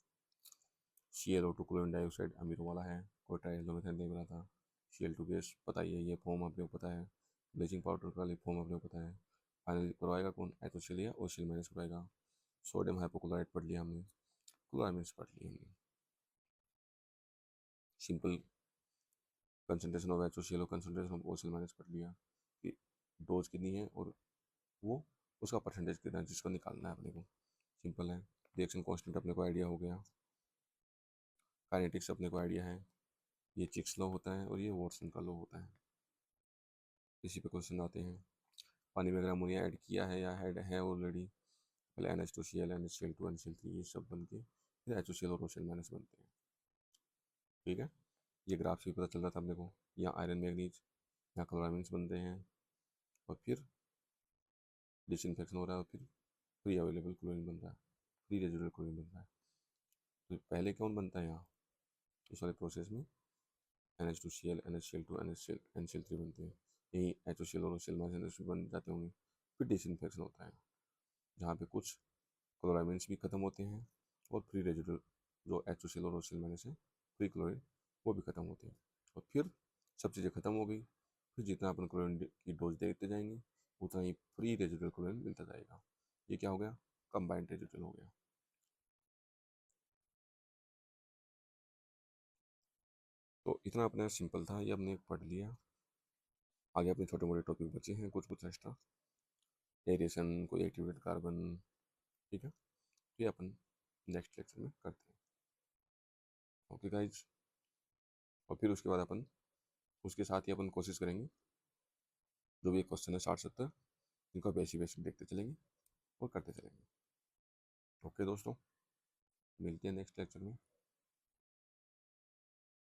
ClO2 क्लोरीन डाइऑक्साइड अमीरों वाला है, कोई ट्राइहेलोमेथेन नहीं बना था। Cl2 गैस पता ही है, ये फॉर्म अपने को पता है। ब्लीचिंग पाउडर का फॉर्म अपने को पता है। फाइनली करवाएगा कौन? HCl या OCl माइनस करवाएगा। सोडियम हाइपोक्लोराइट पढ़ लिया हमने, क्लोरामिन्स पढ़ लिए हमने। सिंपल कंसनट्रेशन ऑफ HCl और कंसनट्रेशन ऑफ OCl माइनस पढ़ लिया कि डोज कितनी है और वो उसका परसेंटेज कितना है जिसको निकालना है अपने को। सिंपल है। रिएक्शन कांस्टेंट अपने को आइडिया हो गया। काइनेटिक्स अपने को आइडिया है, ये चिक्स लॉ होता है और ये वॉटसन का लॉ होता है। इसी पे क्वेश्चन आते हैं। पानी में अगर अमोनिया ऐड किया है या ऐड है ऑलरेडी, पहले NH2Cl NaCl2 NaCl3 ये सब बन के फिर HCl और OCl माइनस बनते हैं। ठीक है, ये ग्राफ से पता चल रहा था अपने को। यहाँ आयरन मैग्नीज, यहाँ क्लोरामिन्स बन रहे हैं, और फिर डिसइंफेक्शन हो रहा है, और फिर फ्री अवेलेबल क्लोरीन बन रहा है, फ्री रेजिडुअल क्लोरीन बन रहा है। तो पहले कौन बनता है यहाँ इस वाले प्रोसेस में? NH2Cl NaCl2 NaCl3 बनते हैं। यही HCl और OCl माइनस बन जाते होंगे। फिर डिसइंफेक्शन होता है, जहाँ पे कुछ क्लोरामिन्स भी खत्म होते हैं और फ्री रेजिडुअल जो HCl और OCl माइनस है, फ्री क्लोरीन, वो भी खत्म होते हैं। और फिर सब चीज़ें खत्म हो गई, फिर जितना अपन क्लोरीन की डोज देते जाएंगे उतना ही फ्री रेजिडुअल क्लोरीन मिलता जाएगा। ये क्या हो गया? कंबाइंड रेजिडुअल हो गया। तो इतना अपना सिंपल था, ये हमने पढ़ लिया। आगे अपने छोटे मोटे टॉपिक बचे हैं कुछ कुछ एक्स्ट्रा, एरेशन, कोई एक्टिवेटेड कार्बन। ठीक है, ये अपन नेक्स्ट लेक्चर में करते हैं। ओके गाइज, और फिर उसके बाद अपन उसके साथ ही अपन कोशिश करेंगे जो भी क्वेश्चन है 60-70 इनको बेसिक बेसिक देखते चलेंगे और करते चलेंगे। ओके दोस्तों, मिलते हैं नेक्स्ट लेक्चर में।